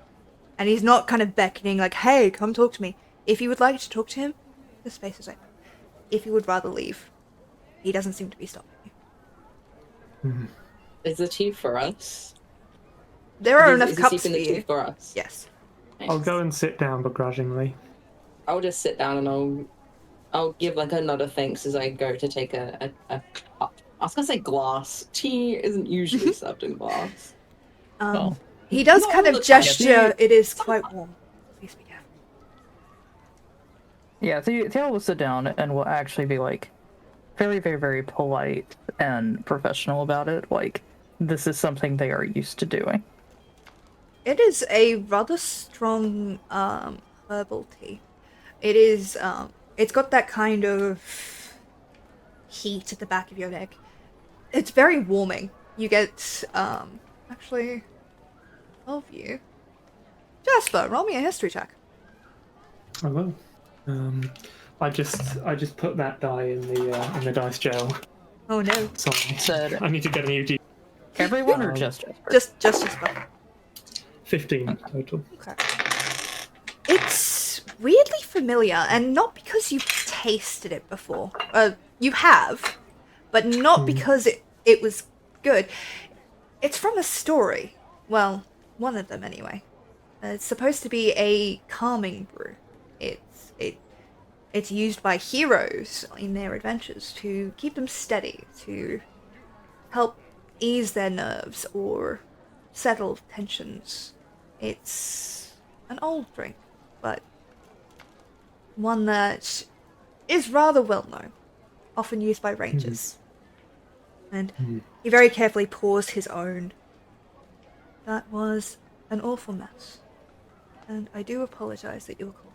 And he's not kind of beckoning like, hey, come talk to me. If you would like to talk to him, the space is open. If you would rather leave, he doesn't seem to be stopping you. Is the tea for us? There are enough Is he cups for keeping the tea you. for us? Yes. Nice. I'll go and sit down begrudgingly. I'll just sit down and I'll give like another thanks as I go to take a cup. I was gonna say glass. Tea isn't usually served in glass. Oh. He does Not kind all of the time. gesture. It is quite warm. Please be careful. Yeah, Theala will sit down and will actually be like very, very, very polite and professional about it. Like, this is something they are used to doing. It is a rather strong herbal tea. It is it's got that kind of heat at the back of your neck. It's very warming. You get actually of you. Jasper, roll me a history check. I will. I just put that die in the dice jail. Oh no. Sorry. Said I need to get a new D. everyone or just Jasper? Just Jasper. 15 total. Okay. It's weirdly familiar, and not because you've tasted it before. You have, but not because it was good. It's from a story. Well, one of them, anyway. It's supposed to be a calming brew. It's used by heroes in their adventures to keep them steady, to help ease their nerves or settle tensions. It's an old drink, but one that is rather well known, often used by rangers. And he very carefully pours his own. That was an awful mess, and I do apologize that you were caught.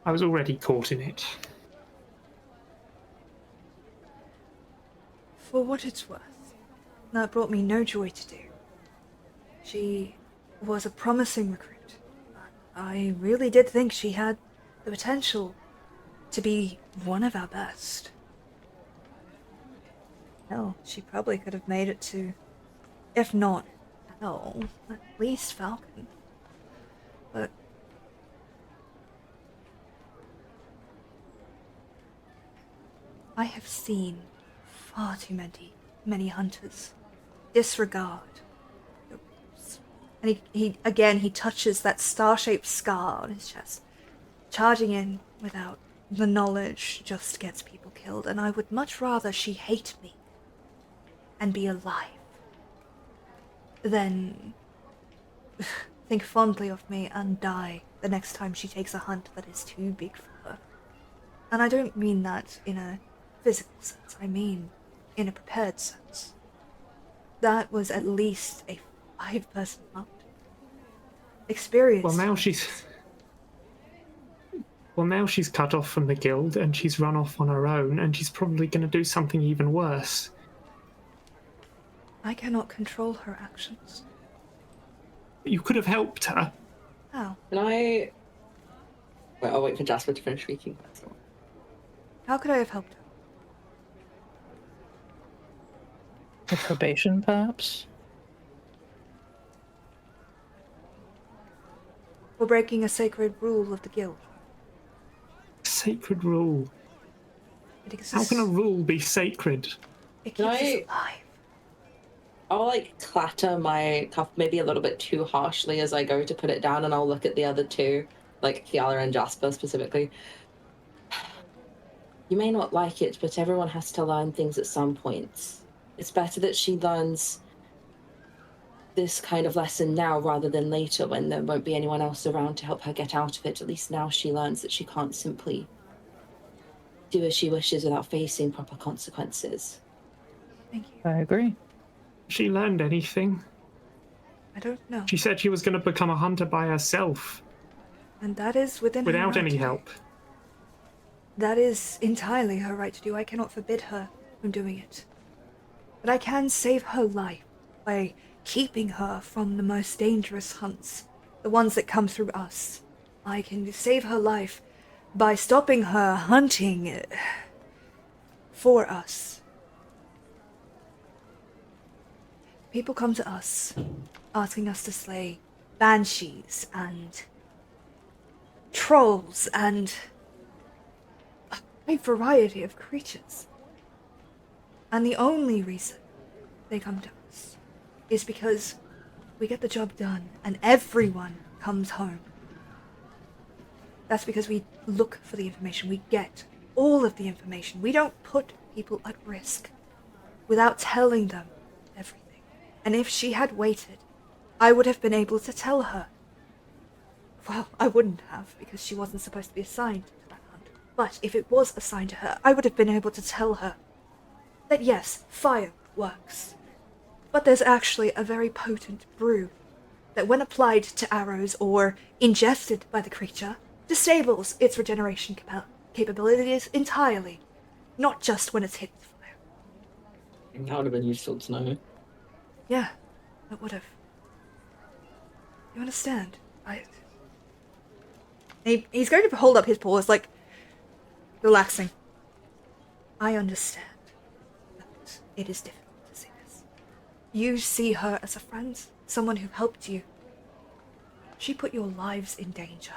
I was already caught in it. For what it's worth, that brought me no joy to do. She was a promising recruit. I really did think she had the potential to be one of our best. Hell, she probably could have made it to, if not hell, at least Falcon. But I have seen far too many hunters disregard the rules. And he touches that star-shaped scar on his chest. Charging in without the knowledge just gets people killed, and I would much rather she hate me and be alive than think fondly of me and die the next time she takes a hunt that is too big for her. And I don't mean that in a physical sense, I mean in a prepared sense. That was at least a 5-person hunt. Experience. Well, now she's cut off from the guild, and she's run off on her own, and she's probably going to do something even worse. I cannot control her actions. You could have helped her. How? Can I... Wait, I'll wait for Jasper to finish speaking. How could I have helped her? With probation, perhaps? For breaking a sacred rule of the guild. Sacred rule. How can a rule be sacred? It keeps us alive. I'll like clatter my cup maybe a little bit too harshly as I go to put it down, and I'll look at the other two, like Kiala and Jasper specifically. You may not like it, but everyone has to learn things at some points. It's better that she learns this kind of lesson now rather than later when there won't be anyone else around to help her get out of it. At least now she learns that she can't simply do as she wishes without facing proper consequences. Thank you. I agree. She learned anything? I don't know. She said she was going to become a hunter by herself. And that is within her Without right any to do. help. That is entirely her right to do. I cannot forbid her from doing it. But I can save her life by keeping her from the most dangerous hunts, the ones that come through us. I can save her life by stopping her hunting for us. People come to us asking us to slay banshees and trolls and a great variety of creatures. And the only reason they come to us is because we get the job done and everyone comes home. That's because we look for the information. We get all of the information. We don't put people at risk without telling them everything. And if she had waited, I would have been able to tell her. Well, I wouldn't have, because she wasn't supposed to be assigned to that hunt. But if it was assigned to her, I would have been able to tell her that yes, fire works. But there's actually a very potent brew that when applied to arrows or ingested by the creature, disables its regeneration capabilities entirely, not just when it's hit with fire. That would have been useful to know. Yeah, it would have. You understand? He's going to hold up his paws, like, relaxing. I understand that it is difficult to see this. You see her as a friend, someone who helped you. She put your lives in danger.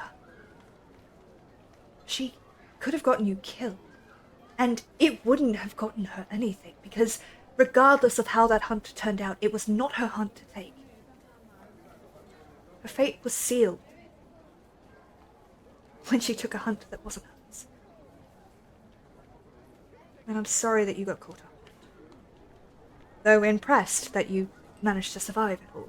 She could have gotten you killed, and it wouldn't have gotten her anything, because regardless of how that hunt turned out, it was not her hunt to take. Her fate was sealed. when she took a hunt that wasn't hers. And I'm sorry that you got caught up. Though impressed that you managed to survive it all.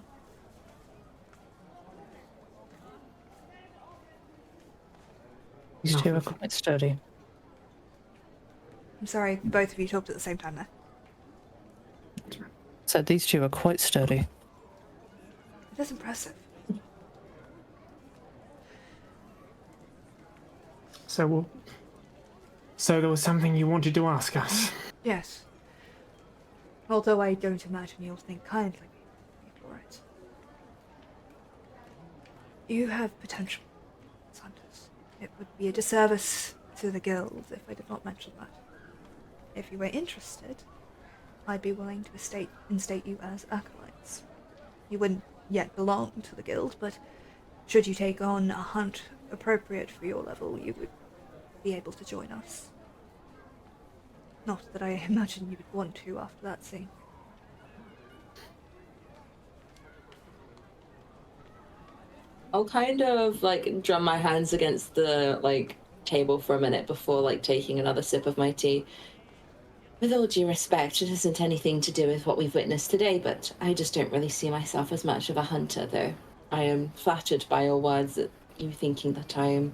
These two are quite sturdy. I'm sorry, both of you talked at the same time there. So these two are quite sturdy. It is impressive. So there was something you wanted to ask us? Yes. Although I don't imagine you'll think kindly for it. You have potential as hunters. It would be a disservice to the guild if I did not mention that. If you were interested, I'd be willing to instate you as acolytes. You wouldn't yet belong to the guild, but should you take on a hunt appropriate for your level, you would be able to join us. Not that I imagine you would want to after that scene. I'll kind of like drum my hands against the table for a minute before taking another sip of my tea. With all due respect, it isn't anything to do with what we've witnessed today, but I just don't really see myself as much of a hunter, though. I am flattered by your words that you thinking that I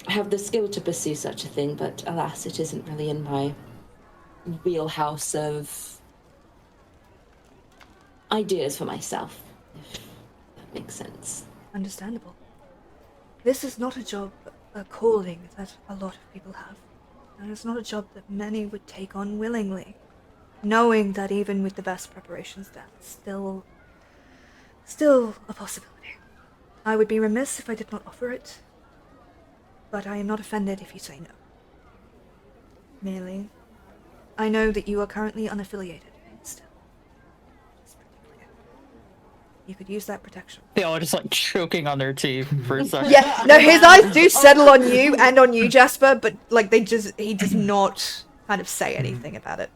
have the skill to pursue such a thing, but alas, it isn't really in my wheelhouse of ideas for myself, if that makes sense. Understandable. This is not a job, a calling that a lot of people have. And it's not a job that many would take on willingly, knowing that even with the best preparations, that's still a possibility. I would be remiss if I did not offer it, but I am not offended if you say no. Merely, I know that you are currently unaffiliated still. You could use that protection. They all are just choking on their tea for a second. Yeah, no, his eyes do settle on you and on you, Jasper, but he does not kind of say anything about it.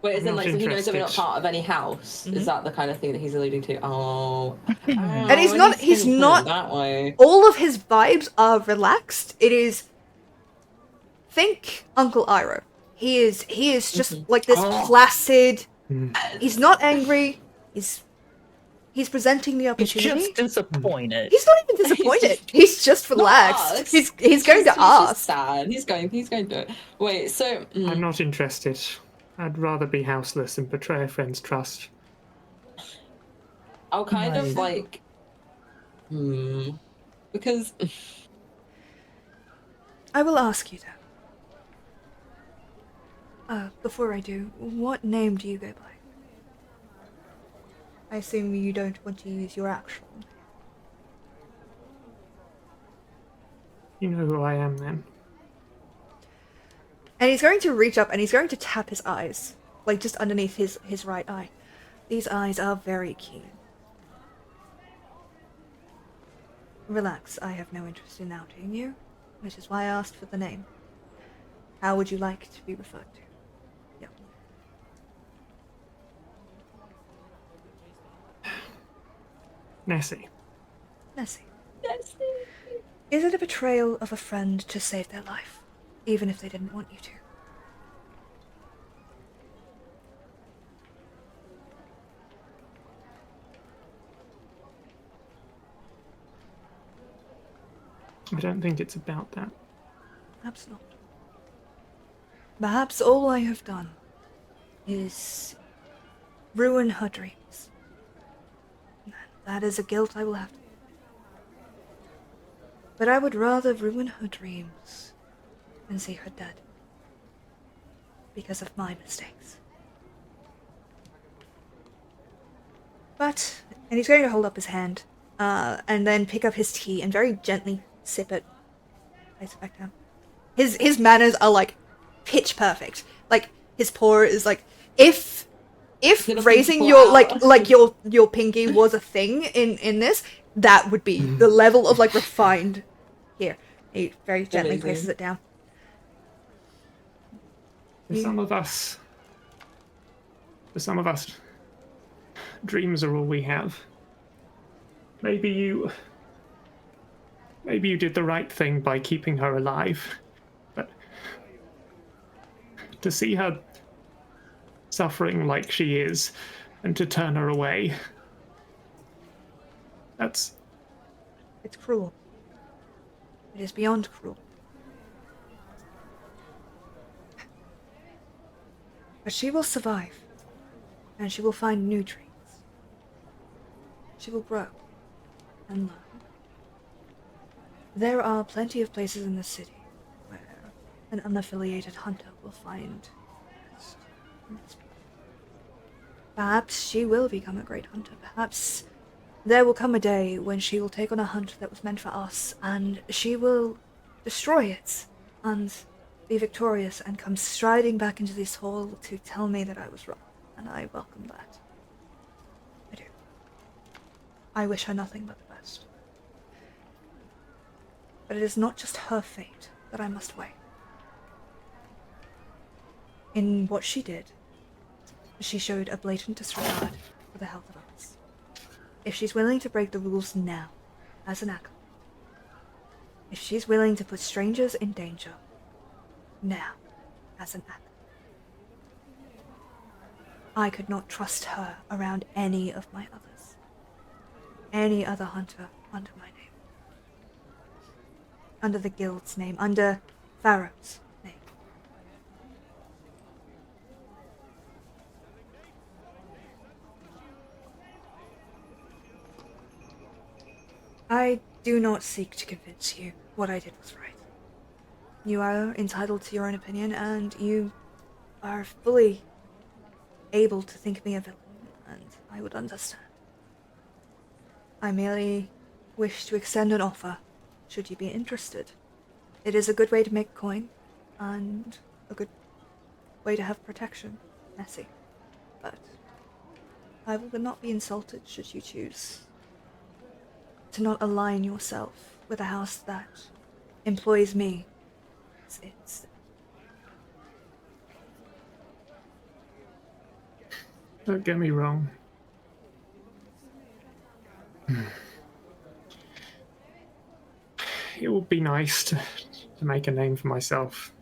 Wait, isn't Not so he knows that we're not interested. part of any house? Is that the kind of thing that he's alluding to? Oh. And he's not that way. all of his vibes are relaxed. It is, think Uncle Iroh. He is just like this placid. He's not angry. He's presenting the He's opportunity. just disappointed. He's not even disappointed. He's just relaxed. He's going to He's ask. just sad. He's going to it. Wait, so I'm not interested. I'd rather be houseless and betray a friend's trust. I'll kind of because I will ask you though. Before I do, what name do you go by? I assume you don't want to use your actual name. You know who I am then. And he's going to reach up and he's going to tap his eyes, just underneath his right eye. These eyes are very keen. Relax, I have no interest in outing you, which is why I asked for the name. How would you like to be referred to? Yep. Nessie. Nessie. Is it a betrayal of a friend to save their life, even if they didn't want you to? I don't think it's about that. Perhaps not. Perhaps all I have done is ruin her dreams. That is a guilt I will have to. But I would rather ruin her dreams than see her dead. Because of my mistakes. But, and he's going to hold up his hand, and then pick up his tea and very gently sip it. Place it back down. His manners are pitch perfect. His pour is if raising your your pinky was a thing in this, that would be the level of refined. Here, he very gently Amazing. places it down. For some of us, dreams are all we have. Maybe you maybe you did the right thing by keeping her alive, but to see her suffering like she is, and to turn her away, that's... It's cruel. It is beyond cruel. But she will survive, and she will find new dreams. She will grow and learn. There are plenty of places in the city where an unaffiliated hunter will find rest and peace. Perhaps she will become a great hunter. Perhaps there will come a day when she will take on a hunt that was meant for us, and she will destroy it, and be victorious, and come striding back into this hall to tell me that I was wrong, and I welcome that. I do. I wish her nothing but the best. But it is not just her fate that I must weigh. In what she did, she showed a blatant disregard for the health of others. If she's willing to break the rules now, as an acolyte, if she's willing to put strangers in danger, now, as an acolyte, I could not trust her around any of my others. Any other hunter under my name. Under the guild's name, under Sparrow's name. I do not seek to convince you what I did was right. You are entitled to your own opinion, and you are fully able to think me a villain, and I would understand. I merely wish to extend an offer, should you be interested. It is a good way to make coin, and a good way to have protection. Messy. But I will not be insulted should you choose to not align yourself with a house that employs me as its... Don't get me wrong. It would be nice to make a name for myself.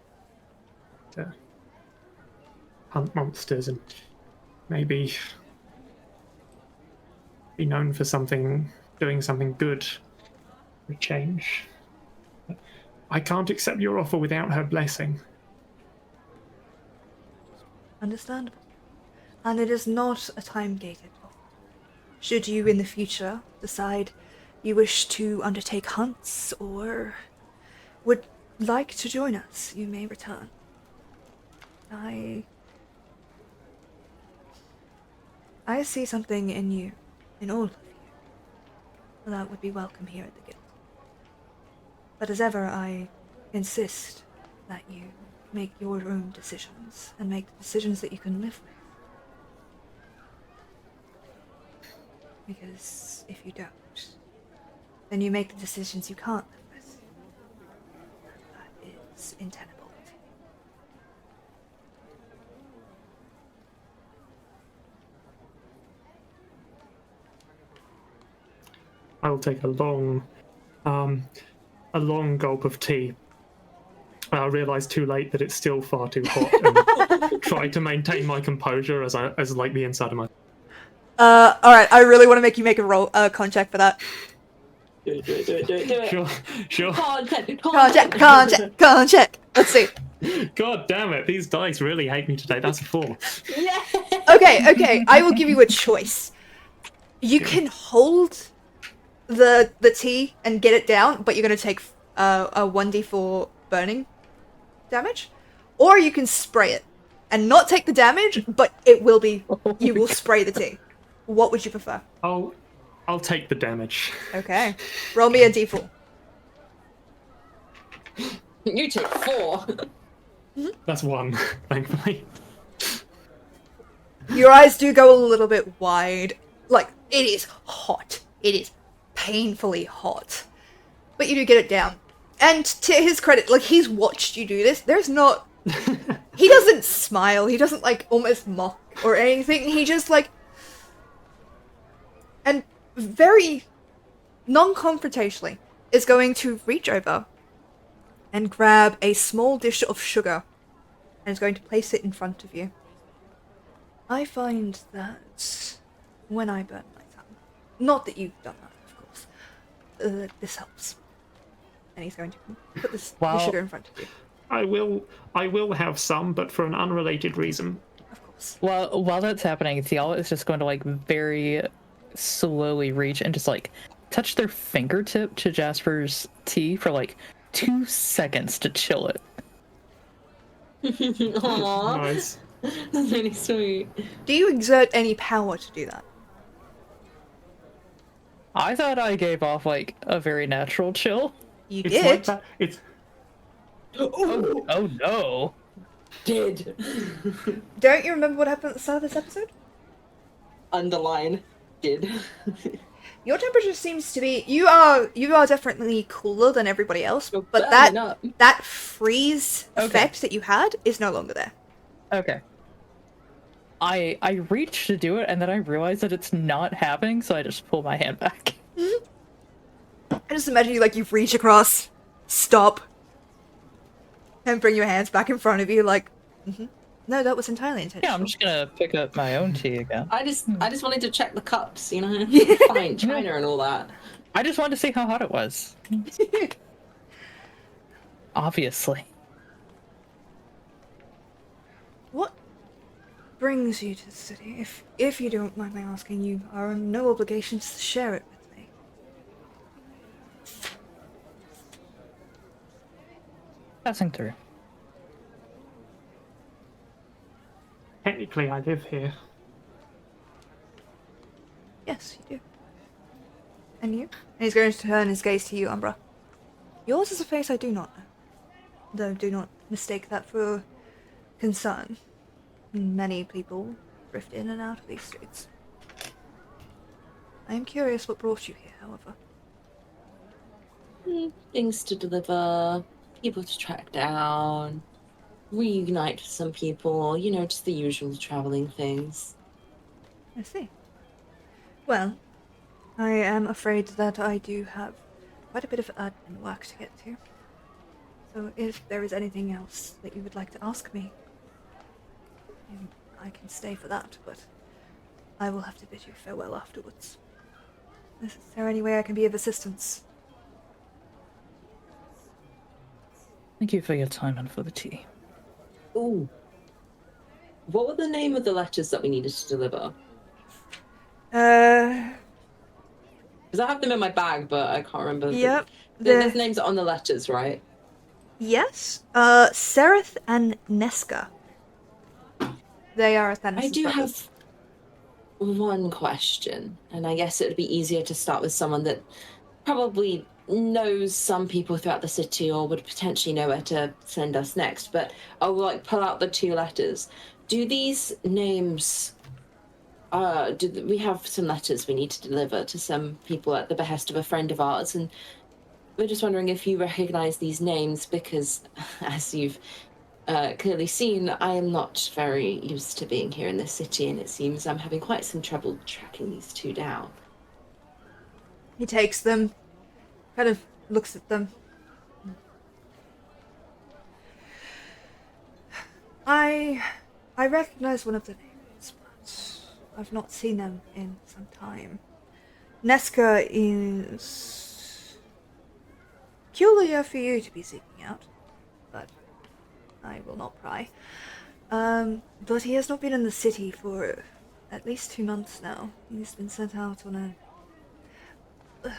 To hunt monsters and maybe be known for doing something good for a change. But I can't accept your offer without her blessing. Understandable. And it is not a time-gated offer. Should you in the future decide you wish to undertake hunts or would like to join us, you may return. I see something in you, in all of you, that would be welcome here at the guild. But as ever, I insist that you make your own decisions, and make decisions that you can live with. Because if you don't, then you make the decisions you can't live with. That is untenable. I will take a long gulp of tea. I realise too late that it's still far too hot, and try to maintain my composure as like the inside of my... Alright, I really want to make you make a con check for that. Do it. Sure. Con check. Let's see. God damn it, these dice really hate me today. That's a 4. Yeah. Okay, I will give you a choice. You can hold the tea and get it down, but you're going to take a 1d4 burning damage. Or you can spray it and not take the damage, but it will be... You will spray the tea. What would you prefer? I'll take the damage. Okay. Roll me a d4. You took 4. That's 1, thankfully. Your eyes do go a little bit wide. Like, it is hot. It is painfully hot. But you do get it down. And to his credit, like, he's watched you do this. There's not... He doesn't smile. He doesn't, like, almost mock or anything. He just, like... And very non-confrontationally, is going to reach over and grab a small dish of sugar and is going to place it in front of you. I find that when I burn my tongue, not that you've done that, of course, this helps. And he's going to put the Wow. sugar in front of you, I will have some, but for an unrelated reason. of course. Well, while that's happening, Thial is just going to like very slowly reach and just like touch their fingertip to Jasper's tea for like 2 seconds to chill it. Aww, Nice. that's really sweet. Do you exert any power to do that? I thought I gave off like a very natural chill. You It's did. like that. It's Oh no. Did. Don't you remember what happened at the start of this episode? Underline. Did. Your temperature seems to be you are definitely cooler than everybody else, You're but burning up. that freeze Okay. effect that you had is no longer there. Okay. I reached to do it and then I realized that it's not happening, so I just pull my hand back. I just imagine you reach across, stop, and bring your hands back in front of you like, no, that was entirely intentional. Yeah, I'm just gonna pick up my own tea again. I just wanted to check the cups, you know? Fine, China and all that. I just wanted to see how hot it was. Obviously. What brings you to the city? If you don't mind my asking, you are under no obligations to share it with me. Passing through. technically I live here. Yes, you do. And you? And he's going to turn his gaze to you, Umbra. Yours is a face I do not know. Though do not mistake that for concern. Many people drift in and out of these streets. I am curious what brought you here, however. Things to deliver, people to track down, reunite with some people, you know, just the usual traveling things. I see. Well, I am afraid that I do have quite a bit of admin work to get to. So if there is anything else that you would like to ask me, I can stay for that, but I will have to bid you farewell afterwards. Is there any way I can be of assistance? Thank you for your time and for the tea. Ooh. What were the name of the letters that we needed to deliver? Because I have them in my bag, but I can't remember. Yep. There's names on the letters, right? Yes. Sereth and Neska. They are Athanas' I do brothers. have one question, and I guess it would be easier to start with someone that probably knows some people throughout the city or would potentially know where to send us next, but I'll pull out the two letters. Do these names we have some letters we need to deliver to some people at the behest of a friend of ours, and we're just wondering if you recognize these names, because as you've clearly seen, I am not very used to being here in this city, and it seems I'm having quite some trouble tracking these two down. He takes them, kind of looks at them. I recognize one of the names, but I've not seen them in some time. Neska is peculiar for you to be seeking out, but I will not pry. But he has not been in the city for at least 2 months now. He's been sent out on a...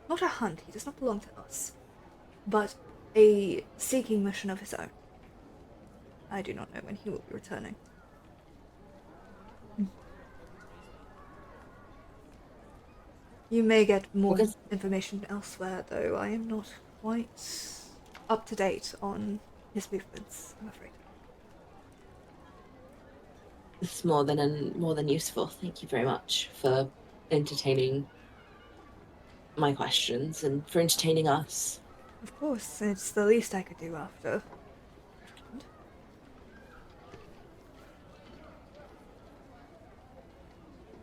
not a hunt, he does not belong to us, but a seeking mission of his own. I do not know when he will be returning. You may get more information elsewhere, though I am not quite up to date on his movements, I'm afraid. It's more than useful. Thank you very much for entertaining my questions and for entertaining us. Of course, it's the least I could do after.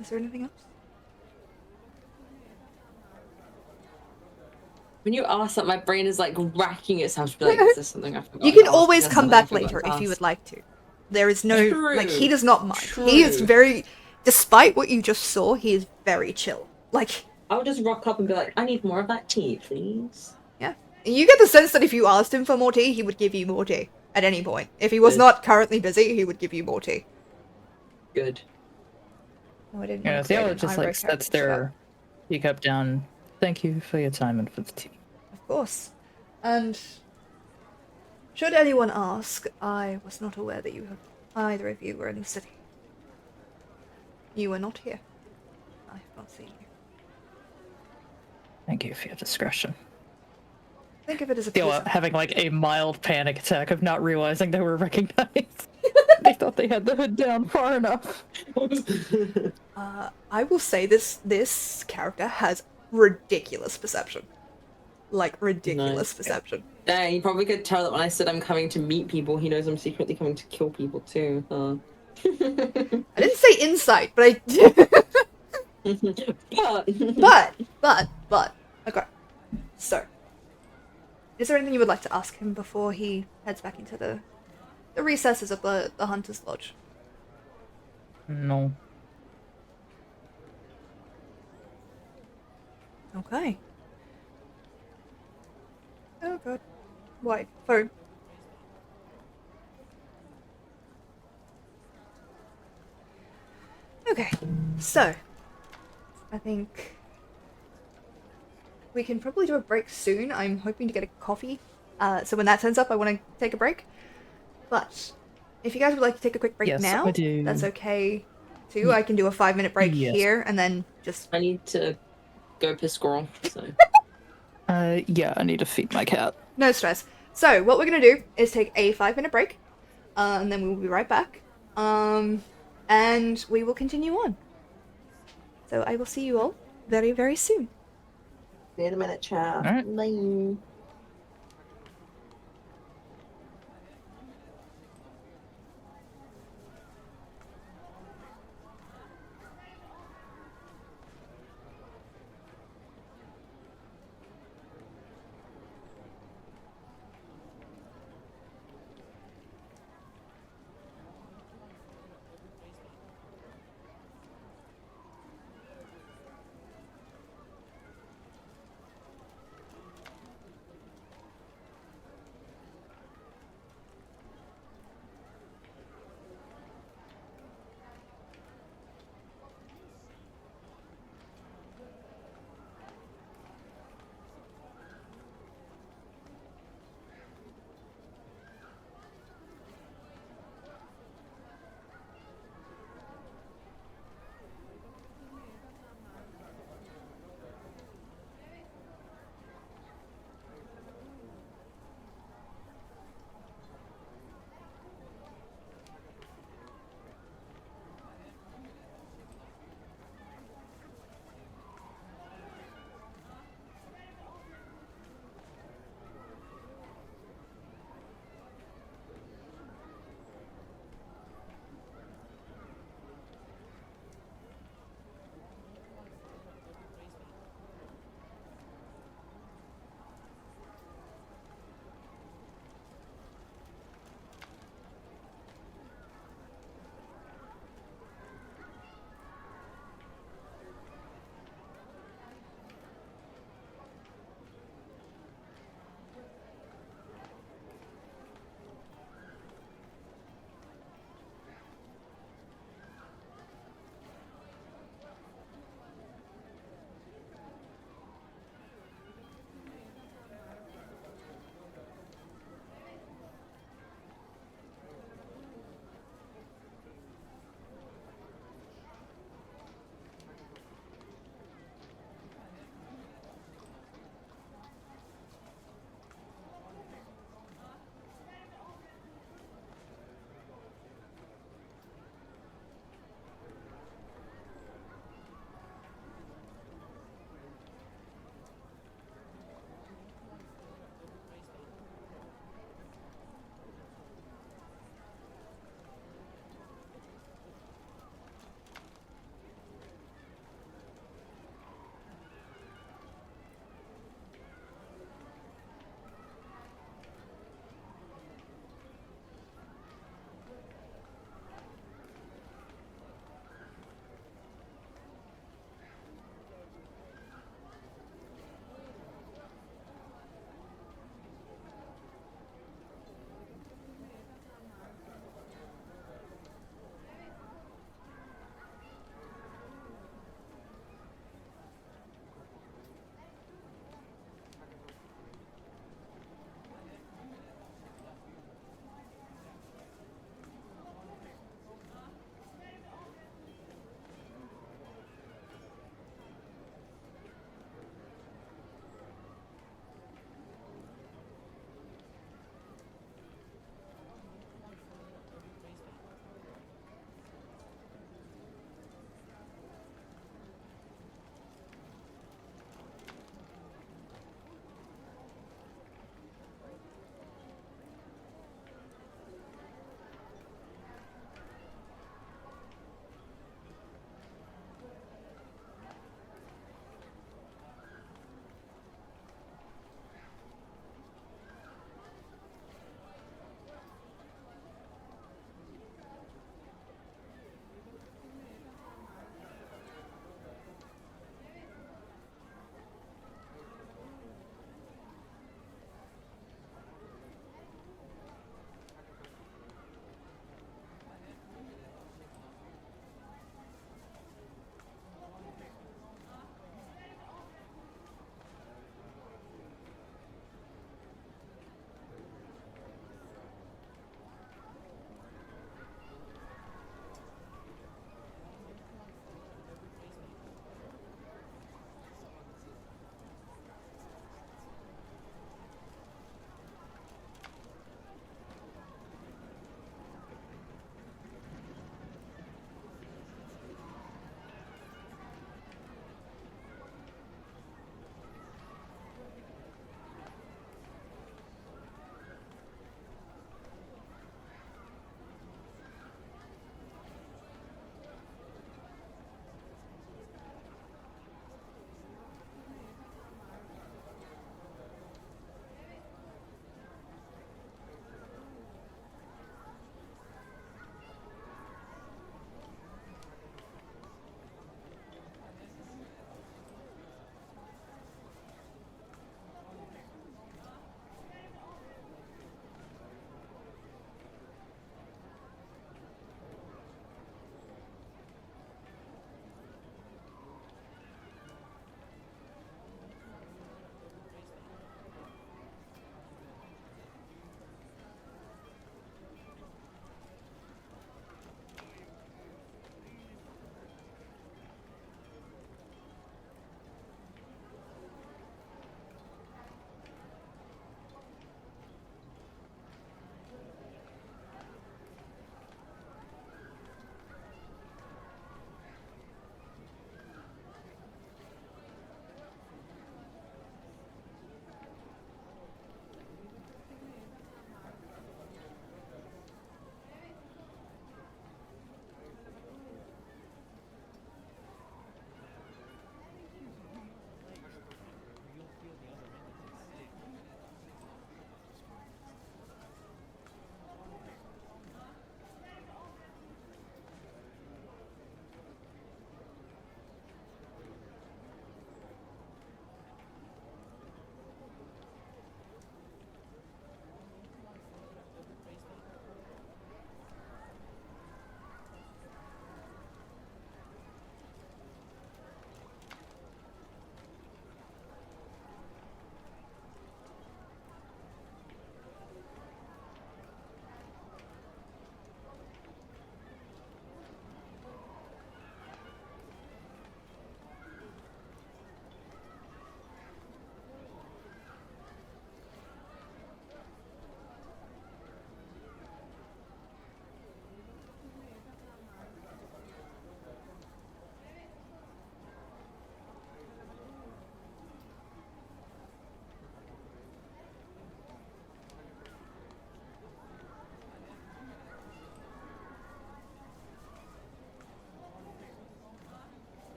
Is there anything else? When you ask that, my brain is like racking itself to be like, is this something I forgot? You can to ask? always Is there come something I back forgot later to if you would ask? like to. There is no like he True. does not mind. He is True. very, despite what you just saw, he is very chill. Like I'll just rock up and be like, I need more of that tea, please. yeah, you get the sense that if you asked him for more tea, he would give you more tea at any point. If he was Good. not currently busy, he would give you more tea. Good. Oh, I didn't Yeah, want to create Theo an just Iro like character. sets Shut up. their teacup down. Thank you for your time and for the tea. Of course. And should anyone ask, I was not aware that either of you were in the city. You were not here. I have not seen you. Thank you for your discretion. Think of it as a Theo pleasant. having like a mild panic attack of not realizing they were recognized. They thought they had the hood down far enough. I will say this character has ridiculous perception. Like ridiculous Nice. perception. Dang, you probably could tell that when I said I'm coming to meet people, he knows I'm secretly coming to kill people too. Huh? I didn't say insight, but I but okay. So, is there anything you would like to ask him before he heads back into the recesses of the Hunter's Lodge? No. Okay. Oh god. Why? Phone. Okay. So, I think we can probably do a break soon. I'm hoping to get a coffee. So when that turns up, I want to take a break. But if you guys would like to take a quick break Yes, now, I do. that's okay too. I can do a 5-minute break Yes. here and then just... I need to go piss squirrel, so. Yeah, I need to feed my cat. No stress. So what we're going to do is take a 5-minute break. And then we will be right back. And we will continue on. So I will see you all very, very soon. See you in a minute, chat. All right. Bye.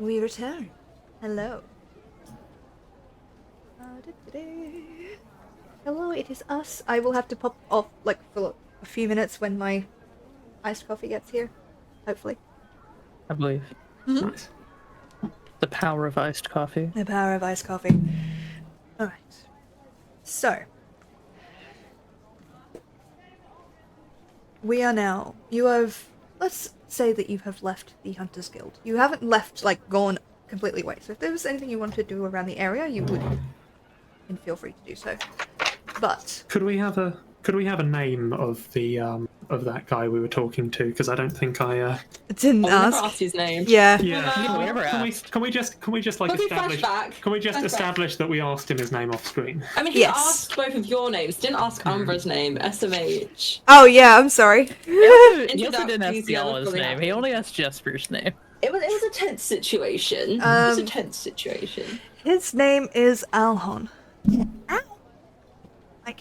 we return. Hello. Hello, it is us. I will have to pop off like for a few minutes when my iced coffee gets here. Hopefully. I believe. Nice. The power of iced coffee. The power of iced coffee. Alright. So. We are now. You have. Let's say that you have left the Hunters Guild. You haven't left, like, gone completely away. So if there was anything you wanted to do around the area, you would. And feel free to do so. But. Could we have a name of the of that guy we were talking to? Because I don't think I didn't Never ask. asked his name. Yeah. Yeah. we never asked. Can we just like Quickly establish? flashback. Can we just Flashback. establish that we asked him his name off screen? I mean, he Yes. asked both of your names. Didn't ask Umbra's name. SMH. Oh yeah, I'm sorry. He also didn't ask Introductions, the other Yala's fully name. He happened. only asked Jesper's name. It was a tense situation. It was a tense situation. His name is Alhon. Ow. Like.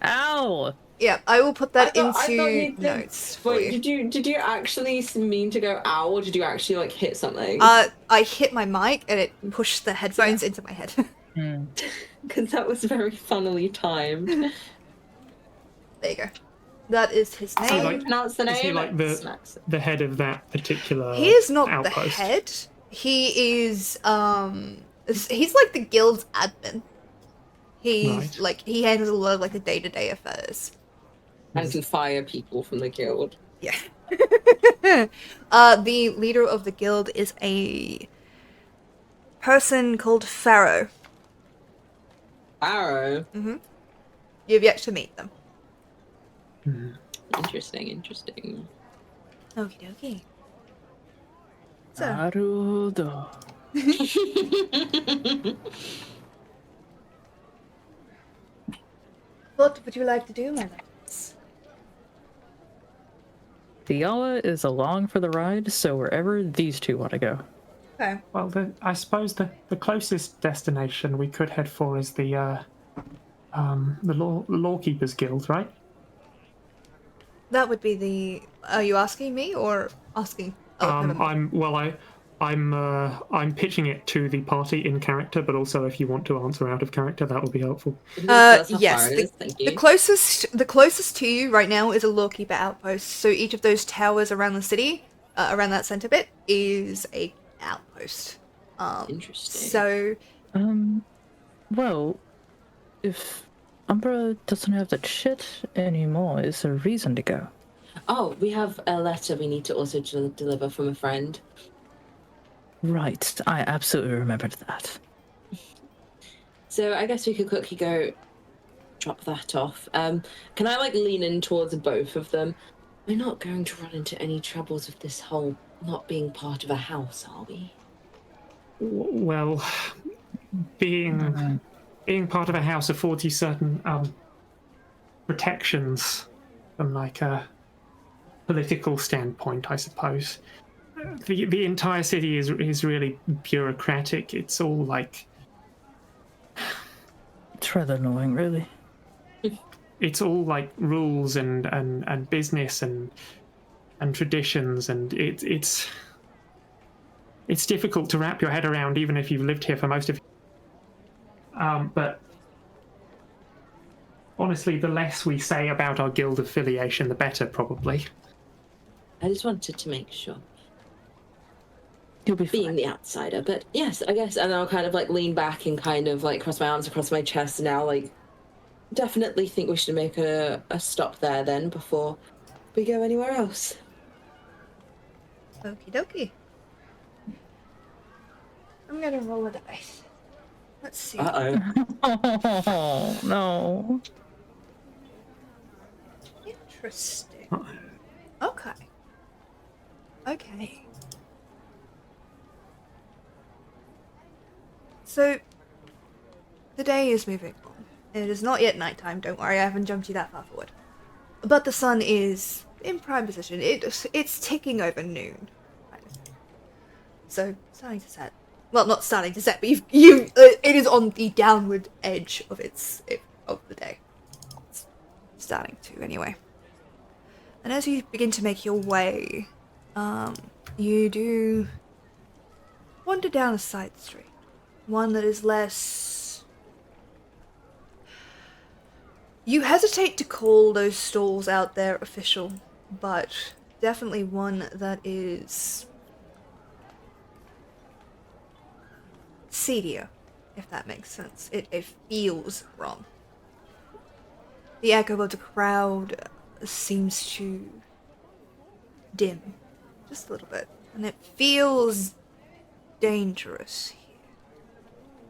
Ow! Yeah, I will put that I thought into you'd think- notes for Wait, you. did you actually mean to go ow, or did you actually like hit something? I hit my mic and it pushed the headphones into my head. Because that was very funnily timed. There you go. That is his Is he name. like- Pronounce the name. Is he like Smacks it. the head of that particular He is not outpost? the head. He is he's like the guild's admin. He's Right. like he handles a lot of like the day-to-day affairs. And can fire people from the guild. Yeah. The leader of the guild is a person called Sparrow. Arrow. You've yet to meet them. Interesting. Okie dokie. So, Naruto. what would you like to do, my lads? Yala is along for the ride, so wherever these two want to go. Okay. Well, I suppose the closest destination we could head for is the Lawkeepers Guild, right? That would be the. Are you asking me or asking? Oh, never mind. I'm pitching it to the party in character, but also if you want to answer out of character, that would be helpful. That's how Yes. far it is, thank you. The closest to you right now is a lawkeeper outpost. So each of those towers around the city, around that center bit, is a outpost. Interesting. So Well, if Umbra doesn't have that shit anymore, is there a reason to go? Oh, we have a letter we need to also deliver from a friend. Right, I absolutely remembered that. So I guess we could quickly go drop that off. Can I like lean in towards both of them? We're not going to run into any troubles with this whole not being part of a house, are we? Well, being part of a house affords you certain protections from like a political standpoint, I suppose. The entire city is really bureaucratic. It's all like It's rather annoying, really. it's all like rules and business and traditions, and it's difficult to wrap your head around, even if you've lived here for most of. But honestly, the less we say about our guild affiliation, the better, probably. I just wanted to make sure. You'll be Being fine. the outsider, but yes, I guess, and I'll kind of like lean back and kind of like cross my arms across my chest now, like definitely think we should make a stop there then before we go anywhere else. okie dokie. I'm gonna roll a dice. Let's see. Oh, no. Interesting. Okay. Okay. So, the day is moving on. It is not yet nighttime, don't worry, I haven't jumped you that far forward. But the sun is in prime position. It's ticking over noon. Kind of. So, starting to set. Well, not starting to set, but it is on the downward edge of of the day. It's starting to, anyway. And as you begin to make your way, you do wander down a side street. One that is less... You hesitate to call those stalls out there official, but definitely one that is... seedier, if that makes sense. It feels wrong. The echo of the crowd seems to dim just a little bit, and it feels dangerous here.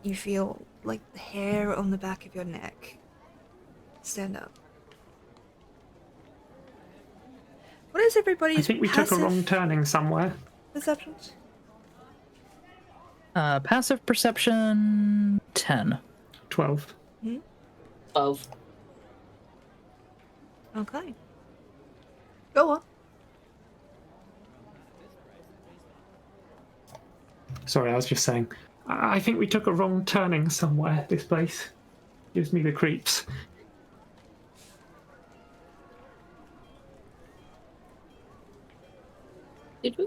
You feel like the hair on the back of your neck stand up. What is everybody's I think we took a wrong turning somewhere. perceptions? Passive perception 10. 12. 12. Okay. Go on. Sorry, I was just saying. I think we took a wrong turning somewhere, this place. Gives me the creeps. Did we?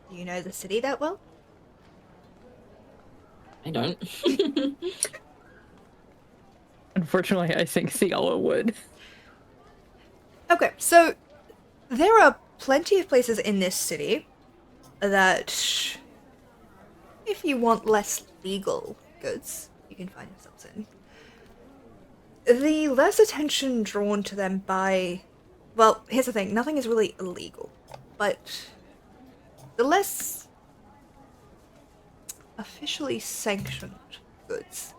Do you know the city that well? I don't. Unfortunately, I think Theala would. Okay, so there are plenty of places in this city that, if you want less legal goods, you can find yourselves in. The less attention drawn to them by... Well, here's the thing, nothing is really illegal, but the less officially sanctioned goods.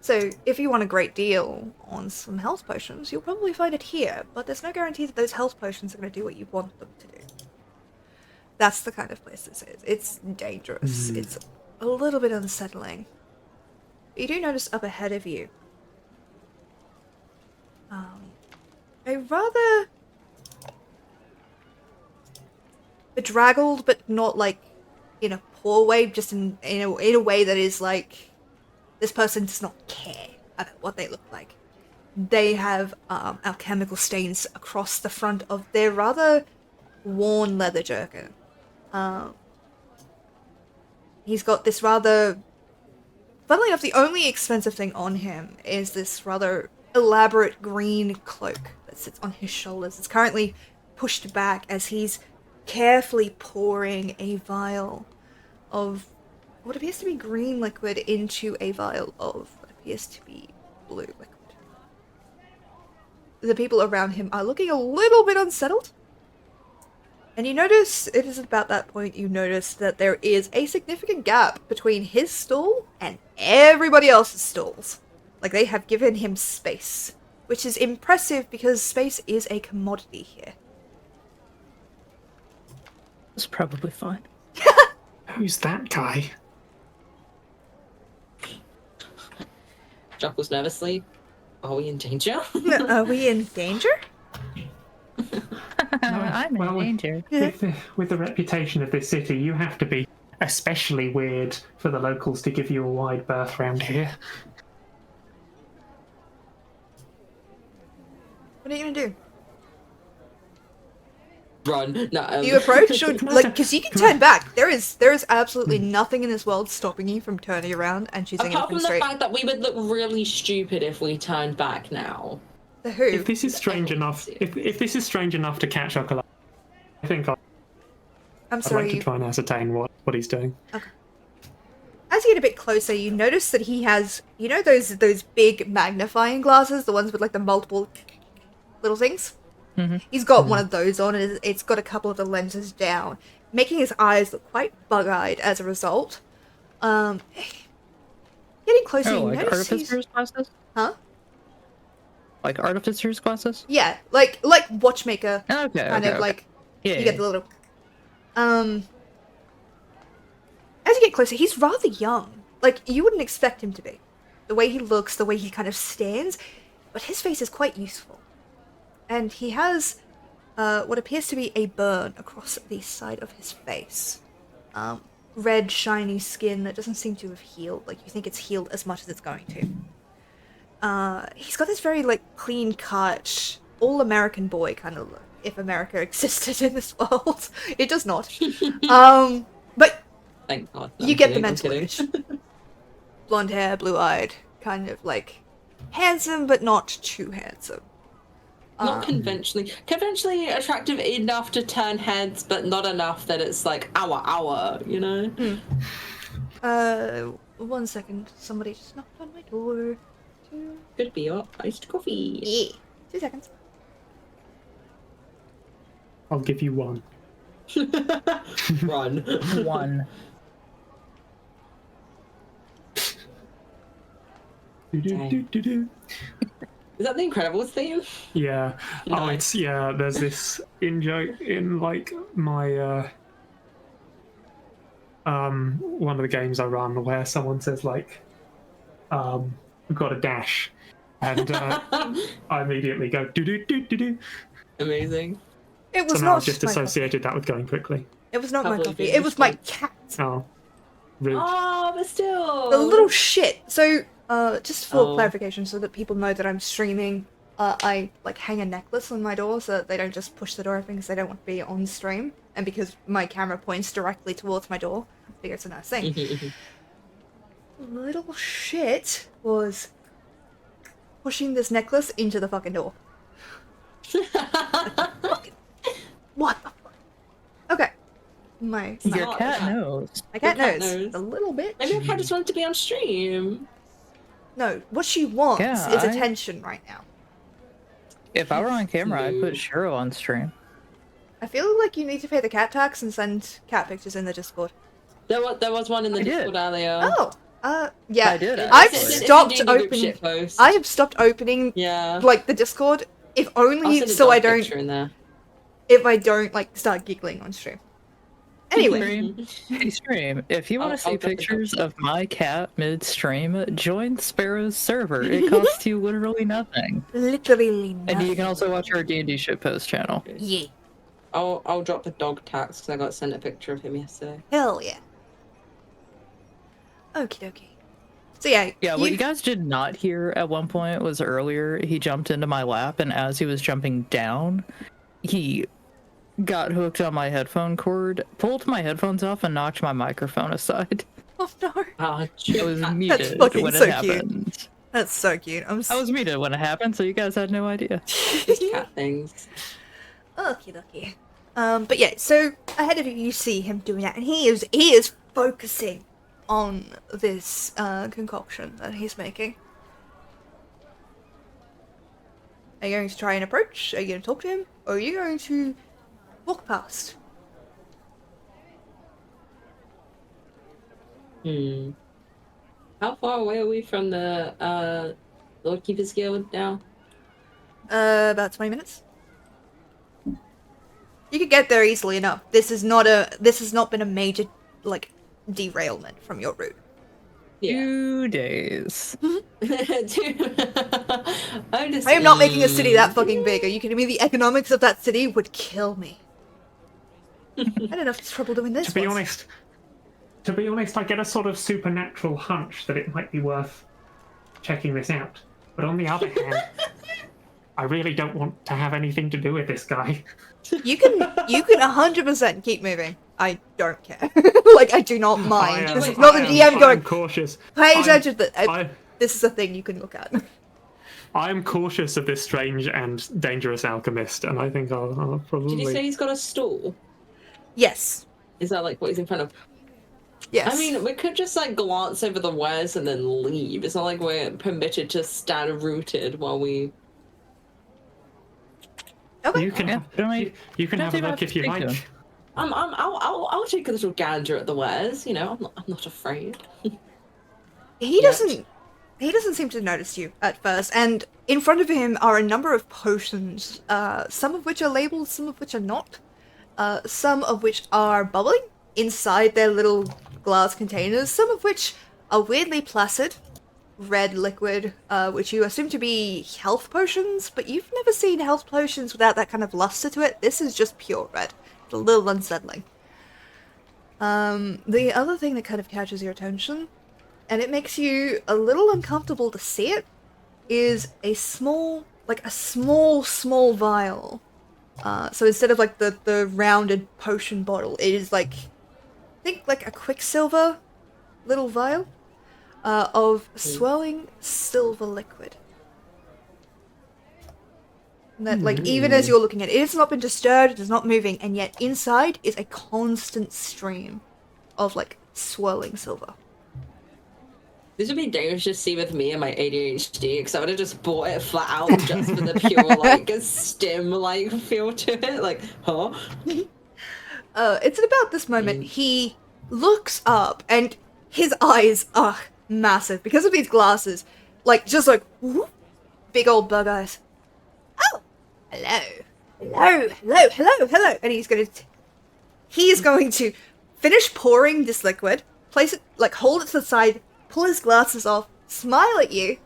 So, if you want a great deal on some health potions, you'll probably find it here, but there's no guarantee that those health potions are going to do what you want them to do. That's the kind of place this is. It's dangerous. It's a little bit unsettling. You do notice up ahead of you a rather bedraggled, but not like in a poor way, just in a way that is like, this person does not care about what they look like. They have alchemical stains across the front of their rather worn leather jerkin. He's got this rather... Funnily enough, the only expensive thing on him is this rather elaborate green cloak that sits on his shoulders. It's currently pushed back as he's carefully pouring a vial of what appears to be green liquid into a vial of what appears to be blue liquid. The people around him are looking a little bit unsettled. And you notice, it is about that point you notice that there is a significant gap between his stall and everybody else's stalls. Like, they have given him space, which is impressive because space is a commodity here. It's probably fine. Who's that guy? Chuckles nervously. Are we in danger? Are we in danger? I'm well, in danger. With the reputation of this city, you have to be especially weird for the locals to give you a wide berth round here. What are you gonna do? Run. No, You approach, or like, because you can turn back. There is absolutely nothing in this world stopping you from turning around and choosing apart anything from the straight. fact that we would look really stupid if we turned back now. The who? If this is strange enough, if this is strange enough to catch Oculus, I think I'm I'd sorry. like to try and ascertain what he's doing. Okay. As you get a bit closer, you notice that he has, you know, those big magnifying glasses, the ones with like the multiple little things. Mm-hmm. He's got one of those on, and it's got a couple of the lenses down, making his eyes look quite bug-eyed as a result. Getting closer, Oh, you like notice artificer's glasses? Huh? Like artificer's glasses? Yeah, like watchmaker, Okay, kind of like, Yeah, you get the little... As you get closer, he's rather young. Like, you wouldn't expect him to be. The way he looks, the way he kind of stands, but his face is quite useful. And he has what appears to be a burn across the side of his face. Red, shiny skin that doesn't seem to have healed. Like, you think it's healed as much as it's going to. He's got this very, like, clean-cut, all-American boy kind of look. if America existed in this world. It does not. But Thank God. No, you I'm get the kidding, I'm mental kidding. image. Blonde hair, blue-eyed, kind of like handsome, but not too handsome. Not conventionally attractive enough to turn heads, but not enough that it's like our, you know? 1 second. Somebody just knocked on my door. Could be your iced coffee. Yeah. 2 seconds. I'll give you one. Run. One. Do-do-do-do-do. Is that the Incredibles theme? Yeah. Oh, Nice. there's this in-joke in, like, my, one of the games I run where someone says, like, we've got a dash. And, I immediately go, do-do-do-do-do. Amazing. It was Somehow not I've just my associated that with going quickly. coffee. It was not my Probably coffee. good It was my response. cat. Oh. Rude. Oh, but still. The little shit. So, just for Oh. clarification, so that people know that I'm streaming, I like hang a necklace on my door so that they don't just push the door open because they don't want to be on stream, and because my camera points directly towards my door, I figure it's a nice thing. Little shit was pushing this necklace into the fucking door. What the fuck? Okay. My Your not cat that. knows. cat cat knows. knows. A little bit. Maybe I just wanted to be on stream. No, what she wants Yeah, is I- attention right now. If I were on camera, I'd put Cute. Shiro on stream. I feel like you need to pay the cat tax and send cat pictures in the Discord. There was one in the I did. Discord earlier. Oh, yeah. I did, I've actually. stopped It's a D&D group opening. shit post. I have stopped opening Yeah. like the Discord, if I'll only send a so dog I don't, picture in there. if I don't like start giggling on stream. Anyway, Stream. Hey, stream. If you want I'll to see drop the pictures picture. of my cat mid-stream, join Sparrow's server. It costs you literally nothing. literally And nothing. you can also watch our D&D shitpost channel. Yeah, I'll drop the dog tax because I got sent a picture of him yesterday. hell yeah. Okie dokie. So yeah, Yeah, what you guys did not hear at one point was earlier he jumped into my lap, and as he was jumping down, he got hooked on my headphone cord, pulled my headphones off, and knocked my microphone aside. Oh no, Ah, I was muted fucking when so it cute. happened. that's so cute. I was muted when it happened, so you guys had no idea. these cat things. Okie dokie. But yeah, so ahead of you, you see him doing that, and he is focusing on this concoction that he's making. Are you going to try and approach? Are you going to talk to him? Or are you going to walk past? How far away are we from the Lord Keeper's Guild now? About 20 minutes. You could get there easily enough. This has not been a major, like, derailment from your route. Yeah. 2 days. I I am not making a city that fucking big. Are you kidding me? The economics of that city would kill me. I had enough trouble doing this. To be once. honest, I get a sort of supernatural hunch that it might be worth checking this out. But on the other hand, I really don't want to have anything to do with this guy. You can 100% keep moving. I don't care. Like, I do not mind. This is not the DM I am going, cautious. pay I'm- attention to I- this is a thing you can look at. I am cautious of this strange and dangerous alchemist, and I think I'll probably. Did you say he's got a stool? Yes. Is that like what he's in front of? Yes. I mean, we could just like glance over the wares and then leave. It's not like we're permitted to stand rooted while we. okay. You can Yeah, don't I- you can don't have a even look have if to you speak to like. him. I'll take a little gander at the wares. You know, I'm not afraid. He doesn't seem to notice you at first, and in front of him are a number of potions, some of which are labeled, some of which are not, some of which are bubbling inside their little glass containers, some of which are weirdly placid, red liquid, which you assume to be health potions, but you've never seen health potions without that kind of luster to it. This is just pure red. It's a little unsettling. The other thing that kind of catches your attention, and it makes you a little uncomfortable to see it, is a small vial So instead of like the rounded potion bottle, it is like, I think like a quicksilver little vial of swirling silver liquid. And that, like, even as you're looking at it, it has not been disturbed, it is not moving, and yet inside is a constant stream of, like, swirling silver. This would be dangerous to see with me and my ADHD, because I would have just bought it flat out just for the pure, like, stim, like, feel to it. Like, huh? It's at about this moment, he looks up, and his eyes are massive, because of these glasses. Like, just like, whoop, big old bug eyes. Oh! Hello. Hello, hello, hello, hello. And he's going to finish pouring this liquid, place it, like, hold it to the side, pull his glasses off, smile at you,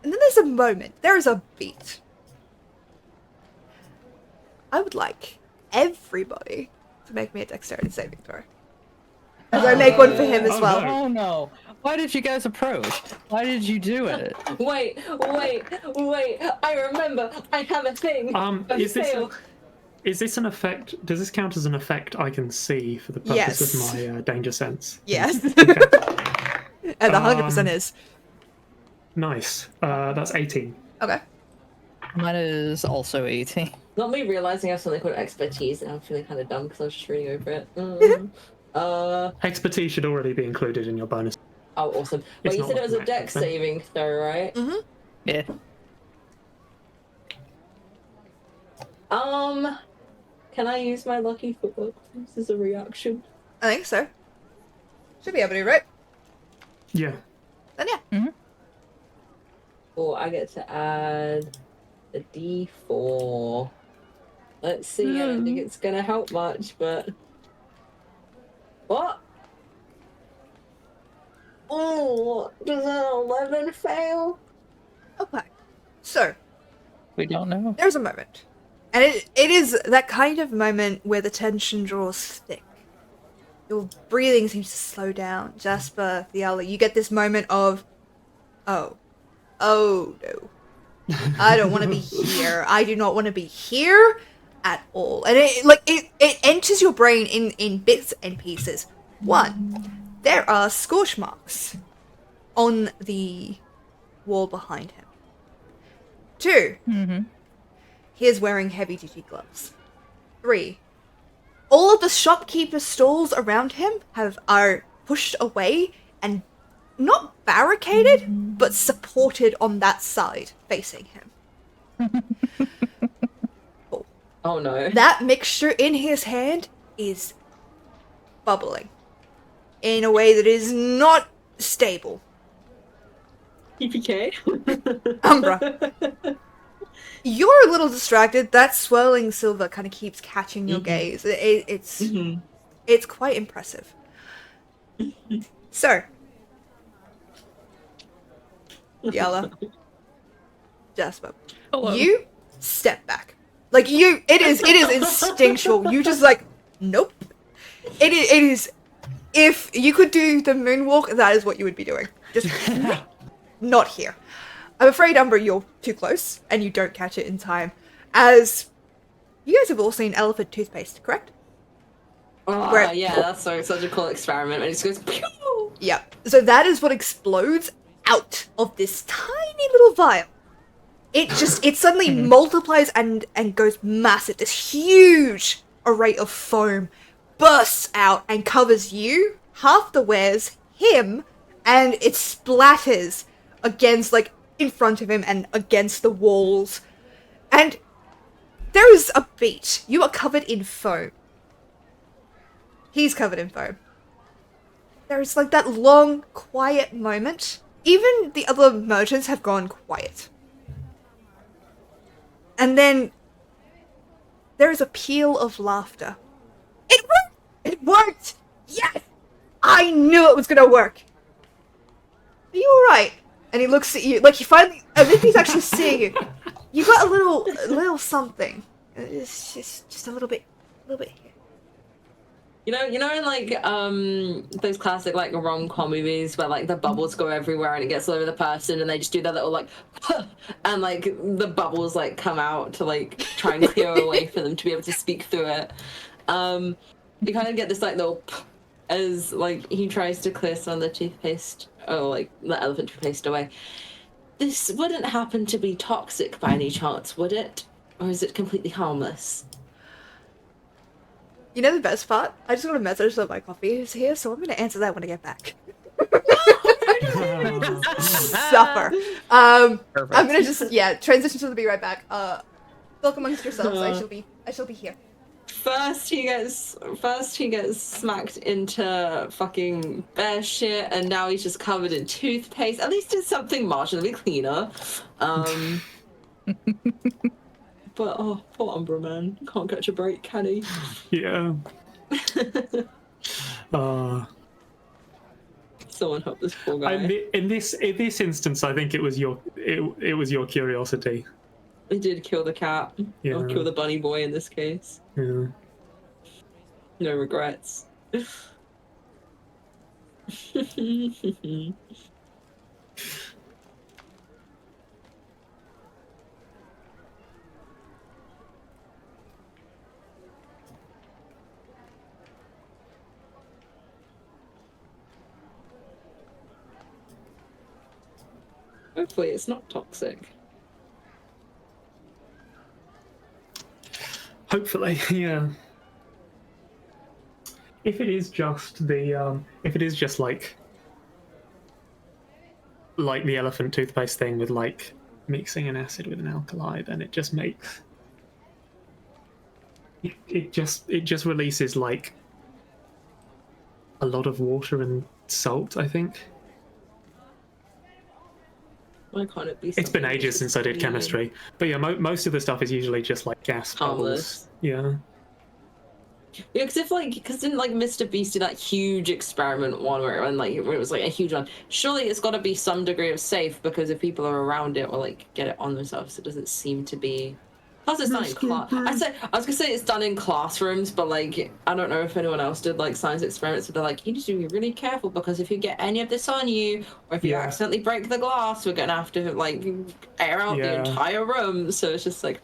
and then there's a moment, there is a beat. I would like everybody to make me a dexterity saving throw. As I make one for him as well. Oh no! Why did you guys approach? Why did you do it? Wait! I remember! I have a thing! Is this an effect? Does this count as an effect I can see for the purpose of my danger sense? Yes. Okay. And 100% is. Nice. That's 18. Okay. Mine is also 18. Not me realizing I have something called expertise, and I'm feeling kind of dumb because I was just reading over it. Expertise should already be included in your bonus. Oh, awesome. It's Wait, you not said it was a like an dex actual thing. saving throw, right? Mm-hmm. Yeah. Can I use my lucky footwork as a reaction? I think so. Should be able to, right? Yeah. Then yeah. Or I get to add a d4. Let's see, I don't think it's gonna help much, but... What? Oh, does an 11 fail? Okay. So, We don't know. there's a moment. And it is that kind of moment where the tension draws thick. Your breathing seems to slow down. Jasper, the owl, you get this moment of, oh no. I don't want to be here. I do not want to be here at all. And it enters your brain in bits and pieces. One, there are scorch marks on the wall behind him. Two, he is wearing heavy-duty gloves. 3, all of the shopkeeper's stalls around him are pushed away and not barricaded, but supported on that side, facing him. Oh no. That mixture in his hand is bubbling in a way that is not stable. TPK? Umbra. You're a little distracted. That swirling silver kind of keeps catching your gaze. It's quite impressive. So, Yala, Jasper, Hello. you step back. Like it is instinctual. You just like, nope. It is. If you could do the moonwalk, that is what you would be doing. Just not here. I'm afraid, Umbra, you're too close, and you don't catch it in time. As you guys have all seen elephant toothpaste, correct? Oh, Where- yeah, that's such a cool experiment. It just goes, pew! Yeah. So that is what explodes out of this tiny little vial. It suddenly multiplies and goes massive. This huge array of foam bursts out and covers you, half the wares, him, and it splatters against, like, in front of him and against the walls. And there is a beat. You are covered in foam. He's covered in foam. There is, like, that long, quiet moment. Even the other merchants have gone quiet. And then there is a peal of laughter. It worked! It worked! Yes! I knew it was gonna work! Are you alright? And he looks at you, like he finally, as if he's actually seeing you. You got a little something. It's just a little bit here. You know in like those classic like rom-com movies where like the bubbles go everywhere and it gets all over the person and they just do that little like and like the bubbles like come out to like try and clear away for them to be able to speak through it. You kind of get this like little as like he tries to clear some of the toothpaste or like the elephant toothpaste away. This wouldn't happen to be toxic by any chance, would it? Or is it completely harmless? You know the best part? I just got a message that my coffee is here, so I'm going to answer that when I get back. Suffer. I'm going to just transition to the be right back. Talk amongst yourselves. I shall be here. First he gets smacked into fucking bear shit, and now he's just covered in toothpaste. At least it's something marginally cleaner. But oh, poor Umbra, man. Can't catch a break, can he? Yeah. Someone help this poor guy. In this instance, I think it was your curiosity. They did kill the cat. Yeah. Or kill the bunny boy in this case. Yeah. No regrets. Hopefully it's not toxic. Hopefully, yeah. If it is just like the elephant toothpaste thing with like mixing an acid with an alkali, then it just makes it just releases like a lot of water and salt, I think. Why can't it be? It's been ages since I did chemistry, but yeah, most of the stuff is usually just like gas harmless. bubbles. Yeah. Yeah, because didn't like Mr. Beast do that huge experiment one where it was like a huge one? Surely it's got to be some degree of safe because if people are around it or like get it on themselves, it doesn't seem to be. Plus, it's done in class. I was gonna say it's done in classrooms, but like I don't know if anyone else did like science experiments. But they're like, you need to be really careful because if you get any of this on you, or if you accidentally break the glass, we're gonna have to like air out the entire room. So it's just like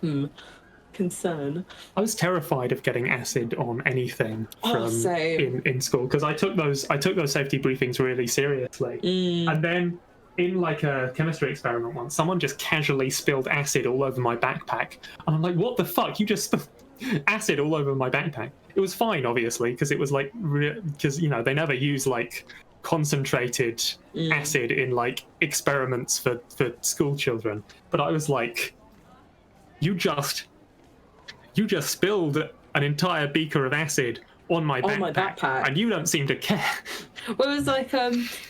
concern. I was terrified of getting acid on anything in school because I took those safety briefings really seriously, and then. In like a chemistry experiment once, someone just casually spilled acid all over my backpack. And I'm like, what the fuck? You just spilled acid all over my backpack. It was fine, obviously, because it was like, because, you know, they never use like concentrated acid in like experiments for school children. But I was like, you just spilled an entire beaker of acid on my backpack, and you don't seem to care. Well, it was like,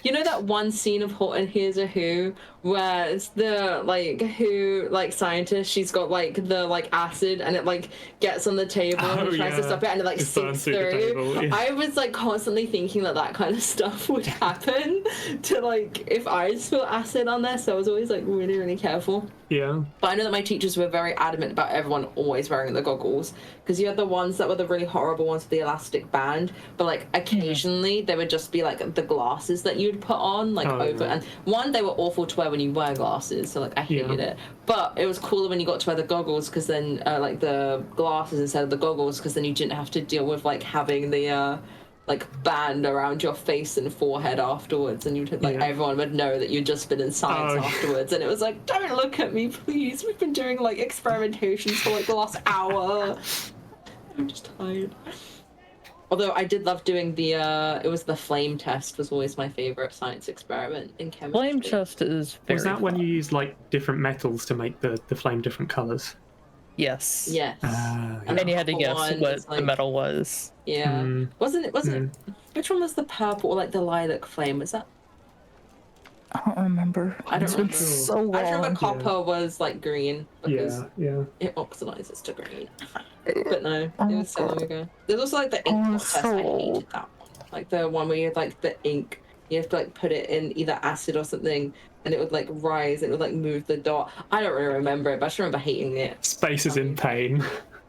you know that one scene of Hot and Here's a Who, where it's the, like, Who, like, scientist, she's got, like, the, like, acid, and it, like, gets on the table, and tries to stop it, and it, like, sinks through. Yeah. I was, like, constantly thinking that kind of stuff would happen to, like, if I spill acid on there, so I was always, like, really, really careful. Yeah. But I know that my teachers were very adamant about everyone always wearing the goggles, because you had the ones that were the really horrible ones with the elastic band, but, like, occasionally they would just be, like, the glasses that you'd put on, like, over. And one, they were awful to wear when you wear glasses, so, like, I hated it. But it was cooler when you got to wear the goggles, because then, like, the glasses instead of the goggles, because then you didn't have to deal with, like, having the, like, band around your face and forehead afterwards, and you'd, like, everyone would know that you'd just been in science afterwards, and it was like, don't look at me, please. We've been doing, like, experimentations for, like, the last hour. I'm just tired. Although I did love doing the, it was the flame test was always my favorite science experiment in chemistry. Flame test is very Was that fun. when you used, like, different metals to make the flame different colours? Yes. Yes. And then you had to guess what the metal was. Yeah. Wasn't it, which one was the purple or, like, the lilac flame? Was that? I don't remember. I don't remember. So long. I remember copper was, like, green because it oxidizes to green. But no, it was so long ago. There's also, like, the ink test. I hated that one. Like, the one where you had, like, the ink. You have to, like, put it in either acid or something, and it would, like, rise, and it would, like, move the dot. I don't really remember it, but I just remember hating it. Space is in pain.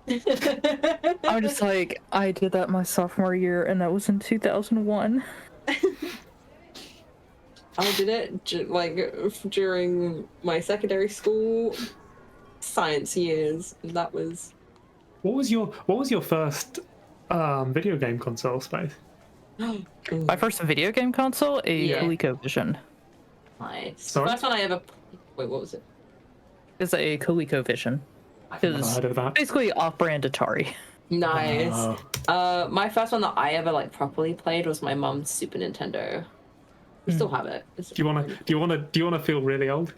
I'm just like, I did that my sophomore year, and that was in 2001. I did it like during my secondary school science years. And that was What was your first video game console, Space? My first video game console, a Yeah. ColecoVision. nice. Sorry? The first one I ever. Wait, what was it? It's a ColecoVision. I've never It's heard of that. basically off-brand Atari. Nice. Oh. My first one that I ever like properly played was my mom's Super Nintendo. We still have it. It's Do you wanna feel really old?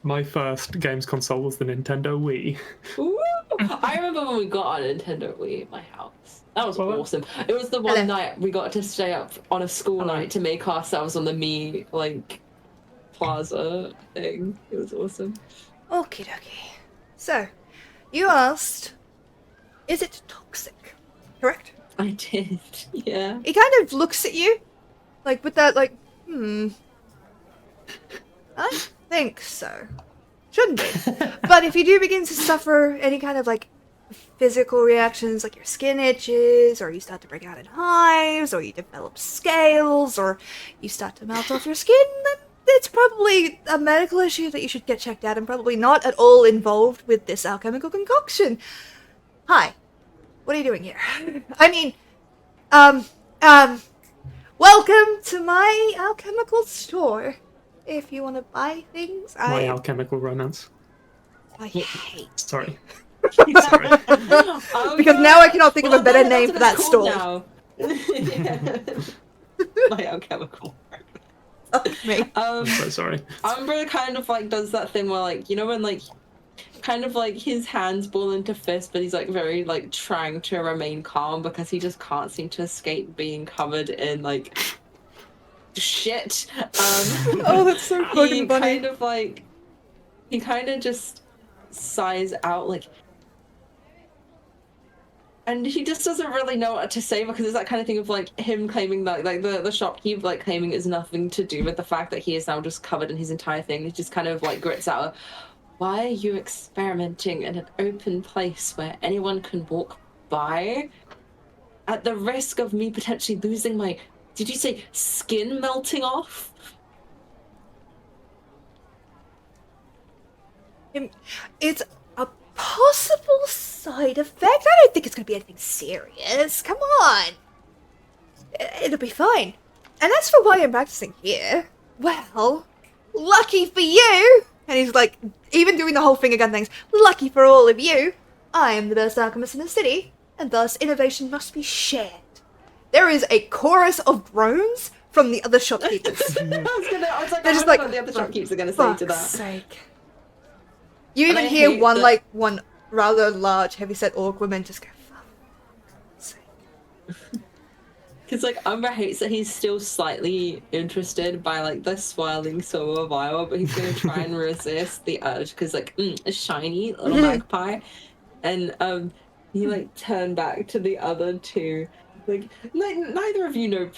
My first games console was the Nintendo Wii. Ooh, I remember when we got our Nintendo Wii at my house. That was Well, awesome. It was the one Hello. night we got to stay up on a school Hello. night to make ourselves on the Me like plaza thing. It was awesome. Okie dokie. So, you asked, is it toxic? Correct? I did. Yeah. He kind of looks at you, like with that, like, I think so. Shouldn't be. But if you do begin to suffer any kind of, like, physical reactions, like your skin itches, or you start to break out in hives, or you develop scales, or you start to melt off your skin, then it's probably a medical issue that you should get checked out and probably not at all involved with this alchemical concoction. Hi. What are you doing here? I mean, welcome to my alchemical store. If you want to buy things, My alchemical romance. I hate. Sorry. Because now I cannot think of a better name for that store. Now. Yeah. My alchemical. Me. I'm so sorry. Umbra kind of like does that thing where like, you know, when like kind of like his hands ball into fists, but he's like very like trying to remain calm because he just can't seem to escape being covered in like shit. Oh, that's so He fucking funny. kind of like he kind of just sighs out like, and he just doesn't really know what to say because it's that kind of thing of like him claiming that like the shopkeep like claiming it's nothing to do with the fact that he is now just covered in his entire thing. He just kind of like grits out, why are you experimenting in an open place where anyone can walk by at the risk of me potentially losing my, did you say skin melting off? It's a possible side effect. I don't think it's going to be anything serious. Come on. It'll be fine. And as for why I'm practicing here, well, lucky for you. And he's like, even doing the whole finger gun things, lucky for all of you, I am the best alchemist in the city, and thus innovation must be shared. There is a chorus of groans from the other shopkeepers. I was like, They're I just wonder like, what the other shopkeepers are going to say to that. Fuck's sake. You And even I hear hate one, that- like, one rather large, heavyset orc woman just go, fuck's sake. Because like Umbra hates that he's still slightly interested by like the swirling silver vial, but he's gonna try and resist the urge because like a shiny little magpie, and he like turned back to the other two, like neither of you know.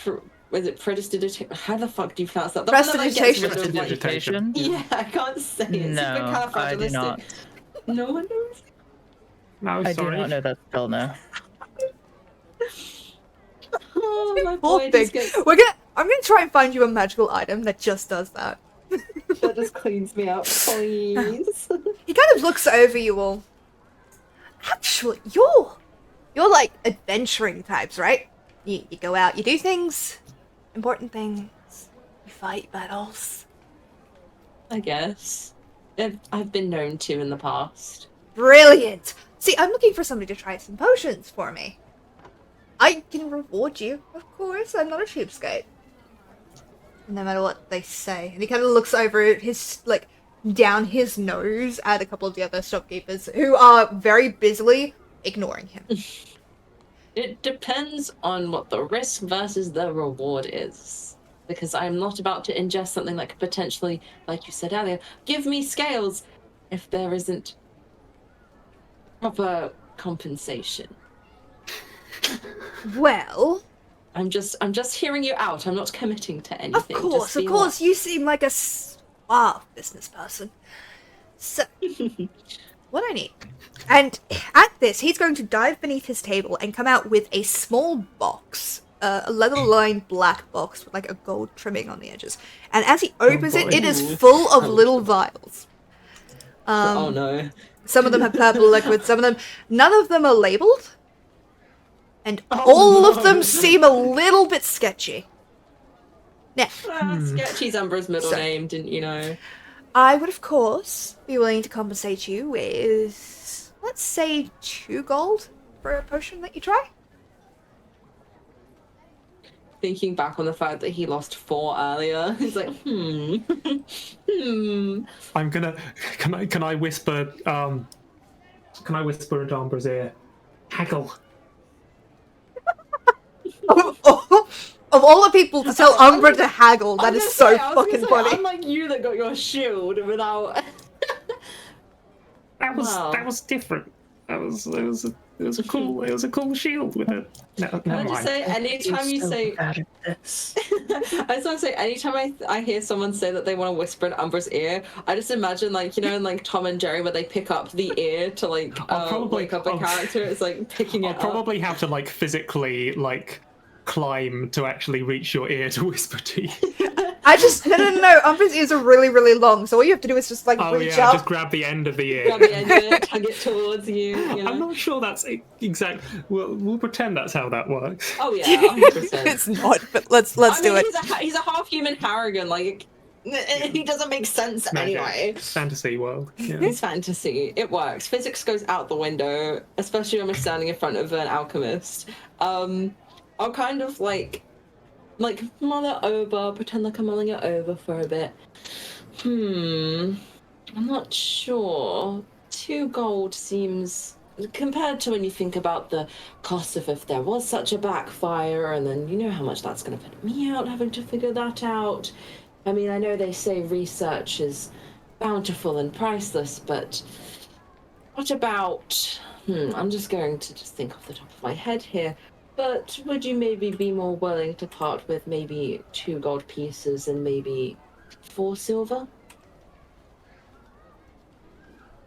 Was it prestidigitation? How the fuck do you pronounce that? The one that, like, gets rid of, like- Prestidigitation. Yeah, I can't say it. It's No, I do not. No one knows. No, I do sorry. not know that spell now. Oh, my Poor boy thing. just gets, I'm gonna try and find you a magical item that just does that. that just cleans me up, please. He kind of looks over you all. Actually, you're like adventuring types, right? You go out, you do things, important things, you fight battles. I guess. I've been known to in the past. Brilliant! See, I'm looking for somebody to try some potions for me. I can reward you, of course, I'm not a cheapskate. No matter what they say. And he kind of looks over his, like, down his nose at a couple of the other shopkeepers who are very busily ignoring him. It depends on what the risk versus the reward is. Because I'm not about to ingest something that could potentially, like you said earlier, give me scales if there isn't proper compensation. Well, I'm just hearing you out. I'm not committing to anything. of course, you seem like a suave business person. So, what I need And at this, he's going to dive beneath his table and come out with a small box, a leather-lined black box with like a gold trimming on the edges. And as he opens it, it is full of little vials. Oh no. Some of them have purple liquid, some of them... None of them are labeled. And all of them seem a little bit sketchy. Now, Sketchy's Umbra's middle name, didn't you know? I would, of course, be willing to compensate you with, let's say, 2 gold for a potion that you try. Thinking back on the fact that he lost 4 earlier, he's like, I'm gonna. Can I whisper? Can I whisper into Umbra's ear? Haggle. Of all the people to tell Umbra to haggle, that is so fucking funny. Unlike you that got your shield without. That was different. It was a cool shield with it. No, Can I just say, anytime you say, bad at this. I just want to say, anytime I hear someone say that they want to whisper in Umbra's ear, I just imagine, like, you know, in like Tom and Jerry, where they pick up the ear to like wake up a character. It's like picking it up. I'll probably have to like physically like climb to actually reach your ear to whisper to you. No. Umbra's ears are really, really long, so all you have to do is just like reach up. Just grab the end of the ear. Grab the end of it, tug it towards you. You know? I'm not sure that's exact. We'll pretend that's how that works. Oh yeah, 100%. It's not, but let's do it. He's a half human Harrigan. Like he doesn't make sense anyway. Fantasy world. Yeah. It's fantasy. It works. Physics goes out the window, especially when we're standing in front of an alchemist. I'll kind of like mull it over, pretend like I'm mulling it over for a bit. I'm not sure. 2 gold seems, compared to when you think about the cost of if there was such a backfire, and then you know how much that's going to put me out having to figure that out. I mean, I know they say research is bountiful and priceless, but what about, I'm just going to think off the top of my head here. But would you maybe be more willing to part with maybe 2 gold pieces and maybe 4 silver?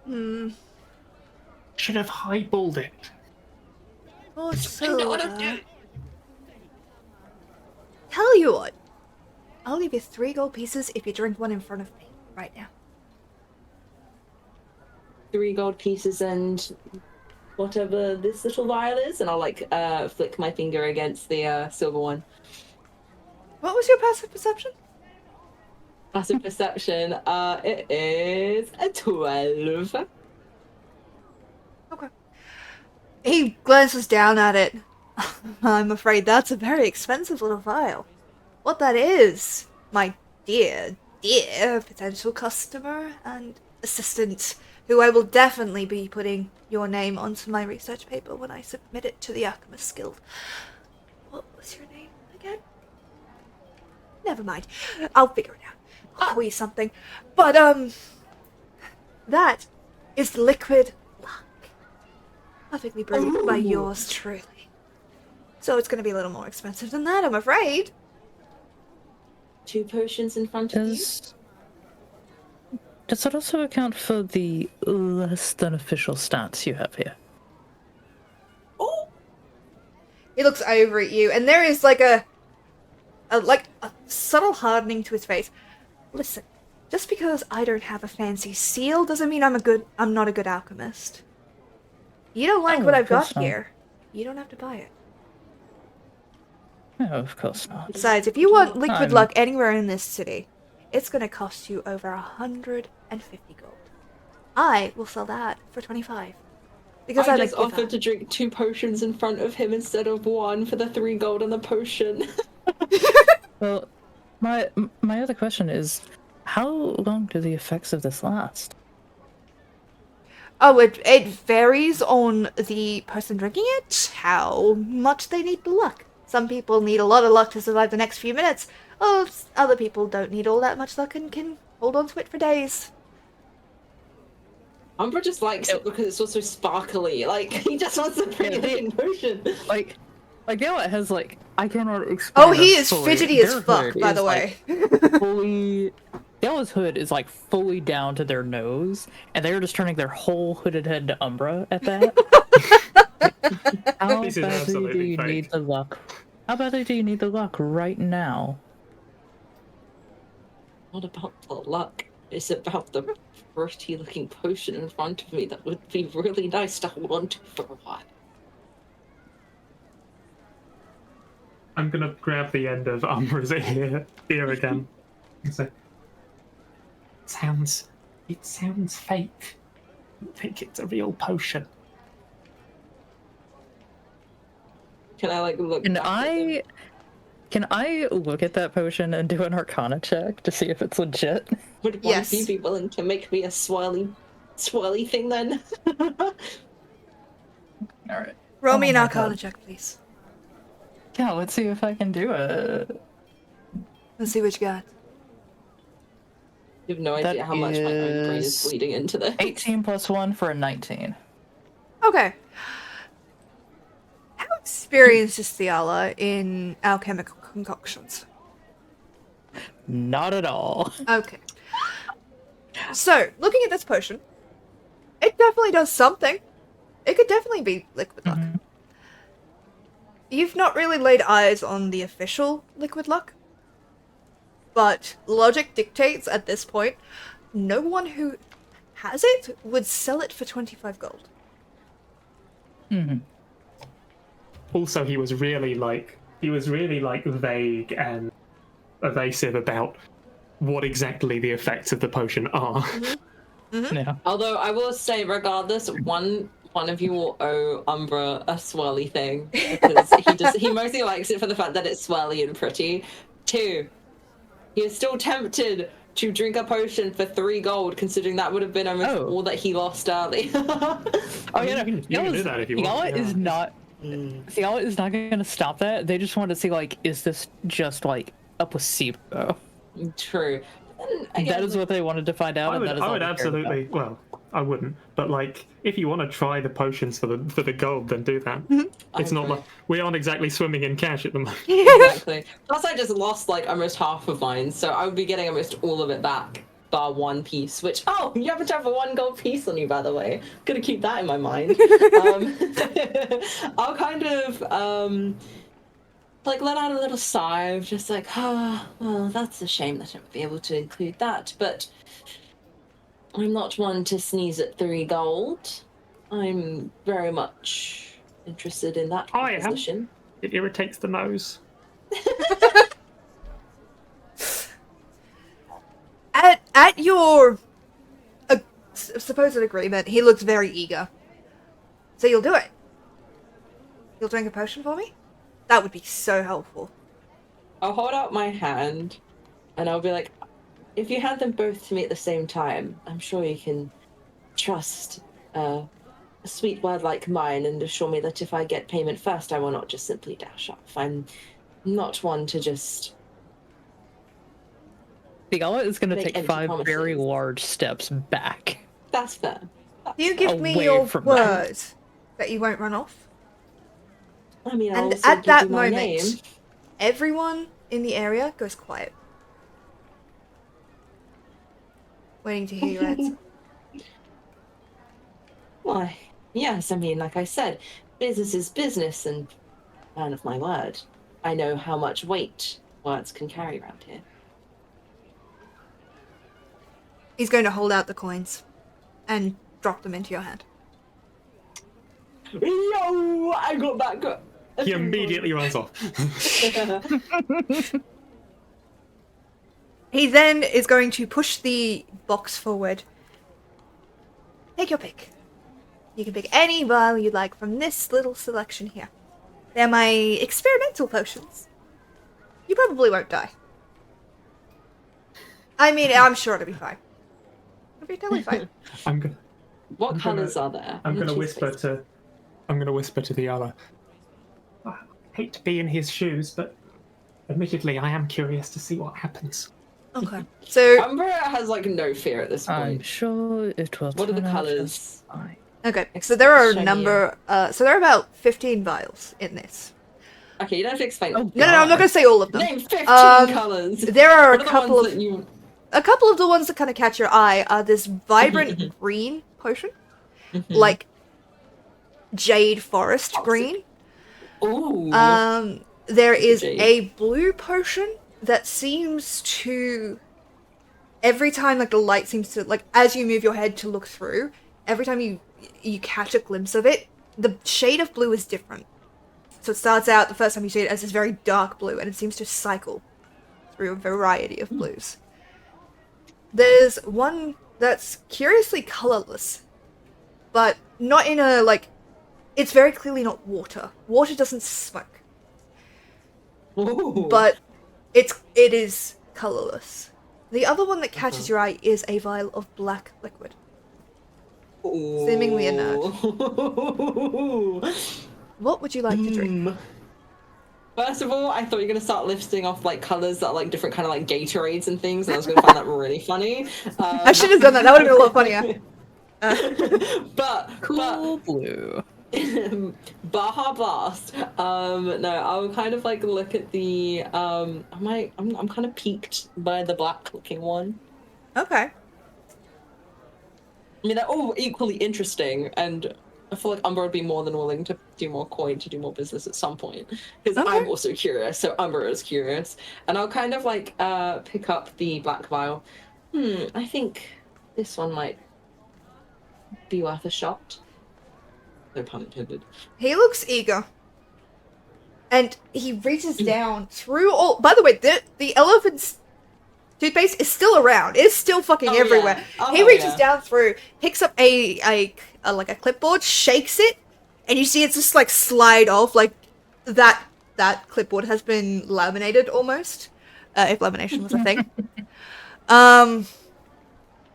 Should have highballed it. Oh, silver. Tell you what, I'll give you 3 gold pieces if you drink one in front of me right now. 3 gold pieces and whatever this little vial is, and I'll like flick my finger against the silver one. What was your passive perception? Passive perception, it is a 12. Okay. He glances down at it. I'm afraid that's a very expensive little vial. What that is, my dear potential customer and assistant, who I will definitely be putting your name onto my research paper when I submit it to the Alchemist Guild. What was your name again? Never mind. I'll figure it out. I'll call you something. But, that is liquid luck. Perfectly brewed by yours truly. So it's going to be a little more expensive than that, I'm afraid. 2 potions in front of you. Does that also account for the less than official stats you have here? Oh! He looks over at you, and there is like a subtle hardening to his face. Listen, just because I don't have a fancy seal doesn't mean I'm not a good alchemist. You don't like what I've got here. You don't have to buy it. No, of course not. Besides, if you want liquid luck anywhere in this city, it's gonna cost you over 150 gold. I will sell that for 25. Because I just offered to drink 2 potions in front of him instead of 1 for the 3 gold on the potion. Well, my other question is, how long do the effects of this last? Oh, it varies on the person drinking it, how much they need the luck. Some people need a lot of luck to survive the next few minutes. Oh, other people don't need all that much luck and can hold on to it for days. Umbra just likes it because it's also sparkly. Like, he just wants a pretty looking potion. Like now it has, like, I cannot explain. Oh, he is fidgety as fuck, by the way. Fully Bella's hood is like fully down to their nose, and they're just turning their whole hooded head to Umbra at that. How This is badly do absolutely you fake. need the luck? How badly do you need the luck right now? What about the luck? It's about the pretty looking potion in front of me that would be really nice to hold on to for a while. I'm gonna grab the end of Umbra's ear again. And say, it sounds fake. I think it's a real potion. Can I like look? Can back at them? I look at that potion and do an Arcana check to see if it's legit? Would one Yes. of you be willing to make me a swirly thing then? All right. Roll me Oh an my Arcana God. check, please. Yeah, let's see if I can do it. Let's see what you got. You have no That idea how much my own brain is is bleeding into this. 18 plus 1 for a 19. Okay. How experienced is Theala in alchemical concoctions? Not at all. Okay. So, looking at this potion, it definitely does something. It could definitely be liquid luck. Mhm. You've not really laid eyes on the official liquid luck, but logic dictates at this point, no one who has it would sell it for 25 gold. Mm-hmm. Also, he was really vague and evasive about what exactly the effects of the potion are. Yeah. Although I will say, regardless, one of you will owe Umbra a swirly thing because he mostly likes it for the fact that it's swirly and pretty. 2, he is still tempted to drink a potion for 3 gold, considering that would have been almost Oh. all that he lost early. Oh yeah, no. You can do that if you want. Y'all yeah. is not. Y'all is not going to stop that. They just want to see like, is this just like a placebo? True. And again, That is what they wanted to find out. I and would, that is I all would they cared absolutely. about. Well, I wouldn't. But like, if you want to try the potions for the gold, then do that. It's not agree. like we aren't exactly swimming in cash at the moment. Exactly. Plus, I just lost like almost half of mine, so I would be getting almost all of it back, bar 1 piece. Which you happen to have a 1 gold piece on you, by the way. Gonna keep that in my mind. I'll kind of like let out a little sigh of just like, well, that's a shame that I won't be able to include that, but I'm not one to sneeze at 3 gold. I'm very much interested in that I am. proposition. It irritates the nose. At your supposed agreement, he looks very eager. So you'll do it? You'll drink a potion for me? That would be so helpful. I'll hold out my hand and I'll be like, if you hand them both to me at the same time, I'm sure you can trust a sweet word like mine and assure me that if I get payment first, I will not just simply dash off. I'm not one to just... Theala is going to Make take empty 5 promises. very large steps back. That's fair. Do you give me Away your from word that you won't run off? I mean, I'll And also at give that you my moment, name. everyone in the area goes quiet. Waiting to hear your answer. Why, yes, I mean, like I said, business is business, and man of my word, I know how much weight words can carry around here. He's going to hold out the coins and drop them into your hand. Yo, I got back. He immediately runs off. He then is going to push the box forward. Take your pick. You can pick any vial you'd like from this little selection here. They're my experimental potions. You probably won't die. I mean, I'm sure it'll be fine. It'll be totally fine. I'm gonna. What I'm colours gonna- are there? I'm gonna Choose whisper please. to. I'm gonna whisper to the other. I hate to be in his shoes, but admittedly, I am curious to see what happens. Okay. So, Umbra has like no fear at this I'm point. sure it will. What are the turn out colours? just fine. okay. So there are a Shiny. number. So there are about 15 vials in this. Okay, you don't have to explain. Oh, No, I'm not going to say all of them. Name 15 Um, colours. There are What a are the couple ones of. that you a couple of the ones that kind of catch your eye are this vibrant green potion, like jade forest green. Ooh. There is Jade. a blue potion that seems to, every time like the light seems to, like as you move your head to look through, every time you catch a glimpse of it, the shade of blue is different. So it starts out the first time you see it as this very dark blue, and it seems to cycle through a variety of blues. There's one that's curiously colorless, but not in a, like, it's very clearly not water. Water doesn't smoke. Ooh. But it is colorless. The other one that catches your eye is a vial of black liquid. Seemingly inert. Ooh. What would you like to drink? First of all, I thought you were going to start listing off like colors that are like different kind of like Gatorades and things, and I was going to find that really funny. I should have done that. That would have been a lot funnier. But blue. Baja Blast. No, I'll kind of like look at the I'm kind of piqued by the black looking one. Okay. I mean, they're all equally interesting, and I feel like Umbra would be more than willing to do more coin, to do more business at some point. Because Okay. I'm also curious, so Umbra is curious. And I'll kind of like pick up the black vial. I think this one might be worth a shot. No pun intended. He looks eager. And he reaches down through all... By the way, the elephant's toothpaste is still around. It's still fucking everywhere. Yeah. He reaches down through, picks up a clipboard, shakes it, and you see it's just like slide off, like that clipboard has been laminated almost. If lamination was a thing.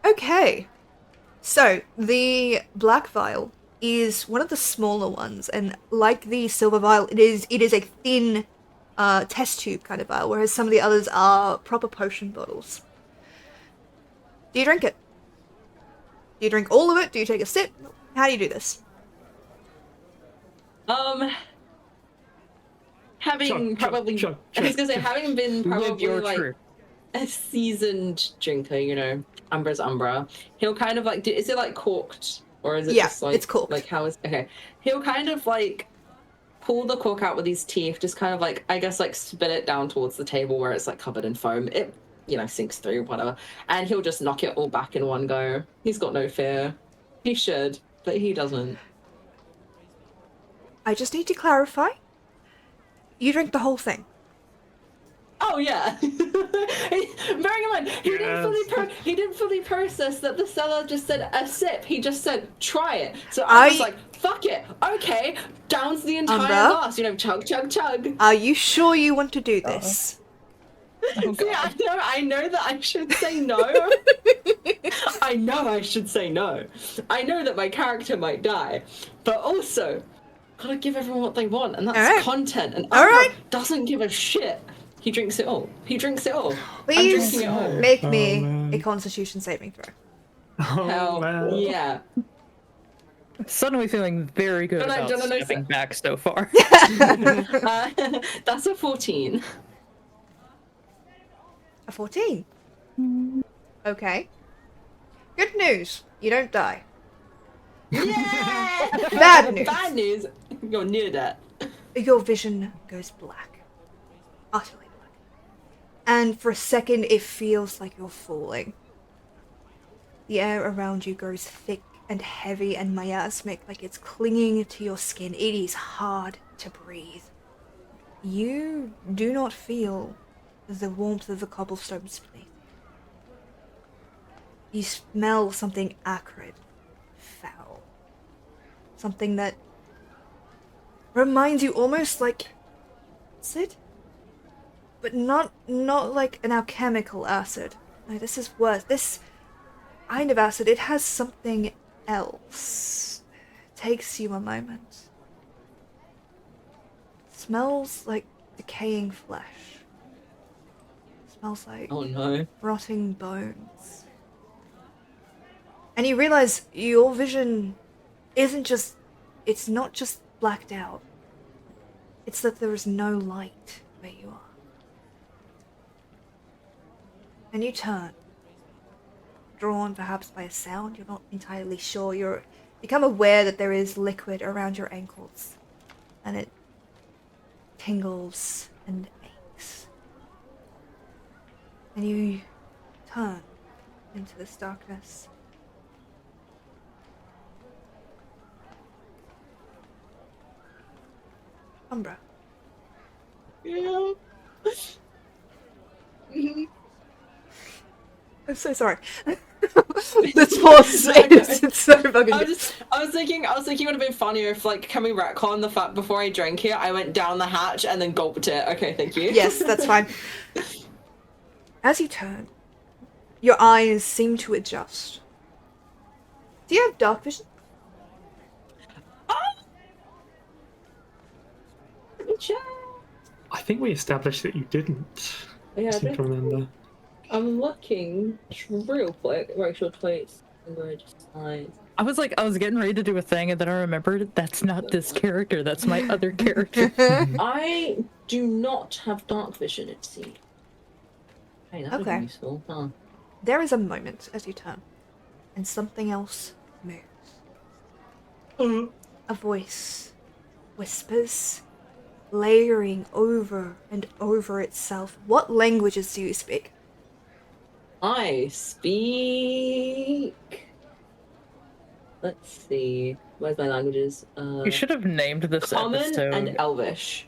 Okay. So, the black vial is one of the smaller ones, and like the silver vial, it is a thin test tube kind of vial, whereas some of the others are proper potion bottles. Do you drink it? Do you drink all of it? Do you take a sip? How do you do this? Having Chug, probably, chug, I was chug. gonna say, having been Live probably your like truth. a seasoned drinker, you know, Umbra's Umbra, he'll kind of like, is it like corked? Or is it Yeah, just like, it's corked. Like how is, okay. He'll kind of like pull the cork out with his teeth, just kind of like, I guess like spit it down towards the table where it's like covered in foam. It, you know, sinks through, whatever. And he'll just knock it all back in one go. He's got no fear. He should, but he doesn't. I just need to clarify. You drink the whole thing. Oh yeah. Bearing in mind, he didn't fully process that the seller just said a sip. He just said try it. So I was like, fuck it. Okay, downs the entire Umbra? glass. You know, chug, chug, chug. Are you sure you want to do this? Oh, See, I know that I should say no. I know I should say no. I know that my character might die, but also gotta give everyone what they want, and that's Alright. content. And Alright. doesn't give a shit. He drinks it all. He drinks it all. Please I'm drinking it all. make Oh, me man. a Constitution saving throw. Oh, Hell man. yeah. Suddenly feeling very good Don't I- about don't I know stepping back so far. That's a 14. A 14. Okay. Good news. You don't die. Yeah! Bad news. Bad news. You're near that. Your vision goes black. Utterly black. And for a second, it feels like you're falling. The air around you grows thick and heavy and miasmic, like it's clinging to your skin. It is hard to breathe. You do not feel the warmth of the cobblestones beneath. You smell something acrid, foul. Something that reminds you almost like acid? But not like an alchemical acid. No, this is worse. This kind of acid, it has something else. It takes you a moment. Smells like decaying flesh. Smells like Oh no. rotting bones. And you realize your vision isn't just... It's not just blacked out. It's that there is no light where you are. And you turn. drawn perhaps by a sound. You're not entirely sure. You become aware that there is liquid around your ankles, and it tingles and aches. And you turn into this darkness. Umbra. Yeah. I'm so sorry. This pause it's so fucking I was thinking it would have been funnier if, like, can we retcon the fact before I drank it, I went down the hatch and then gulped it. Okay, thank you. Yes, that's fine. As you turn, your eyes seem to adjust. Do you have dark vision? I think we established that you didn't. Yeah, I seem to remember. I'm looking real quick. Racial traits. I was getting ready to do a thing, and then I remembered that's not this character. That's my other character. I do not have dark vision, it seems. Hey, that would Okay. be useful, huh? There is a moment as you turn, and something else moves. A voice whispers, layering over and over itself. What languages do you speak? I speak. Let's see. Where's my languages? You should have named this Common episode. and Elvish.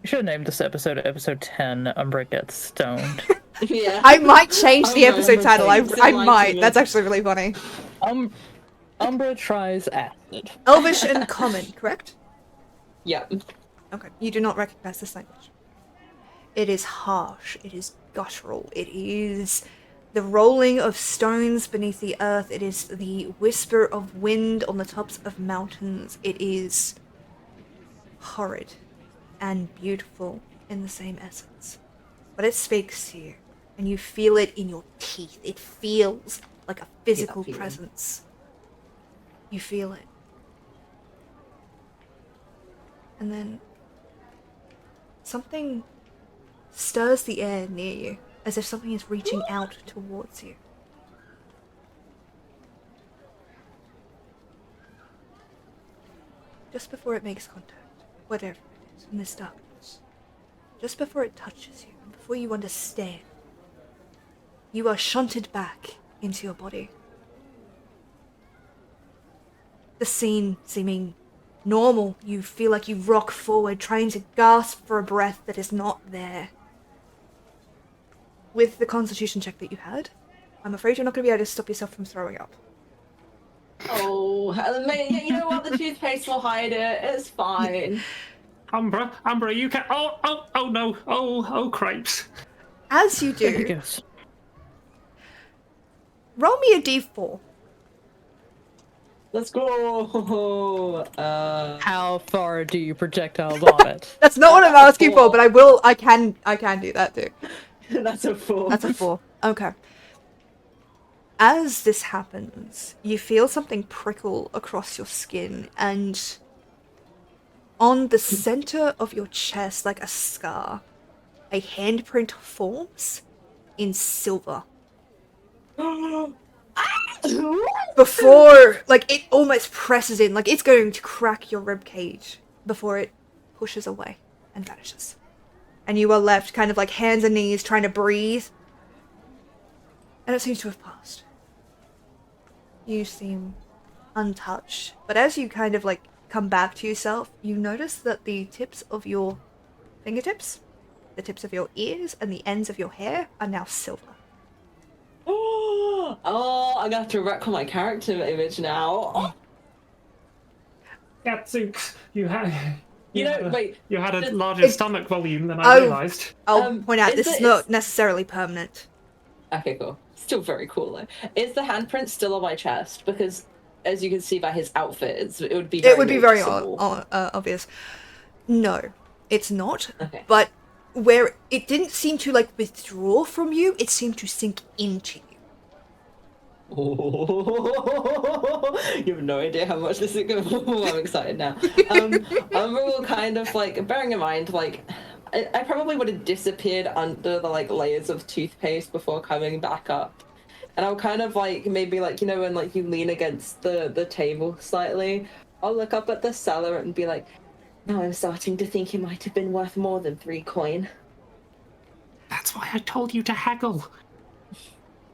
You should have named this episode 10. Umbra gets stoned. Yeah. I might change the I'm episode title. I liking might. it. That's actually really funny. Umbra tries acid. Elvish and Common, correct? Yep. Okay. You do not recognize this language. It is harsh. It is guttural. It is the rolling of stones beneath the earth. It is the whisper of wind on the tops of mountains. It is horrid and beautiful in the same essence. But it speaks to you, and you feel it in your teeth. It feels like a physical feeling. presence. You feel it. And then something stirs the air near you, as if something is reaching out towards you. Just before it makes contact, whatever it is, in this darkness, just before it touches you, and before you understand, you are shunted back into your body. The scene seeming normal, you feel like you rock forward, trying to gasp for a breath that is not there. With the constitution check that you had, I'm afraid you're not going to be able to stop yourself from throwing up. Oh, you know what? The toothpaste will hide it. It's fine. Umbra, you can. Oh no. Oh, crepes. As you There he do, goes. roll me a d4. Let's go. How far do you projectile vomit? That's not what I'm asking for, but I can do that too. That's a 4. That's a 4. Okay. As this happens, you feel something prickle across your skin, and on the center of your chest, like a scar, a handprint forms in silver. Before, like, it almost presses in, like it's going to crack your ribcage before it pushes away and vanishes. And you are left kind of like hands and knees trying to breathe. And it seems to have passed. You seem untouched. But as you kind of like come back to yourself, you notice that the tips of your fingertips, the tips of your ears, and the ends of your hair are now silver. Oh, I'm gonna have to retcon my character image now. Oh. Gadzooks, you had. Wait. You had a larger it's- stomach volume than I realised. I'll point out, is this is it- not necessarily permanent. Okay, cool. Still very cool though. Is the handprint still on my chest? Because as you can see by his outfit, it would be very It would be very noticeable. obvious. No, it's not. Okay. But where it didn't seem to like withdraw from you, it seemed to sink into you. You have no idea how much this is going to... I'm excited now. Umbra will kind of, like, bearing in mind, like, I probably would have disappeared under the, like, layers of toothpaste before coming back up. and I'll kind of like maybe like, you know, when like you lean against the table slightly, I'll look up at the seller and be like, now I'm starting to think it might have been worth more than 3 coin. That's why I told you to haggle.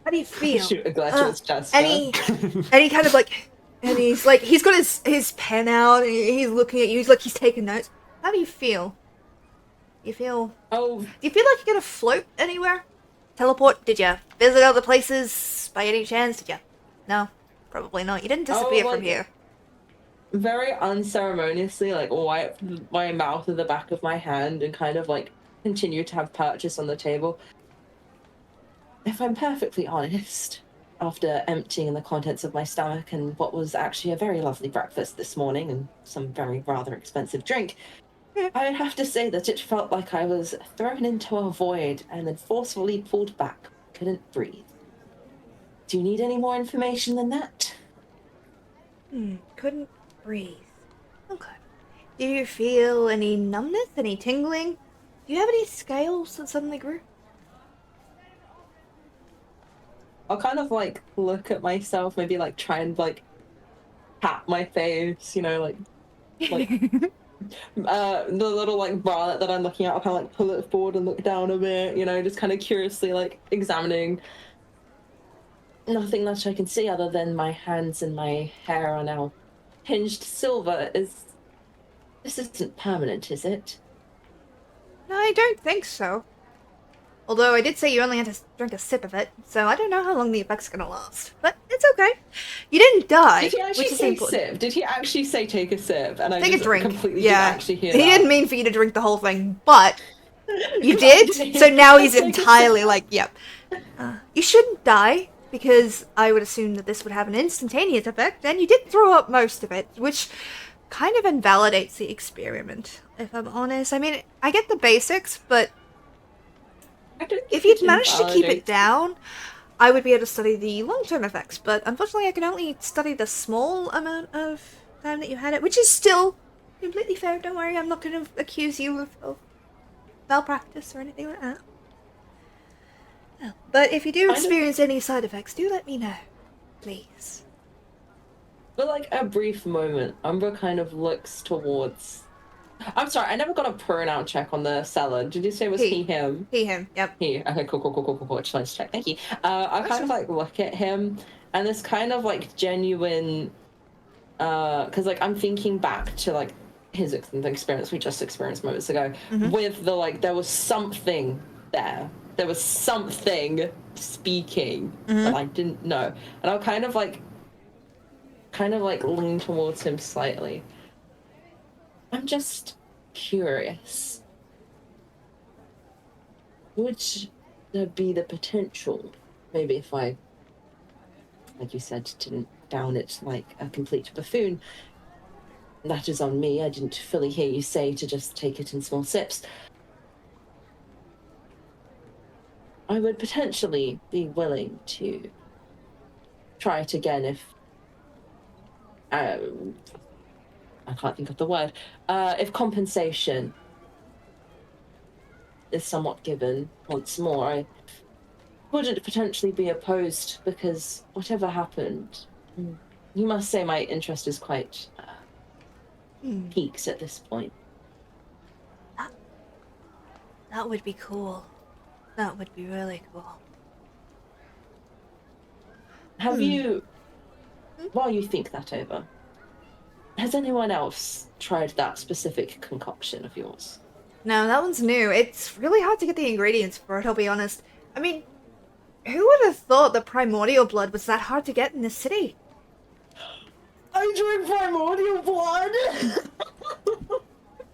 How do you feel? Shoot a gladiator's gesture. And he kind of like, and he's like, he's got his pen out, and he's looking at you. He's like, he's taking notes. How do you feel? Do you feel like you're gonna float anywhere? Teleport? Did you visit other places by any chance? Did you? No, probably not. You didn't disappear from here. Very unceremoniously, like wipe my mouth with the back of my hand and kind of like continue to have purchase on the table. If I'm perfectly honest, after emptying the contents of my stomach and what was actually a very lovely breakfast this morning and some very rather expensive drink, I would have to say that it felt like I was thrown into a void and then forcefully pulled back. Couldn't breathe. Do you need any more information than that? Couldn't breathe. Okay. Do you feel any numbness? Any tingling? Do you have any scales that suddenly grew? I'll kind of like look at myself, maybe like try and like pat my face, you know, like the little like bralette that I'm looking at, I'll kind of like pull it forward and look down a bit, you know, just kind of curiously like examining. Nothing that I can see other than my hands and my hair are now tinged silver. This isn't permanent, is it? No, I don't think so. Although I did say you only had to drink a sip of it, so I don't know how long the effect's gonna last. But it's okay. You didn't die, Did he actually which is say important. sip? Did he actually say take a sip? And I Take a just drink. completely Yeah. didn't actually hear He that. didn't mean for you to drink the whole thing, but you did. So now he's entirely like, yep. You shouldn't die, because I would assume that this would have an instantaneous effect, and you did throw up most of it, which kind of invalidates the experiment, if I'm honest. I mean, I get the basics, but if you'd managed to keep it down, I would be able to study the long-term effects, but unfortunately I can only study the small amount of time that you had it, which is still completely fair, don't worry, I'm not going to accuse you of malpractice or anything like that. No. But if you do experience any side effects, do let me know, please. For like a brief moment, Umbra kind of looks towards... I'm sorry, I never got a pronoun check on the seller. Did you say it was he, him? He, him, yep. He. Okay, cool. Just wanted to check. Thank you. I kind of like look at him, and this kind of like genuine, because like I'm thinking back to like the experience we just experienced moments ago, with the like there was something there. There was something speaking that I didn't know, and I'll kind of like lean towards him slightly. I'm just curious. Would there be the potential, maybe if I, like you said, didn't down it like a complete buffoon? That is on me. I didn't fully hear you say to just take it in small sips. I would potentially be willing to try it again if... I can't think of the word. If compensation is somewhat given once more, I wouldn't potentially be opposed, because whatever happened, you must say my interest is quite peaked at this point. That would be cool. That would be really cool. Have you, while you think that over, has anyone else tried that specific concoction of yours? No, that one's new. It's really hard to get the ingredients for it, I'll be honest. I mean, who would have thought that primordial blood was that hard to get in this city? I drink primordial blood!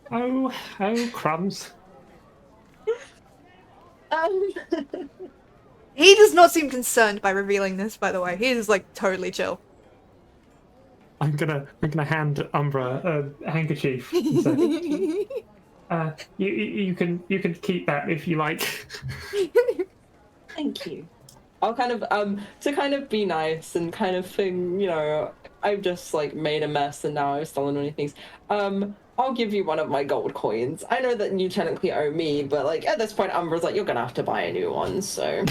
Oh, crumbs. He does not seem concerned by revealing this, by the way. He is, like, totally chill. I'm gonna hand Umbra a handkerchief. And say, you can keep that if you like. Thank you. I'll kind of to kind of be nice and kind of thing, you know, I've just like made a mess and now I've stolen many things. I'll give you one of my gold coins. I know that you technically owe me, but like at this point Umbra's like, you're gonna have to buy a new one, so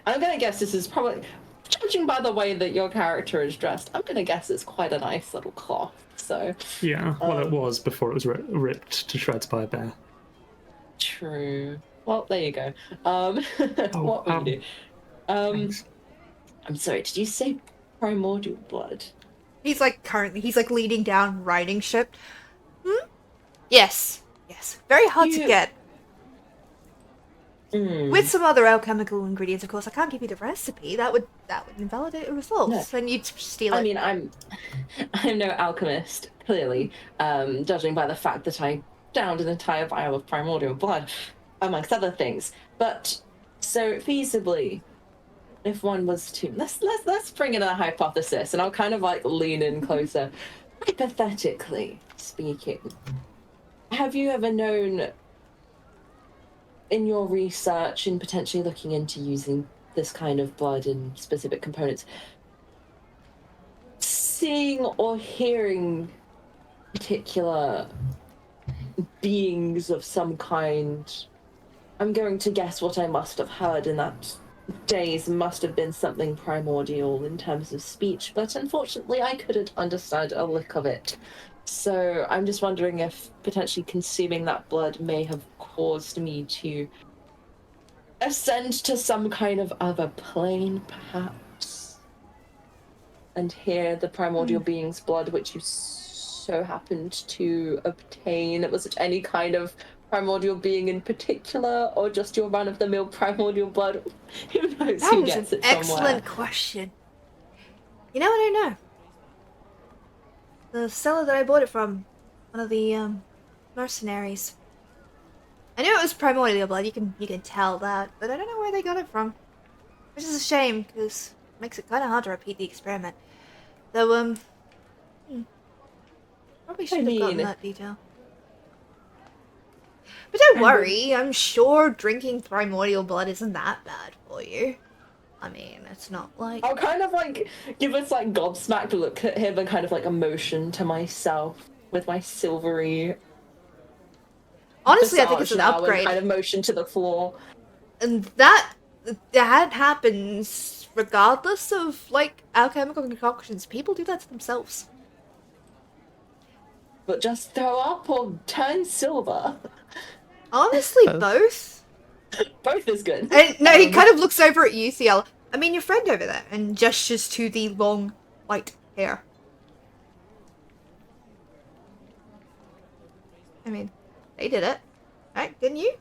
I'm gonna guess this is probably judging by the way that your character is dressed, I'm gonna guess it's quite a nice little cloth. So Yeah, well, it was before it was ripped to shreds by a bear. true. Well, there you go. What will you do? Thanks. I'm sorry. Did you say primordial blood? He's like leaning down, riding ship. Yes. Very hard to get. With some other alchemical ingredients, of course. I can't give you the recipe. That would invalidate the results. No. And you'd steal it. I mean, I'm no alchemist, clearly. Judging by the fact that I downed an entire vial of primordial blood, amongst other things. But so feasibly, if one was to let's bring in a hypothesis, and I'll kind of like lean in closer. Hypothetically speaking, have you ever known in your research and potentially looking into using this kind of blood in specific components, seeing or hearing particular beings of some kind? I'm going to guess what I must have heard in that days must have been something primordial in terms of speech, but unfortunately I couldn't understand a lick of it. So I'm just wondering if potentially consuming that blood may have caused me to ascend to some kind of other plane, perhaps, and hear the primordial being's blood, which you so happened to obtain. Was it any kind of primordial being in particular, or just your run-of-the-mill primordial blood? Who knows who gets it from where? Excellent question. You know what I know? The seller that I bought it from, one of the mercenaries. I knew it was primordial blood. You can tell that, but I don't know where they got it from. Which is a shame, because it makes it kind of hard to repeat the experiment. Though probably should have gotten that detail. But don't worry, I'm sure drinking primordial blood isn't that bad for you. I mean, it's not like... I'll kind of like give us like gobsmacked look at him and kind of like a motion to myself with my silvery... Honestly, I think it's an upgrade. Kind of motion to the floor. And that happens regardless of like alchemical concoctions. People do that to themselves. But just throw up or turn silver. Honestly, both. Both is good. And, no, he kind of looks over at you, CL. I mean, your friend over there, and gestures to the long, white hair. I mean, they did it, right? Didn't you?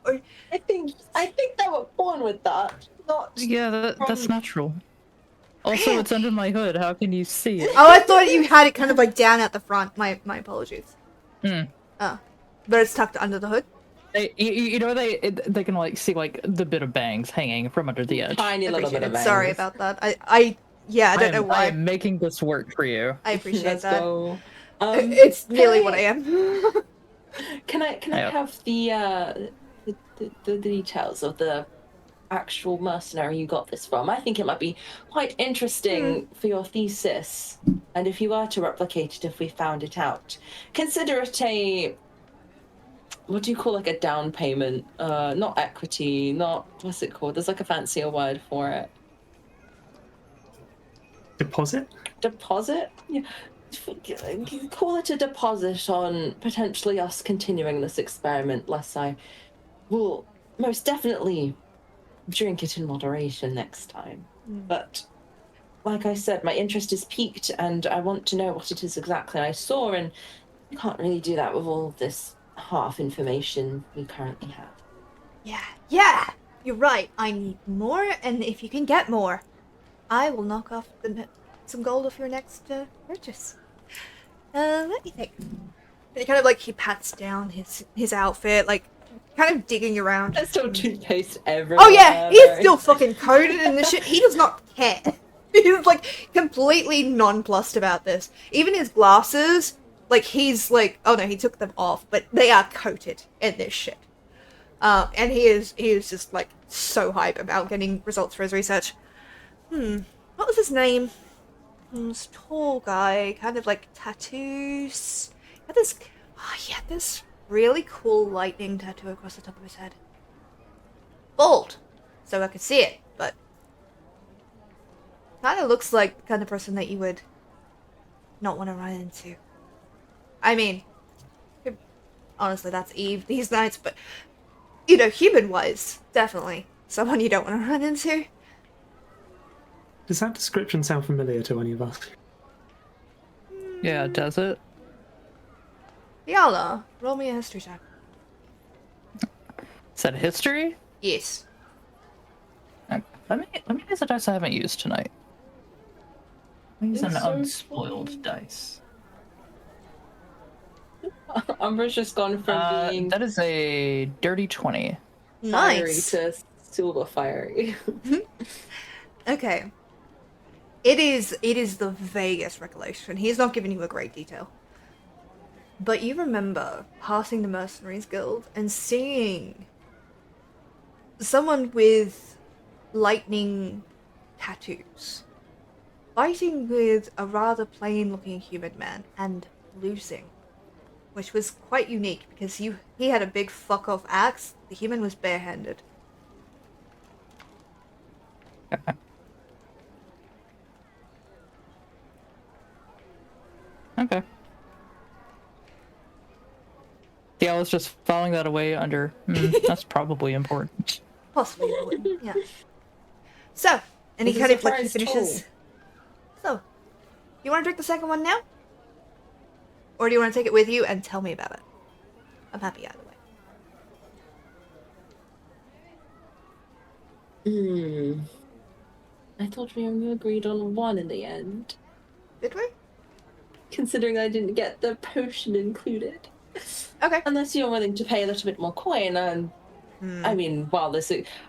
Or I think they were born with that. Not. Yeah, that's natural. Also, it's under my hood. How can you see it? oh, I thought you had it kind of like down at the front. My apologies. Oh, but it's tucked under the hood. You know they can like see like the bit of bangs hanging from under the edge. Tiny little bit of bangs. Sorry about that. I don't know why. I'm making this work for you. I appreciate Let's that. go. It's nearly what I am. Can I have the details of the actual mercenary you got this from? I think it might be quite interesting for your thesis, and if you were to replicate it, if we found it out, consider it a, what do you call like a down payment? Not equity, not, what's it called? There's like a fancier word for it. Deposit? Deposit? Yeah. Call it a deposit on potentially us continuing this experiment, lest I will most definitely drink it in moderation next time. But like I said, my interest is piqued and I want to know what it is exactly I saw, and you can't really do that with all of this half information we currently have. Yeah, you're right. I need more, and if you can get more, I will knock off some gold off your next purchase. Let me think. And he kind of like, he pats down his outfit, like, kind of digging around. There's still toothpaste everywhere. Oh yeah, he's still fucking coated in this shit. He does not care. He's like completely nonplussed about this. Even his glasses, like he's like, oh no, he took them off, but they are coated in this shit. And he is just like so hype about getting results for his research. What was his name? This tall guy, kind of like tattoos. He had this really cool lightning tattoo across the top of his head. Bald, so I could see it, but Kind of looks like the kind of person that you would not want to run into. I mean, honestly, that's Eve these nights, but, you know, human-wise, definitely someone you don't want to run into. Does that description sound familiar to any of us? Yeah, does it? Yala, roll me a history check. Is that history? Yes. Let me use a dice I haven't used tonight. Let me use an It's so unspoiled dice. Umbra's just gone from being That is a dirty 20. fiery Nice. to silver fiery. Okay. It is the vaguest recollection. He has not given you a great detail. But you remember passing the Mercenaries Guild and seeing someone with lightning tattoos fighting with a rather plain-looking human man and losing, which was quite unique because he had a big fuck-off axe. The human was barehanded. Okay. Yeah, I was just filing that away under. That's probably important. Possibly important, yeah. So, and he It's a kind of like surprise finishes. So, you want to drink the second one now? Or do you want to take it with you and tell me about it? I'm happy either way. I thought we only agreed on one in the end, Did we? considering I didn't get the potion included. Okay. Unless you're willing to pay a little bit more coin, and I mean, well,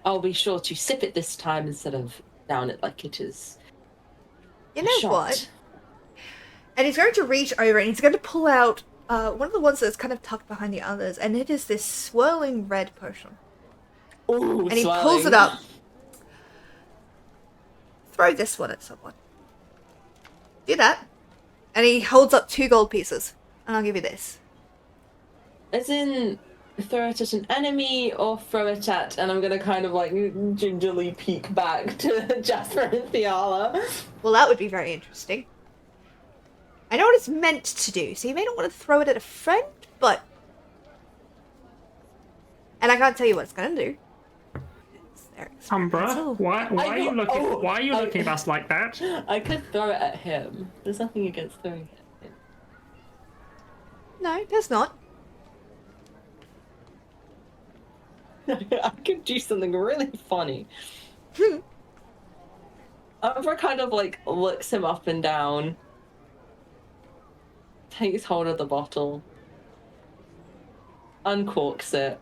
I'll be sure to sip it this time instead of down it like it is. You know shot. what? And he's going to reach over and he's going to pull out one of the ones that's kind of tucked behind the others, and it is this swirling red potion. Ooh, And he pulls it up. Throw this one at someone. Do that. And he holds up 2 gold pieces. And I'll give you this. As in, throw it at an enemy or throw it at, and I'm gonna kind of like gingerly peek back to Jasper and Fiala. Well, that would be very interesting. I know what it's meant to do, so you may not want to throw it at a friend, but... And I can't tell you what it's going to do. It's very Umbra, experimental. why are you looking? Why are you looking at us like that? I could throw it at him. There's nothing against throwing it at him. No, there's not. I could do something really funny. Umbra kind of like looks him up and down, takes hold of the bottle, uncorks it,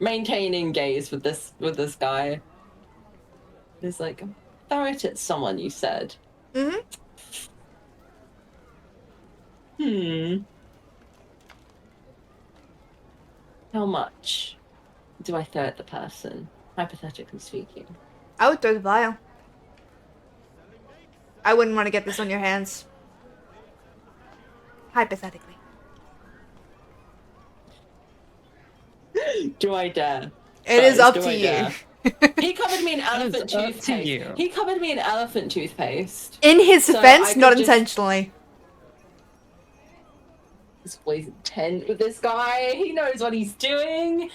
maintaining gaze with this guy. He's like, throw it at someone, you said. How much do I throw at the person, hypothetically speaking? I would throw the vial. I wouldn't want to get this on your hands. Hypothetically. Do I dare? It is Guys, up do to I you. dare? He covered me in elephant up to toothpaste. you. He covered me in elephant toothpaste. In his So defense, I not could just- intentionally. He's always intent with this guy. He knows what he's doing.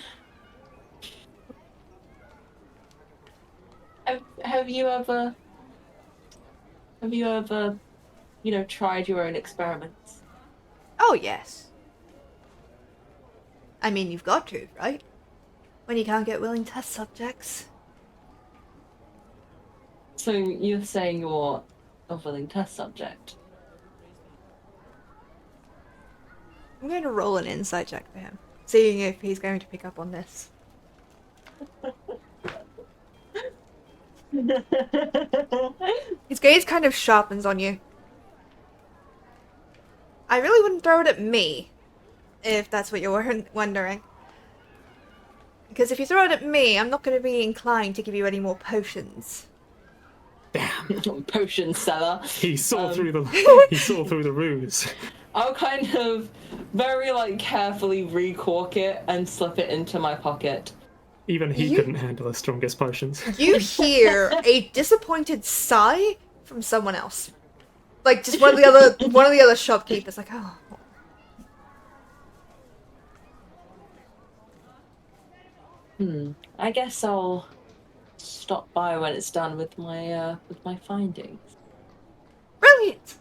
Have you ever, you know, tried your own experiments? Oh, yes. I mean, you've got to, right? When you can't get willing test subjects. So you're saying you're a willing test subject? I'm going to roll an insight check for him, seeing if he's going to pick up on this. His gaze kind of sharpens on you. I really wouldn't throw it at me, if that's what you're wondering. Because if you throw it at me, I'm not going to be inclined to give you any more potions. Potion seller. He saw through the ruse. I'll kind of very like carefully recork it and slip it into my pocket. Even he couldn't handle the strongest potions. You hear a disappointed sigh from someone else. Like, just one of the other shopkeepers, like, oh. I guess I'll stop by when it's done with my findings. Brilliant!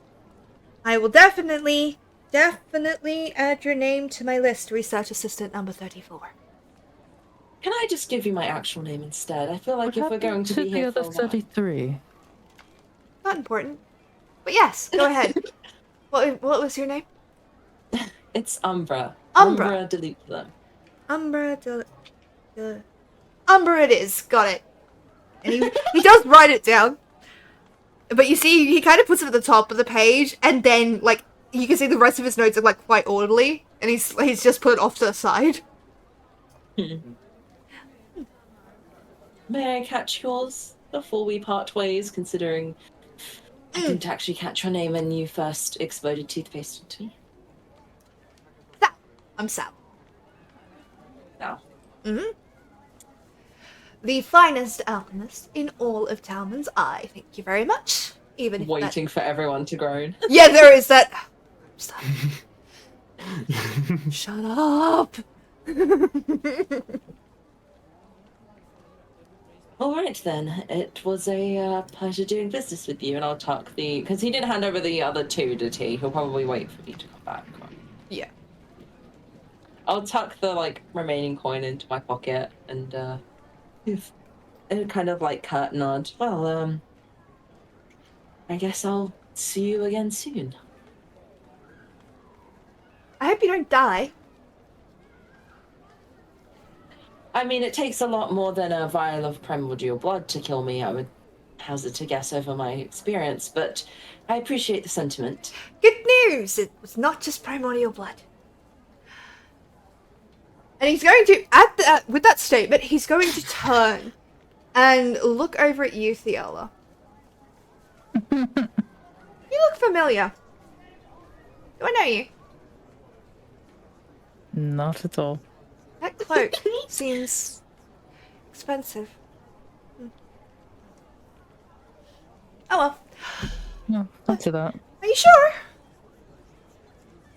I will definitely add your name to my list, research assistant number 34. Can I just give you my actual name instead? I feel like if we're going to be here for a while... 33. Not important. But yes, go ahead. What was your name? It's Umbra. Umbra. Delete them. Umbra it is. Got it. And he does write it down. But you see, he kind of puts it at the top of the page, and then, like, you can see the rest of his notes are, like, quite orderly, and he's just put it off to the side. May I catch yours before we part ways, considering I didn't actually catch your name when you first exploded toothpaste into me? Sal. I'm Sal. Sal. Mm-hmm. The finest alchemist in all of Talmyns Eye. Thank you very much. Even if Waiting for everyone to groan. Yeah, there is that. Stop. Shut up. All right then. It was a pleasure doing business with you, and I'll tuck the because he didn't hand over the other two, did he? He'll probably wait for me to come back. Yeah. I'll tuck the remaining coin into my pocket and kind of curt nod. Well, I guess I'll see you again soon. I hope you don't die. I mean, it takes a lot more than a vial of primordial blood to kill me, I would hazard to guess over my experience, but I appreciate the sentiment. Good news! It was not just primordial blood. And he's going to, with that statement, he's going to turn and look over at you, Theola. You look familiar. Do I know you? Not at all. That cloak seems expensive. Oh well. No, don't do that. Are you sure?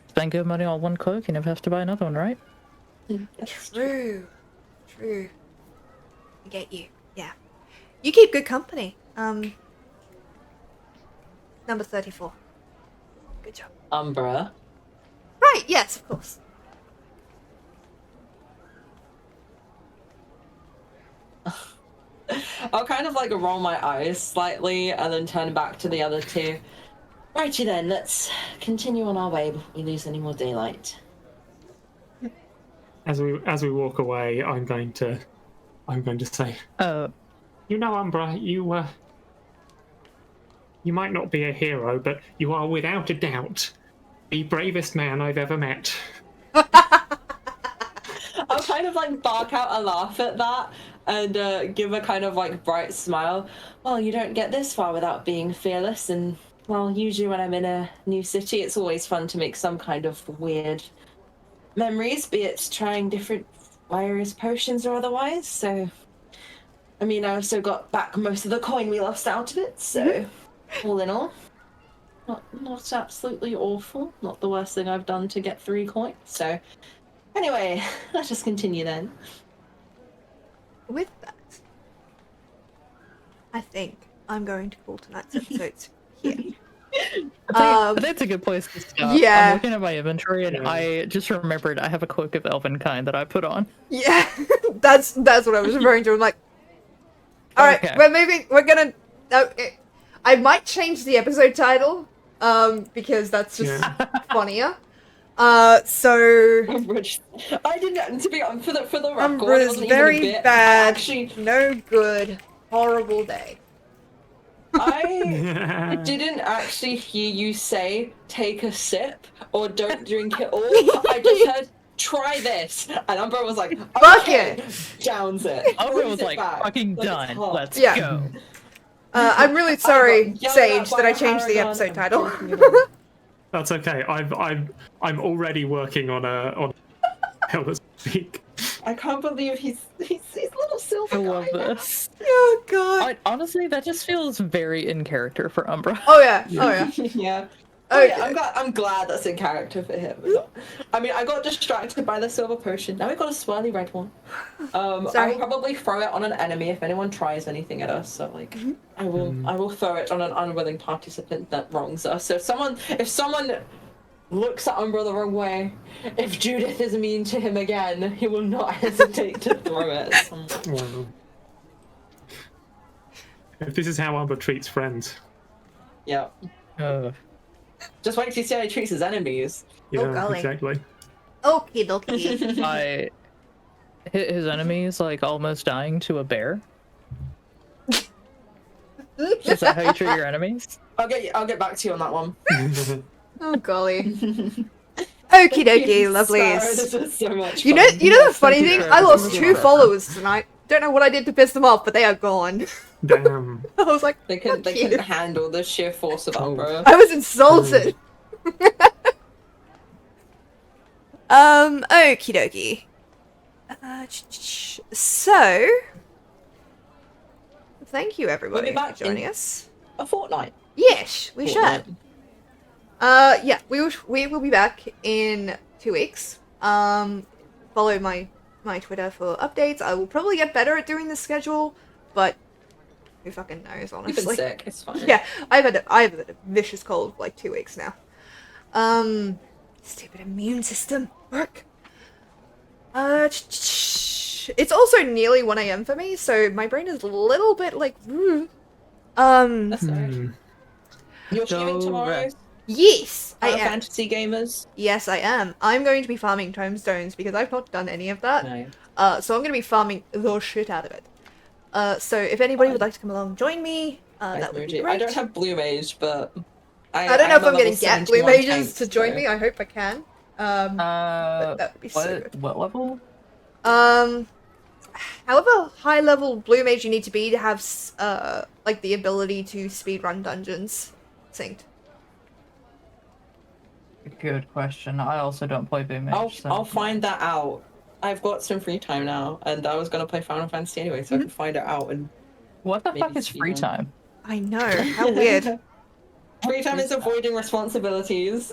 Spend good money on one cloak, you never have to buy another one, right? True. I get you. Yeah. You keep good company. Number 34. Good job. Umbra. Right, yes, of course. I'll kind of roll my eyes slightly and then turn back to the other two. Righty then, let's continue on our way before we lose any more daylight. As we walk away, I'm going to say, you know, Umbra, you might not be a hero, but you are without a doubt the bravest man I've ever met. I'll kind of bark out a laugh at that and give a kind of bright smile. Well, you don't get this far without being fearless, and well, usually when I'm in a new city, it's always fun to make some kind of weird memories, be it trying different various potions or otherwise. So, I mean, I also got back most of the coin we lost out of it, so all in all, not absolutely awful. Not the worst thing I've done to get 3 coins, so... Anyway, let's just continue then. With that, I think I'm going to call tonight's episode here. I think it's a good place to stop. Yeah. I'm looking at my inventory and I just remembered I have a cloak of elven kind that I put on. Yeah, that's what I was referring to. I'm like, all right, Okay. we're moving. We're gonna. I might change the episode title, because that's just funnier. So I didn't. To be honest, for the record, Umbra's it wasn't very even a bit. bad. Actually, No good. Horrible day. I didn't actually hear you say take a sip or don't drink it all. I just heard try this, and Umbra was like, Fuck okay, it. Downs it. Umbra Brings was it like, back. fucking Like it's done. hot. Let's Yeah. go. I'm really sorry, yelled Sage, at by that I a changed the paragon episode and title. broken it all. That's okay. I'm already working on a hell to speak. I can't believe he's little silver I guy love now. this. Oh god. Honestly, that just feels very in character for Umbra. Oh yeah. Oh yeah. Yeah. Oh yeah, Okay. I'm glad that's in character for him. I mean, I got distracted by the silver potion. Now we got a swirly red one. I Sorry. will probably throw it on an enemy if anyone tries anything at us. So like, I will throw it on an unwilling participant that wrongs us. So if someone looks at Umbra the wrong way, if Judith is mean to him again, he will not hesitate to throw it at someone. Wow. If this is how Umbra treats friends. Yeah. Just wait till you see how he treats his enemies. Yeah, golly. exactly. Okie dokie. His enemies like almost dying to a bear. Is that how you treat your enemies? I'll get back to you on that one. Oh golly. Okie dokie, Sarah, lovelies. this is so much You fun. know the funny thing? I lost Thank you. 2 followers tonight. Don't know what I did to piss them off, but they are gone. Damn. I was like, They fuck you. couldn't handle the sheer force of Umbra. I was insulted. Okie dokie. So, thank you everybody We'll be back for joining in- us. A fortnight. Yes, we Fortnight. should. Yeah, we will be back in 2 weeks. Follow my Twitter for updates. I will probably get better at doing the schedule, but who fucking knows, honestly. You've been sick. It's fine. Yeah, I've had a vicious cold for like 2 weeks now. Stupid immune system. Work. It's also nearly 1 a.m. for me, so my brain is a little bit like. That's alright. You're streaming So tomorrow. rest. Yes, I am. Fantasy gamers. Yes, I am. I'm going to be farming tomestones because I've not done any of that. No. So I'm going to be farming the shit out of it. So if anybody would like to come along, join me. That would be great. I don't have blue mage, but I don't know if am I'm a going to level get blue 71 mages to tank, join so- me. I hope I can. But that would be so good. What level? However high level blue mage you need to be to have like the ability to speedrun dungeons synced. Good question. I also don't play Blue Mage. I'll find that out. I've got some free time now, and I was gonna play Final Fantasy anyway, so I can find it out. And What the maybe fuck is free speedrun. time? I know, how weird. Free time is avoiding responsibilities.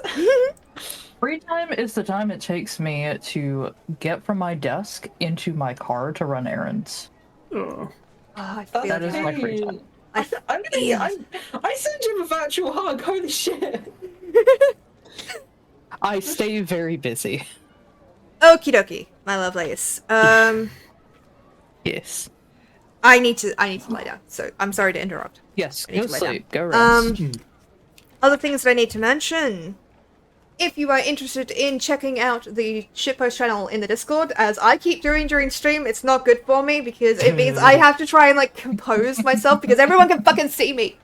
Free time is the time it takes me to get from my desk into my car to run errands. Oh. Oh, I That's feel That is that. my free time. I sent him a virtual hug. Holy shit! I stay very busy. Okie dokie, my lovelies. Yes. I need to lie down, so I'm sorry to interrupt. Yes, I need go to lay down. sleep. Go rest. Other things that I need to mention. If you are interested in checking out the shitpost channel in the Discord, as I keep doing during stream, it's not good for me because it means I have to try and like compose myself because everyone can fucking see me.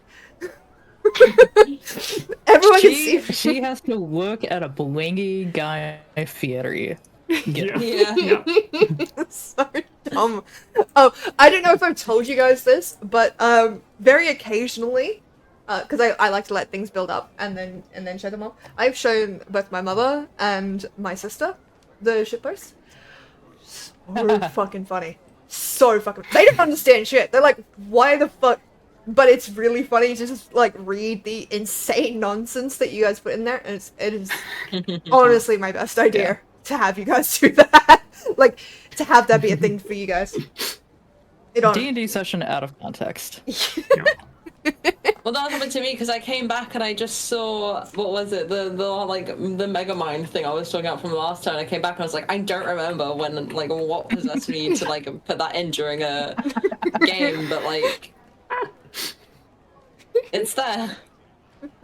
Everyone can see me. She has to look at a blingy guy theory. Yeah. Yeah. Yeah. So dumb. Oh, I don't know if I've told you guys this, but very occasionally, because I like to let things build up and then show them off. I've shown both my mother and my sister the shitpost. So fucking funny. So fucking. They don't understand shit. They're like, why the fuck? But it's really funny to just like read the insane nonsense that you guys put in there, and it is honestly my best idea to have you guys do that. Like to have that be a thing for you guys. It on. D&D session out of context. Well, that happened to me because I came back and I just saw what was it the Megamind thing I was talking about from last time. I came back and I was like, I don't remember when like what possessed me to like put that in during a game, but like it's there.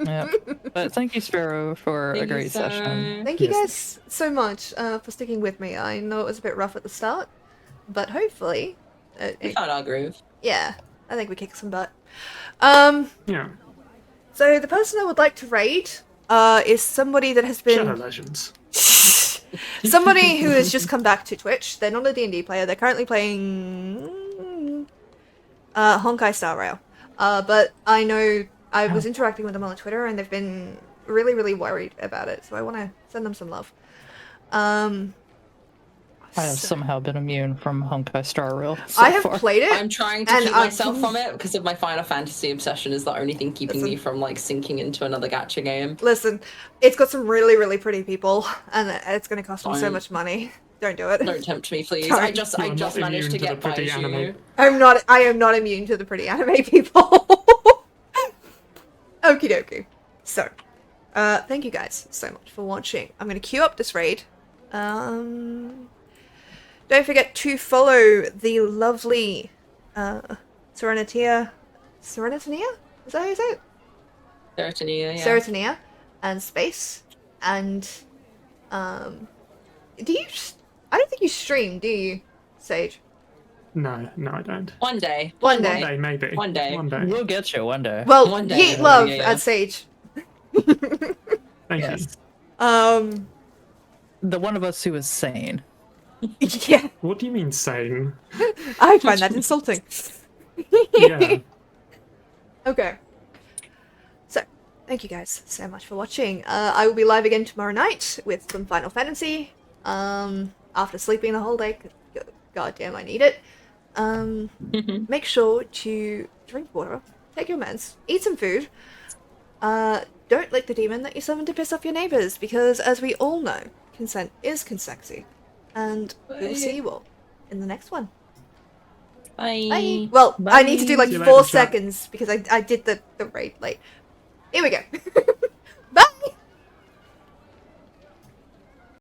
Yeah. But thank you, Sparrow, for a great session. Thank you Yes. guys so much for sticking with me. I know it was a bit rough at the start, but hopefully, We found our groove. yeah, I think we kicked some butt. Yeah. So the person I would like to raid is somebody that has Shadow been Legends. somebody who has just come back to Twitch. They're not a D&D player. They're currently playing Honkai Star Rail. But I know I was interacting with them on Twitter, and they've been really, really worried about it. So I want to send them some love. I have somehow been immune from Honkai Star Rail. I have far. played it. I'm trying to and keep I- myself from it because of my Final Fantasy obsession is the only thing keeping me from like sinking into another gacha game. Listen, it's got some really, really pretty people, and it's going to cost me so Don't. much money. Don't do it. Don't tempt me, please. Don't. I just You're not managed to immune to the get pretty Baiju. anime. I am not immune to the pretty anime people. Okie dokie. So, thank you guys so much for watching. I'm going to queue up this raid. Don't forget to follow the lovely Serenitia. Serenitania? Is that how you say it? Serotonia, yeah. Serotonia and Space. And do you? I don't think you stream, do you, Sage? No, I don't. One day. One One day. day, maybe. One day. One day. We'll get you one day. Well, One day. yeet love Yeah. at Sage. Thank Yes. The one of us who is sane. Yeah, you. What do you mean sane? I find that insulting. Yeah. Okay. So, thank you guys so much for watching. I will be live again tomorrow night with some Final Fantasy. After sleeping the whole day, 'cause god damn, I need it. Make sure to drink water, take your meds, eat some food. Don't lick the demon that you summoned to piss off your neighbors, because as we all know, consent is consexy. And we'll see you all in the next one. Bye. Bye. Well, I need to do like See you 4 later, chat. seconds because I did the raid late. Here we go. Bye.